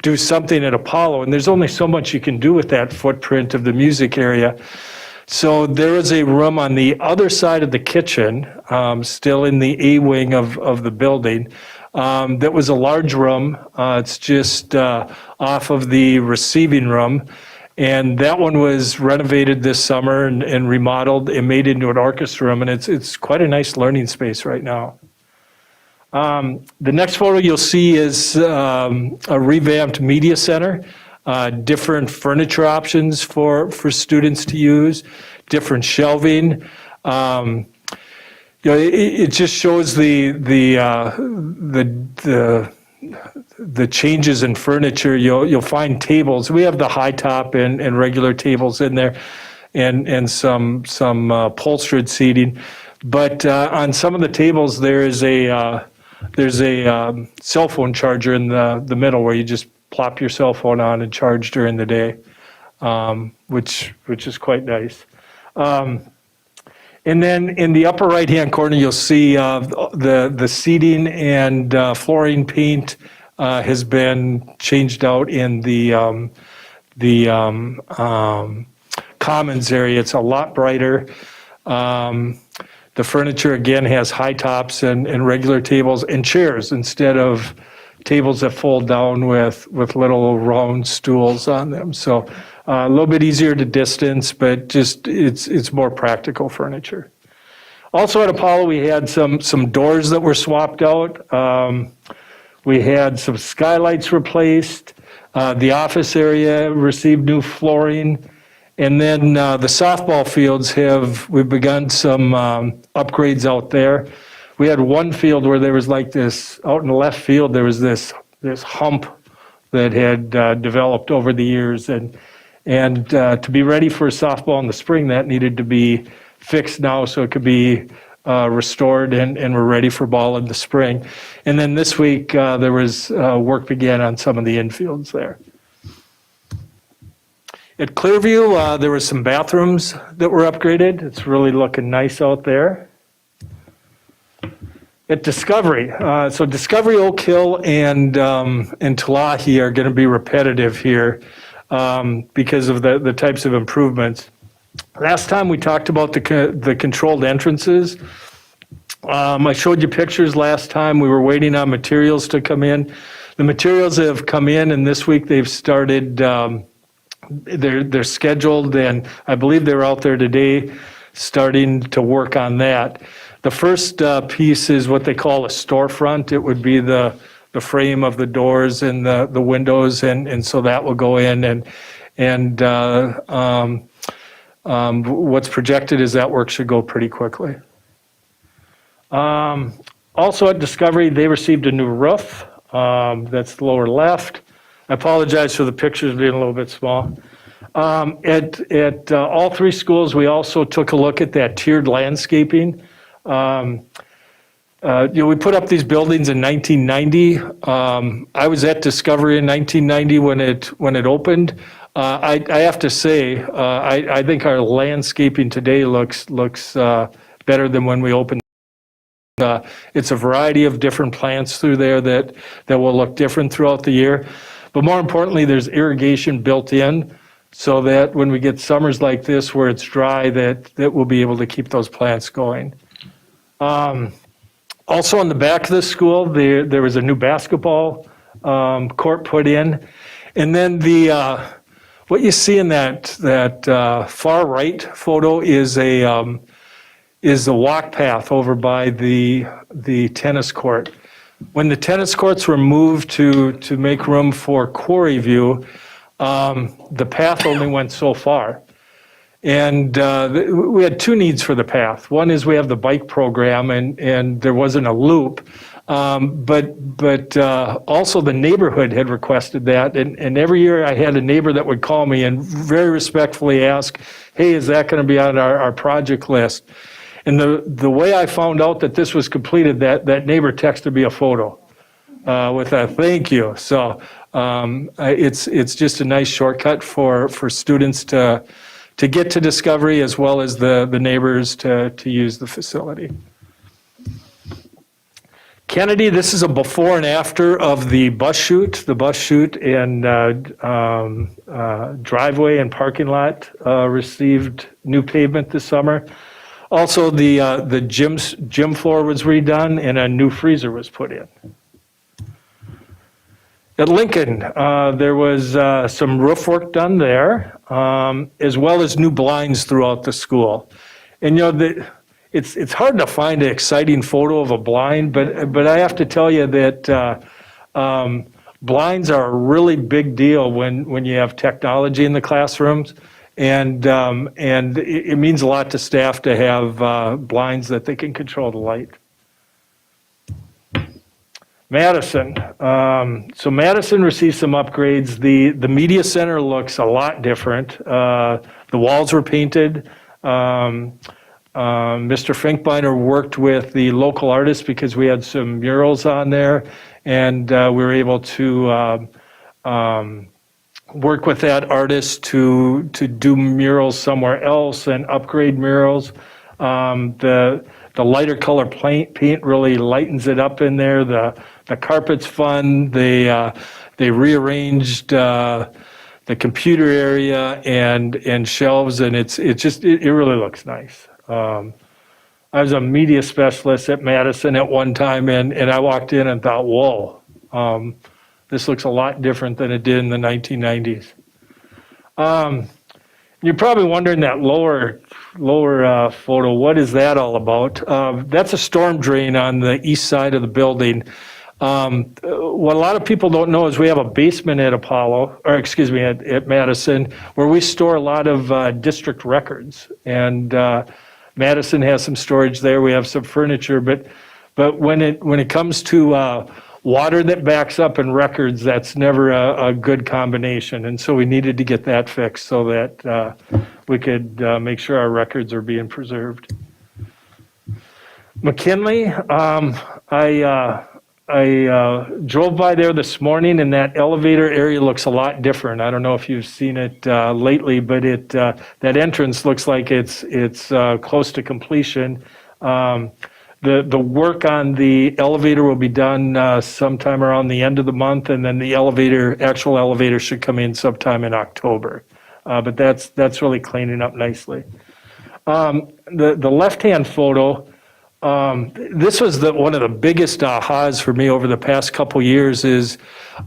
do something at Apollo, and there's only so much you can do with that footprint of the music area. So there is a room on the other side of the kitchen, still in the A wing of the building, that was a large room. It's just off of the receiving room. And that one was renovated this summer and remodeled and made into an orchestra room. And it's quite a nice learning space right now. The next photo you'll see is a revamped media center. Different furniture options for students to use, different shelving. It just shows the changes in furniture. You'll find tables. We have the high top and regular tables in there, and some upholstered seating. But on some of the tables, there's a cell phone charger in the middle where you just plop your cell phone on and charge during the day, which is quite nice. And then in the upper right-hand corner, you'll see the seating and flooring paint has been changed out in the commons area. It's a lot brighter. The furniture, again, has high tops and regular tables and chairs instead of tables that fold down with little round stools on them. So a little bit easier to distance, but just it's more practical furniture. Also at Apollo, we had some doors that were swapped out. We had some skylights replaced. The office area received new flooring. And then the softball fields we've begun some upgrades out there. we had one field where there was like this, out in the left field, there was this hump that had developed over the years. And to be ready for softball in the spring, that needed to be fixed now so it could be restored and we're ready for ball in the spring. And then this week, there was work began on some of the infields there. At Clearview, there were some bathrooms that were upgraded. It's really looking nice out there. At Discovery, so Discovery, Oak Hill, and Talahi are going to be repetitive here because of the types of improvements. Last time we talked about the controlled entrances. I showed you pictures last time. We were waiting on materials to come in. The materials have come in, and this week they've started. They're scheduled, and I believe they're out there today, starting to work on that. The first piece is what they call a storefront. It would be the frame of the doors and the windows, and so that will go in. And what's projected is that work should go pretty quickly. Also at Discovery, they received a new roof. That's the lower left. I apologize for the pictures being a little bit small. At all three schools, we also took a look at that tiered landscaping. We put up these buildings in 1990. I was at Discovery in 1990 when it opened. I have to say, I think our landscaping today looks better than when we opened. It's a variety of different plants through there that will look different throughout the year. But more importantly, there's irrigation built in so that when we get summers like this where it's dry, that we'll be able to keep those plants going. Also on the back of the school, there was a new basketball court put in. And then what you see in that far right photo is the walk path over by the tennis court. When the tennis courts were moved to make room for quarry view, the path only went so far. And we had two needs for the path. One is we have the bike program, and there wasn't a loop. But also the neighborhood had requested that. And every year I had a neighbor that would call me and very respectfully ask, hey, is that going to be on our project list? And the way I found out that this was completed, that neighbor texted me a photo with a thank you. So it's just a nice shortcut for students to get to Discovery as well as the neighbors to use the facility. Kennedy, this is a before and after of the bus chute. The bus chute and driveway and parking lot received new pavement this summer. Also, the gym floor was redone and a new freezer was put in. At Lincoln, there was some roof work done there, as well as new blinds throughout the school. And it's hard to find an exciting photo of a blind, but I have to tell you that blinds are a really big deal when you have technology in the classrooms. And it means a lot to staff to have blinds that they can control the light. Madison. So Madison received some upgrades. The media center looks a lot different. The walls were painted. Mr. Finkbeiner worked with the local artists because we had some murals on there, and we were able to work with that artist to do murals somewhere else and upgrade murals. The lighter color paint really lightens it up in there. The carpet's fun. They rearranged the computer area and shelves, and it really looks nice. I was a media specialist at Madison at one time, and I walked in and thought, whoa. This looks a lot different than it did in the 1990s. You're probably wondering that lower photo, what is that all about? That's a storm drain on the east side of the building. What a lot of people don't know is we have a basement at at Madison, where we store a lot of district records. And Madison has some storage there. We have some furniture, but But when it comes to water that backs up and records, that's never a good combination. And so we needed to get that fixed so that we could make sure our records are being preserved. McKinley, I drove by there this morning, and that elevator area looks a lot different. I don't know if you've seen it lately, but that entrance looks like it's close to completion. The work on the elevator will be done sometime around the end of the month, and then the actual elevator should come in sometime in October. But that's really cleaning up nicely. The left-hand photo, this was one of the biggest ahas for me over the past couple years is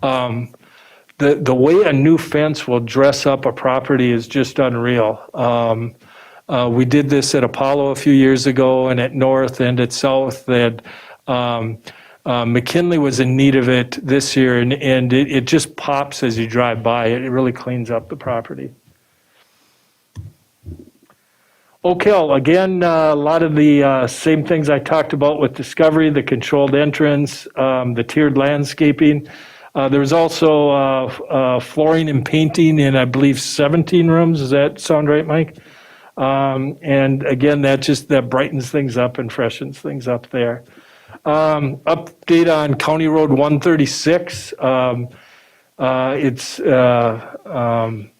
the way a new fence will dress up a property is just unreal. We did this at Apollo a few years ago and at North and at South. McKinley was in need of it this year, and it just pops as you drive by. It really cleans up the property. Oak Hill, again, a lot of the same things I talked about with Discovery, the controlled entrance, the tiered landscaping. There was also flooring and painting in, I believe, 17 rooms. Does that sound right, Mike? And again, that brightens things up and freshens things up there. Update on County Road 136.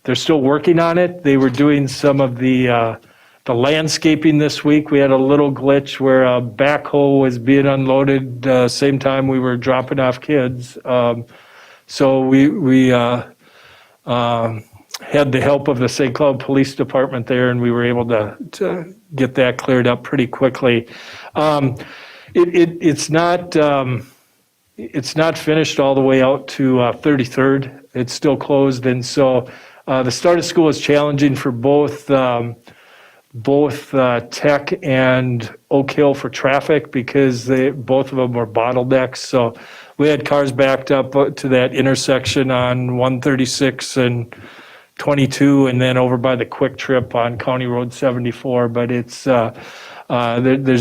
They're still working on it. They were doing some of the landscaping this week. We had a little glitch where a backhoe was being unloaded same time we were dropping off kids. So we had the help of the St. Cloud Police Department there, and we were able to get that cleared up pretty quickly. It's not finished all the way out to 33rd. It's still closed, and so the start of school is challenging for both Tech and Oak Hill for traffic because both of them were bottlenecks. So we had cars backed up to that intersection on 136 and 22, and then over by the Quick Trip on County Road 74. But there's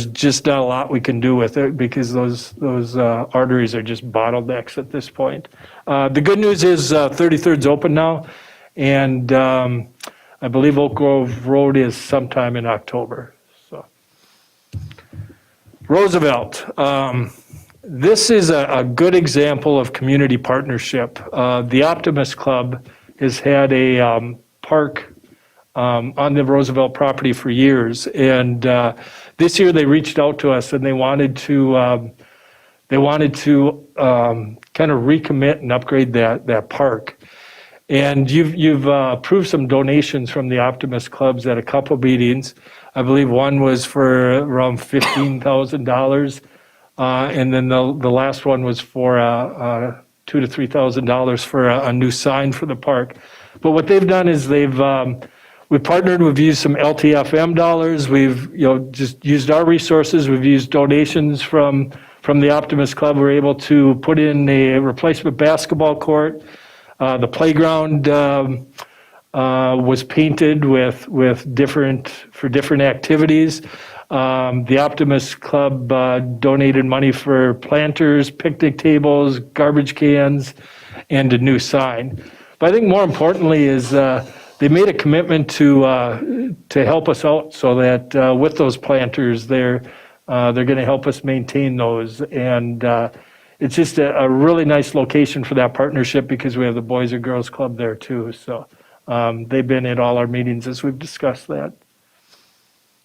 just not a lot we can do with it because those arteries are just bottlenecks at this point. The good news is 33rd's open now, and I believe Oak Grove Road is sometime in October. So, Roosevelt. This is a good example of community partnership. The Optimist Club has had a park on the Roosevelt property for years, and this year they reached out to us and they wanted to kind of recommit and upgrade that park. And you've approved some donations from the Optimist Clubs at a couple meetings. I believe one was for around $15,000, and then the last one was for $2,000 to $3,000 for a new sign for the park. But what they've done is we've partnered. We've used some LTFM dollars. We've just used our resources. We've used donations from the Optimist Club. We're able to put in a replacement basketball court. The playground was painted with different activities. The Optimist Club donated money for planters, picnic tables, garbage cans, and a new sign. But I think more importantly is they made a commitment to help us out so that with those planters, they're going to help us maintain those. And it's just a really nice location for that partnership because we have the Boys and Girls Club there too. So they've been at all our meetings as we've discussed that.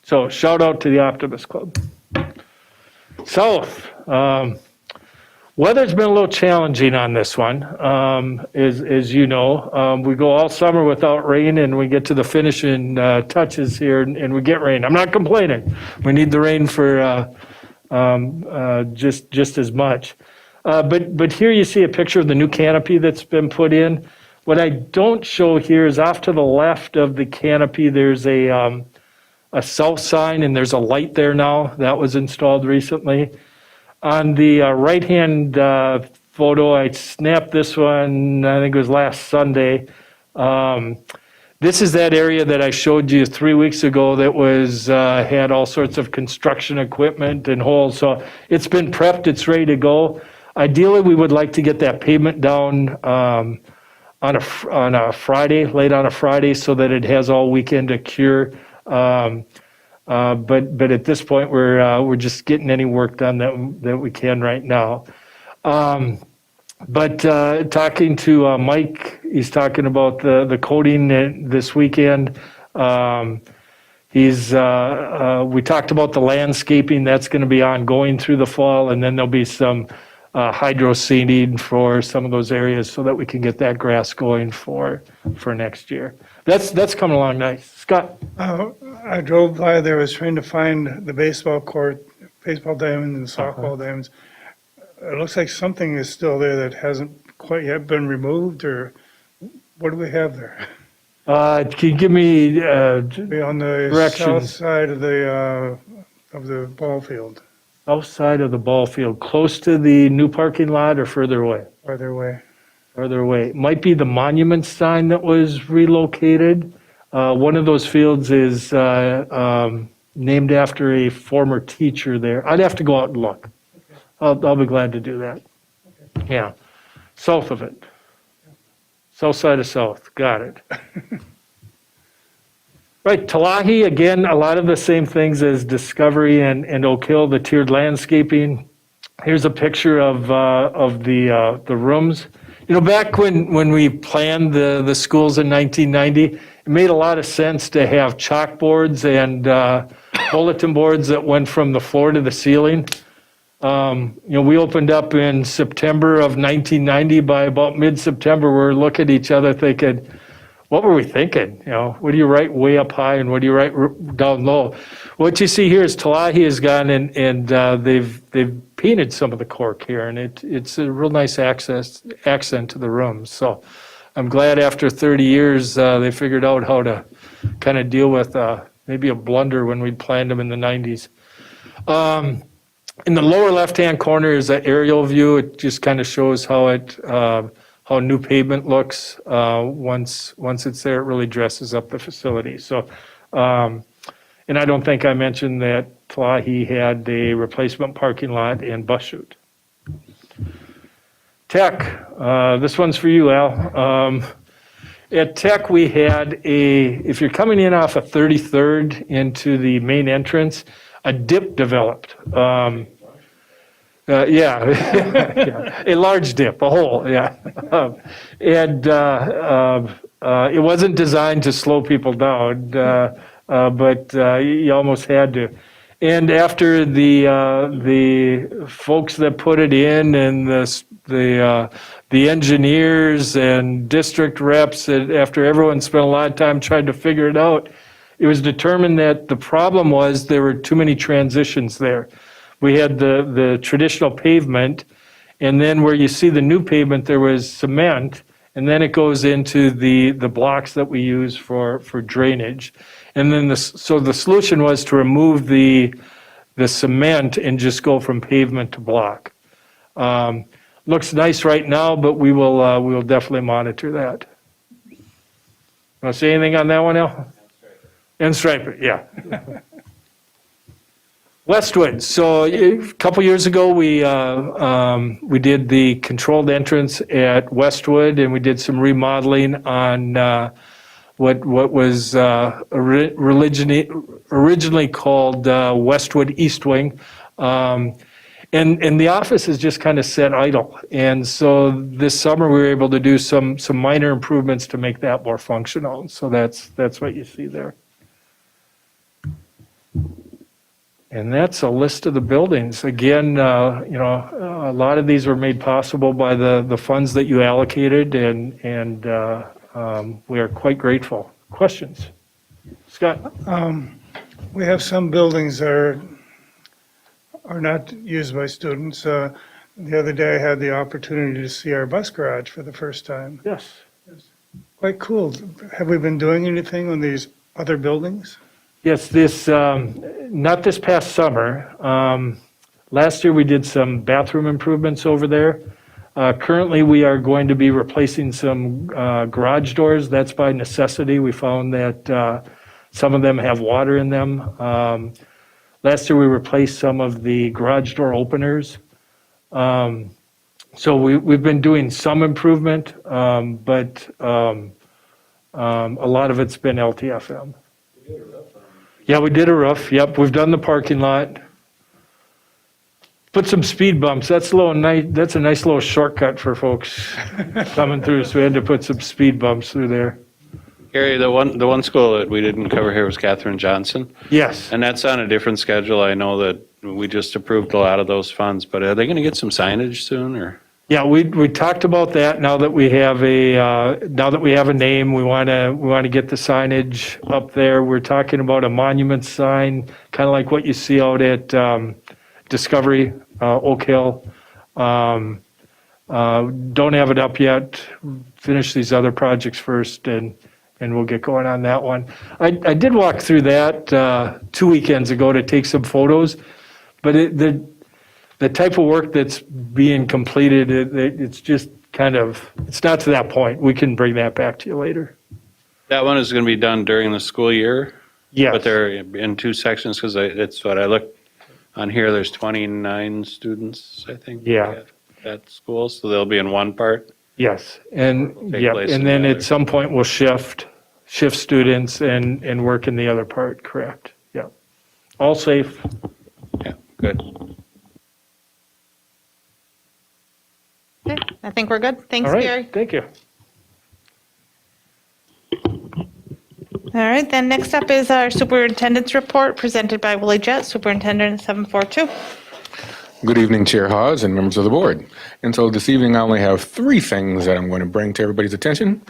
So shout out to the Optimist Club. South. Weather's been a little challenging on this one, as you know. We go all summer without rain, and we get to the finishing touches here, and we get rain. I'm not complaining. We need the rain for just as much. But here you see a picture of the new canopy that's been put in. What I don't show here is off to the left of the canopy, there's a south sign, and there's a light there now. That was installed recently. On the right-hand photo, I snapped this one, I think it was last Sunday. This is that area that I showed you 3 weeks ago that was, had all sorts of construction equipment and holes. So it's been prepped, it's ready to go. Ideally, we would like to get that pavement down on a Friday, late on a Friday, so that it has all weekend to cure. But at this point, we're just getting any work done that we can right now. But talking to Mike, he's talking about the coating this weekend. We talked about the landscaping, that's going to be ongoing through the fall, and then there'll be some hydro seeding for some of those areas so that we can get that grass going for next year. That's coming along nice. Scott? I drove by there, was trying to find the baseball court, baseball diamond and softball diamonds. It looks like something is still there that hasn't quite yet been removed, or what do we have there? Can you give me Be on the directions? south side of the ball field, South side of the ball field, close to the new parking lot or further away? farther away. Farther away. Might be the monument sign that was relocated. One of those fields is named after a former teacher there. I'd have to go out and look. I'll be glad to do that. Yeah, south of it. South side of south, got it. Right, Talahi, again, a lot of the same things as Discovery and Oak Hill, the tiered landscaping. Here's a picture of the rooms. You know, back when we planned the schools in 1990, it made a lot of sense to have chalkboards and bulletin boards that went from the floor to the ceiling. We opened up in September of 1990. By about mid-September, we're looking at each other thinking, what were we thinking? What do you write way up high and what do you write down low? What you see here is Talahi has gone and they've painted some of the cork here, and it's a real nice accent to the rooms. So I'm glad after 30 years they figured out how to kind of deal with maybe a blunder when we planned them in the 90s. In the lower left-hand corner is an aerial view. It just kind of shows how new pavement looks. Once it's there, it really dresses up the facility. So, and I don't think I mentioned that Talahi had a replacement parking lot and bus chute. Tech, this one's for you, Al. At Tech, we had if you're coming in off of 33rd into the main entrance, a dip developed. Yeah, a large dip, a hole, yeah. And it wasn't designed to slow people down, but you almost had to. And after the folks that put it in and the engineers and district reps, after everyone spent a lot of time trying to figure it out, it was determined that the problem was there were too many transitions there. We had the traditional pavement, and then where you see the new pavement, there was cement, and then it goes into the blocks that we use for drainage. And then so the solution was to remove the cement and just go from pavement to block. Looks nice right now, but we will definitely monitor that. Want to say anything on that one, Al? And stripe it, yeah. Westwood. So a couple years ago, we did the controlled entrance at Westwood, and we did some remodeling on what was originally called Westwood East Wing. And the office is just kind of set idle. And so this summer, we were able to do some minor improvements to make that more functional. So that's what you see there. And that's a list of the buildings. Again, a lot of these were made possible by the funds that you allocated, and we are quite grateful. Questions? Scott? We have some buildings that are not used by students. The other day, I had the opportunity to see our bus garage for the first time. Yes. Quite cool. Have we been doing anything on these other buildings? Yes, not this past summer. Last year, we did some bathroom improvements over there. Currently, we are going to be replacing some garage doors. That's by necessity. We found that some of them have water in them. Last year, we replaced some of the garage door openers. So we've been doing some improvement, but a lot of it's been LTFM. Yeah, we did a roof. Yep, we've done the parking lot. Put some speed bumps. That's a nice little shortcut for folks coming through. So we had to put some speed bumps through there. Gary, the one school that we didn't cover here was Catherine Johnson, Yes. and that's on a different schedule. I know that we just approved a lot of those funds, but are they going to get some signage soon, or? Yeah, we talked about that. Now that we have a name, we want to get the signage up there. We're talking about a monument sign, kind of like what you see out at Discovery, Oak Hill. Don't have it up yet. Finish these other projects first, and we'll get going on that one. I did walk through that 2 weekends ago to take some photos, but the type of work that's being completed, it's just it's not to that point. We can bring that back to you later. That one is going to be done during the school year? Yes. But they're in two sections, because it's what I looked on here, there's 29 students, I think. Yeah. At school, so they'll be in one part? Yes, and Take place in and then the at other. some point we'll shift students and work in the other part, correct? Yeah. All safe. Yeah, good. Okay, I think we're good. Thanks, All right, Gary. thank you. All right, then next up is our superintendent's report presented by Willie Jett, Superintendent 742. Good evening, Chair Hawes and members of the board. And so this evening, I only have three things that I'm going to bring to everybody's attention.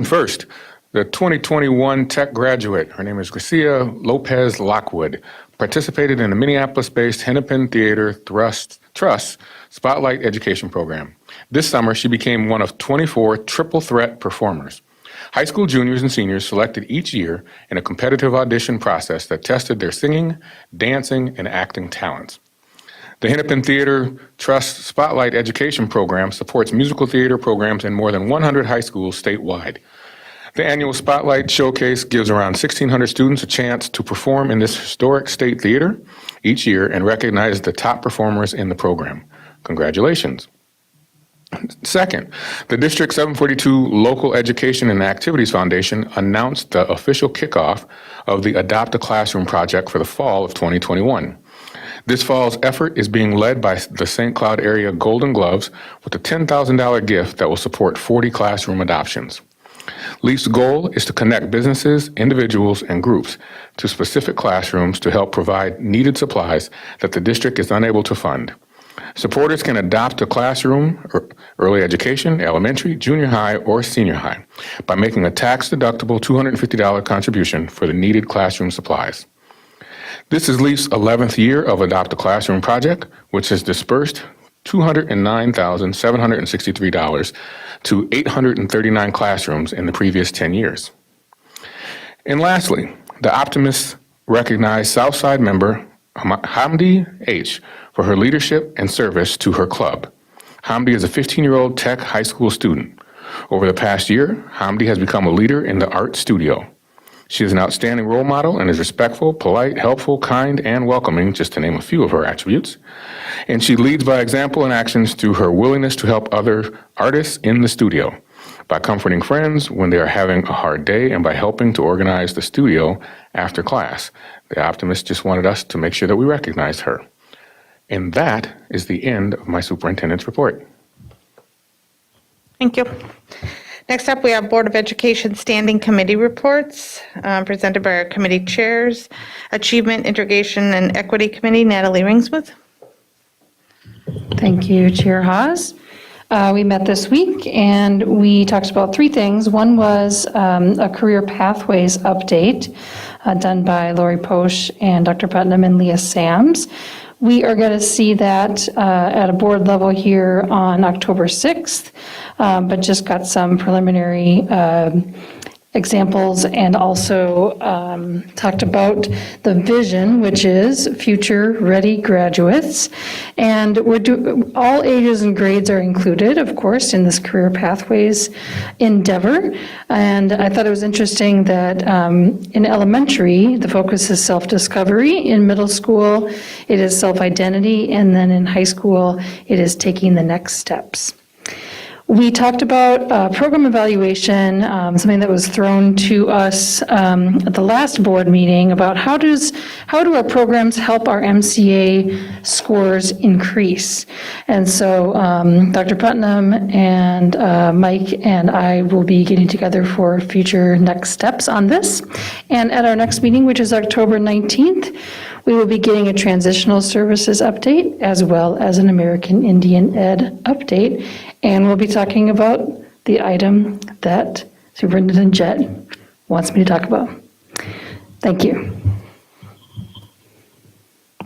First, the 2021 tech graduate, her name is Gracia Lopez Lockwood, participated in the Minneapolis-based Hennepin Theater Trust Spotlight Education Program. This summer, she became one of 24 triple threat performers. High school juniors and seniors selected each year in a competitive audition process that tested their singing, dancing, and acting talents. The Hennepin Theater Trust Spotlight Education Program supports musical theater programs in more than 100 high schools statewide. The annual Spotlight Showcase gives around 1,600 students a chance to perform in this historic state theater each year and recognize the top performers in the program. Congratulations. Second, the District 742 Local Education and Activities Foundation announced the official kickoff of the Adopt a Classroom project for the fall of 2021. This fall's effort is being led by the St. Cloud area Golden Gloves with a $10,000 gift that will support 40 classroom adoptions. LEAP's goal is to connect businesses, individuals, and groups to specific classrooms to help provide needed supplies that the district is unable to fund. Supporters can adopt a classroom, early education, elementary, junior high, or senior high by making a tax-deductible $250 contribution for the needed classroom supplies. This is LEAP's 11th year of Adopt a Classroom project, which has dispersed $209,763 to 839 classrooms in the previous 10 years. And lastly, the Optimists recognized Southside member Hamdi H. for her leadership and service to her club. Hamdi is a 15-year-old tech high school student. Over the past year, Hamdi has become a leader in the art studio. She is an outstanding role model and is respectful, polite, helpful, kind, and welcoming, just to name a few of her attributes. And she leads by example and actions through her willingness to help other artists in the studio, by comforting friends when they are having a hard day, and by helping to organize the studio after class. The Optimist just wanted us to make sure that we recognized her. And that is the end of my superintendent's report. Thank you. Next up, we have Board of Education Standing Committee reports presented by our committee chairs. Achievement, Integration, and Equity Committee, Natalie Ringsmith. Thank you, Chair Hawes. We met this week and we talked about three things. One was a career pathways update done by Lori Posch and Dr. Putnam and Leah Sams. We are going to see that at a board level here on October 6th, but just got some preliminary examples, and also talked about the vision, which is future-ready graduates. And all ages and grades are included, of course, in this career pathways endeavor. And I thought it was interesting that in elementary, the focus is self-discovery. In middle school, it is self-identity. And then in high school, it is taking the next steps. We talked about program evaluation, something that was thrown to us at the last board meeting about how do our programs help our MCA scores increase? And so Dr. Putnam and Mike and I will be getting together for future next steps on this. And at our next meeting, which is October 19th, we will be getting a transitional services update as well as an American Indian Ed update. And we'll be talking about the item that Superintendent Jett wants me to talk about. Thank you.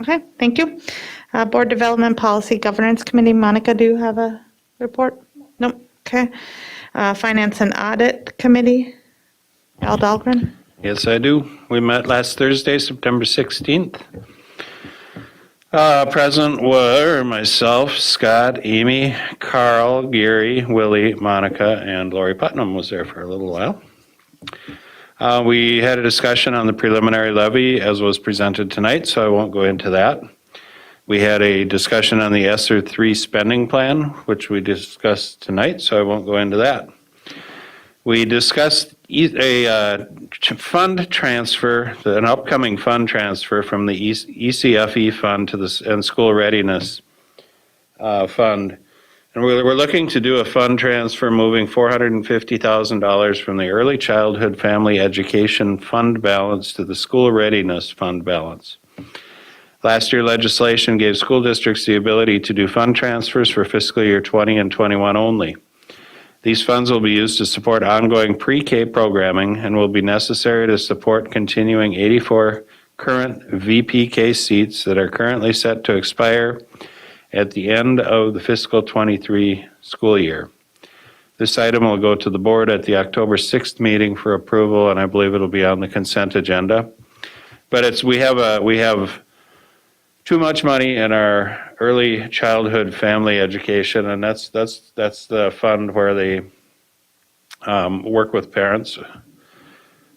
Okay, thank you. Board Development Policy Governance Committee, Monica, do you have a report? Nope, okay. Finance and Audit Committee, Al Dahlgren. Yes, I do. We met last Thursday, September 16th. Present were myself, Scott, Amy, Carl, Gary, Willie, Monica, and Lori Putnam was there for a little while. We had a discussion on the preliminary levy as was presented tonight, so I won't go into that. We had a discussion on the ESSER 3 spending plan, which we discussed tonight, so I won't go into that. We discussed a fund transfer, an upcoming fund transfer from the ECFE fund to the and school readiness fund. And we're looking to do a fund transfer moving $450,000 from the early childhood family education fund balance to the school readiness fund balance. Last year, legislation gave school districts the ability to do fund transfers for fiscal year 20 and 21 only. These funds will be used to support ongoing pre-K programming and will be necessary to support continuing 84 current VPK seats that are currently set to expire at the end of the fiscal 23 school year. This item will go to the board at the October 6th meeting for approval, and I believe it'll be on the consent agenda. But we have too much money in our early childhood family education, and that's the fund where they work with parents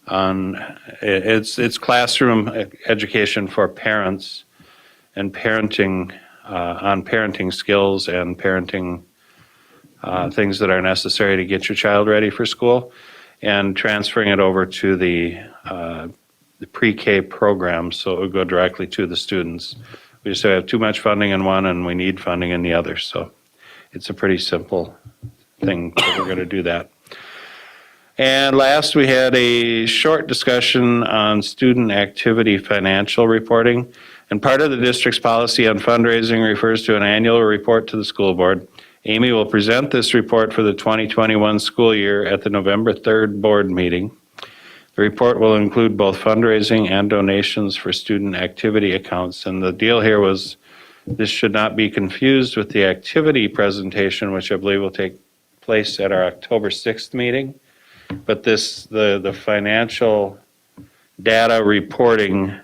on it's classroom education for parents and parenting on parenting skills and parenting things that are necessary to get your child ready for school, and transferring it over to the pre-K program, so it would go directly to the students. We just have too much funding in one and we need funding in the other, so it's a pretty simple thing that we're going to do that. And last, we had a short discussion on student activity financial reporting. And part of the district's policy on fundraising refers to an annual report to the school board. Amy will present this report for the 2021 school year at the November 3rd board meeting. The report will include both fundraising and donations for student activity accounts. And the deal here was this should not be confused with the activity presentation, which I believe will take place at our October 6th meeting. But the financial data reporting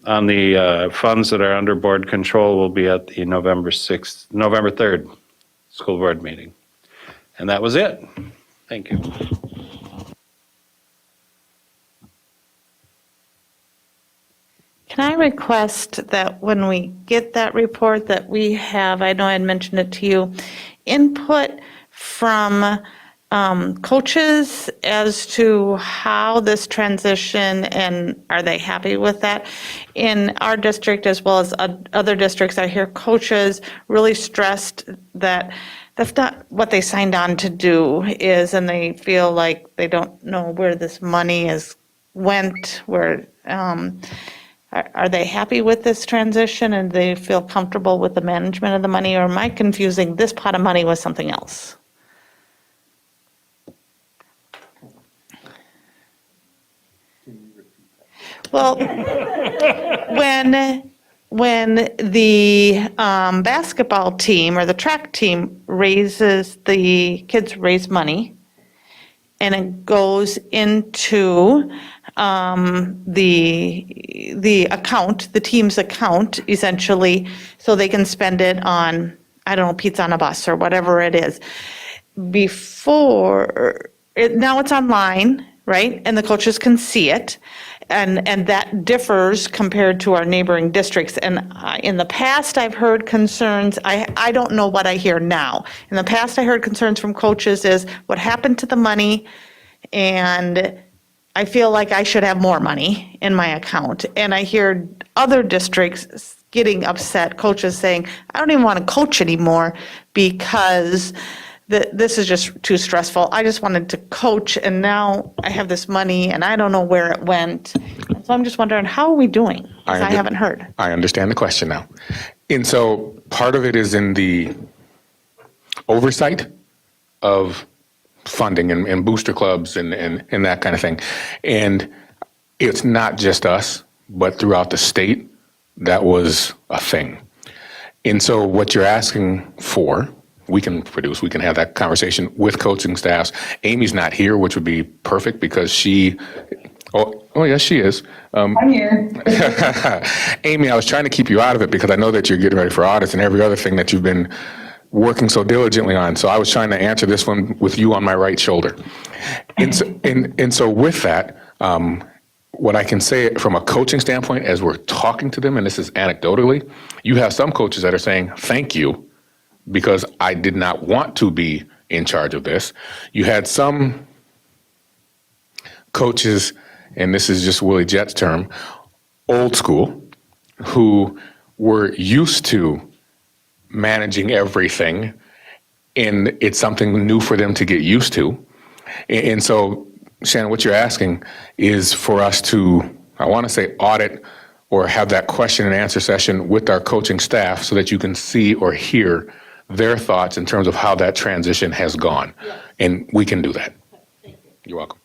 on the funds that are under board control will be at the November 3rd school board meeting. And that was it. Thank you. Can I request that when we get that report that we have, I know I had mentioned it to you, input from coaches as to how this transition and are they happy with that? In our district as well as other districts, I hear coaches really stressed that that's not what they signed on to do and they feel like they don't know where this money went, where are they happy with this transition and they feel comfortable with the management of the money, or am I confusing this pot of money with something else? Well, when the basketball team or the track team the kids raise money, and it goes into the account, the team's account, essentially, so they can spend it on, I don't know, pizza on a bus or whatever it is. Now it's online, right? And the coaches can see it. And that differs compared to our neighboring districts. And in the past, I've heard concerns, I don't know what I hear now. In the past, I heard concerns from coaches is what happened to the money, and I feel like I should have more money in my account. And I hear other districts getting upset, coaches saying, I don't even want to coach anymore because this is just too stressful. I just wanted to coach, and now I have this money, and I don't know where it went. And so I'm just wondering, how are we doing? Because I haven't heard. I understand the question now. And so part of it is in the oversight of funding and booster clubs and that kind of thing. And it's not just us, but throughout the state, that was a thing. And so what you're asking for, we can produce, we can have that conversation with coaching staffs. Amy's not here, which would be perfect because oh yes, she is. I'm here. Amy, I was trying to keep you out of it because I know that you're getting ready for audits and every other thing that you've been working so diligently on. So I was trying to answer this one with you on my right shoulder. And so with that, what I can say from a coaching standpoint, as we're talking to them, and this is anecdotally, you have some coaches that are saying, thank you, because I did not want to be in charge of this. You had some coaches, and this is just Willie Jett's term, old school, who were used to managing everything, and it's something new for them to get used to. And so, Shannon, what you're asking is for us to, I want to say, audit or have that question and answer session with our coaching staff so that you can see or hear their thoughts in terms of how that transition has gone. Yes. And we can do that. Thank you. You're welcome.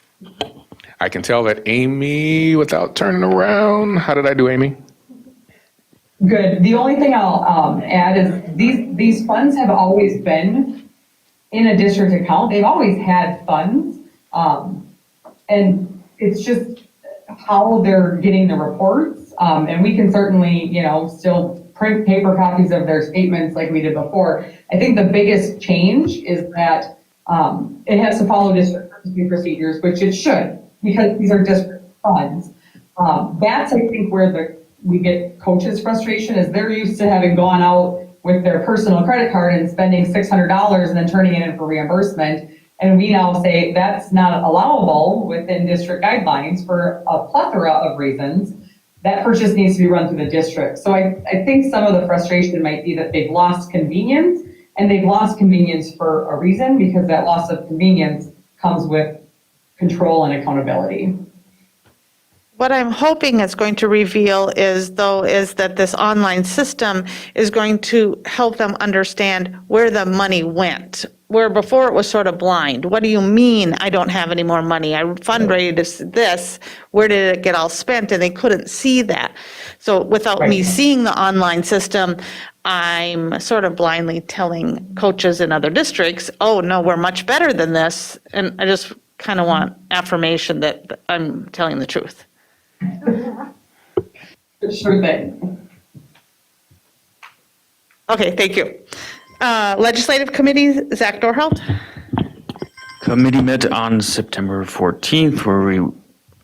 I can tell that Amy, without turning around, how did I do, Amy? Good. The only thing I'll add is these funds have always been in a district account. They've always had funds. And it's just how they're getting the reports. And we can certainly, still print paper copies of their statements like we did before. I think the biggest change is that it has to follow district purchasing procedures, which it should, because these are district funds. That's, I think, where we get coaches' frustration is they're used to having gone out with their personal credit card and spending $600 and then turning it in for reimbursement. And we now say that's not allowable within district guidelines for a plethora of reasons. That purchase needs to be run through the district. So I think some of the frustration might be that they've lost convenience, and they've lost convenience for a reason, because that loss of convenience comes with control and accountability. What I'm hoping it's going to reveal is that this online system is going to help them understand where the money went, where before it was sort of blind. What do you mean I don't have any more money? I fundraised this, where did it get all spent? And they couldn't see that. So without me seeing the online system, I'm sort of blindly telling coaches in other districts, oh no, we're much better than this. And I just kind of want affirmation that I'm telling the truth. Sure thing. Okay, thank you. Legislative Committee, Zach Dorhelt. Committee met on September 14th, where we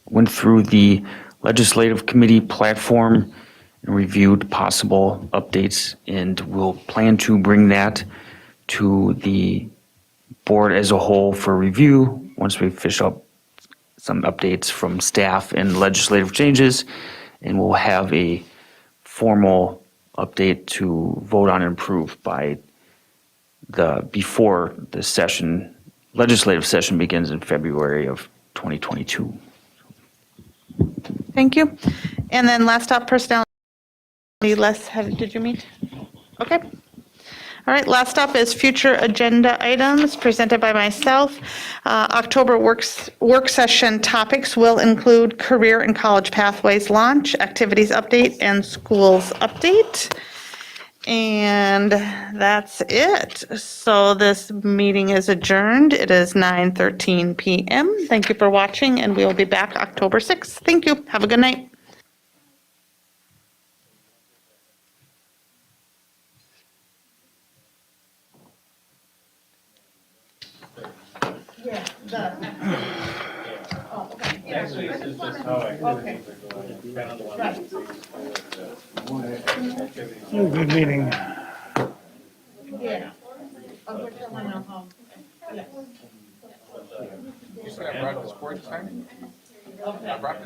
went through the Legislative Committee platform and reviewed possible updates, and we'll plan to bring that to the board as a whole for review once we finish up some updates from staff and legislative changes, and we'll have a formal update to vote on and approve before the session, legislative session begins in February of 2022. Thank you. And then last up, personnel. Did you meet? Okay. All right, last up is future agenda items presented by myself. October work session topics will include career and college pathways launch, activities update, and schools update. And that's it. So this meeting is adjourned. It is 9:13 PM. Thank you for watching, and we will be back October 6th. Thank you. Have a good night. Good meeting.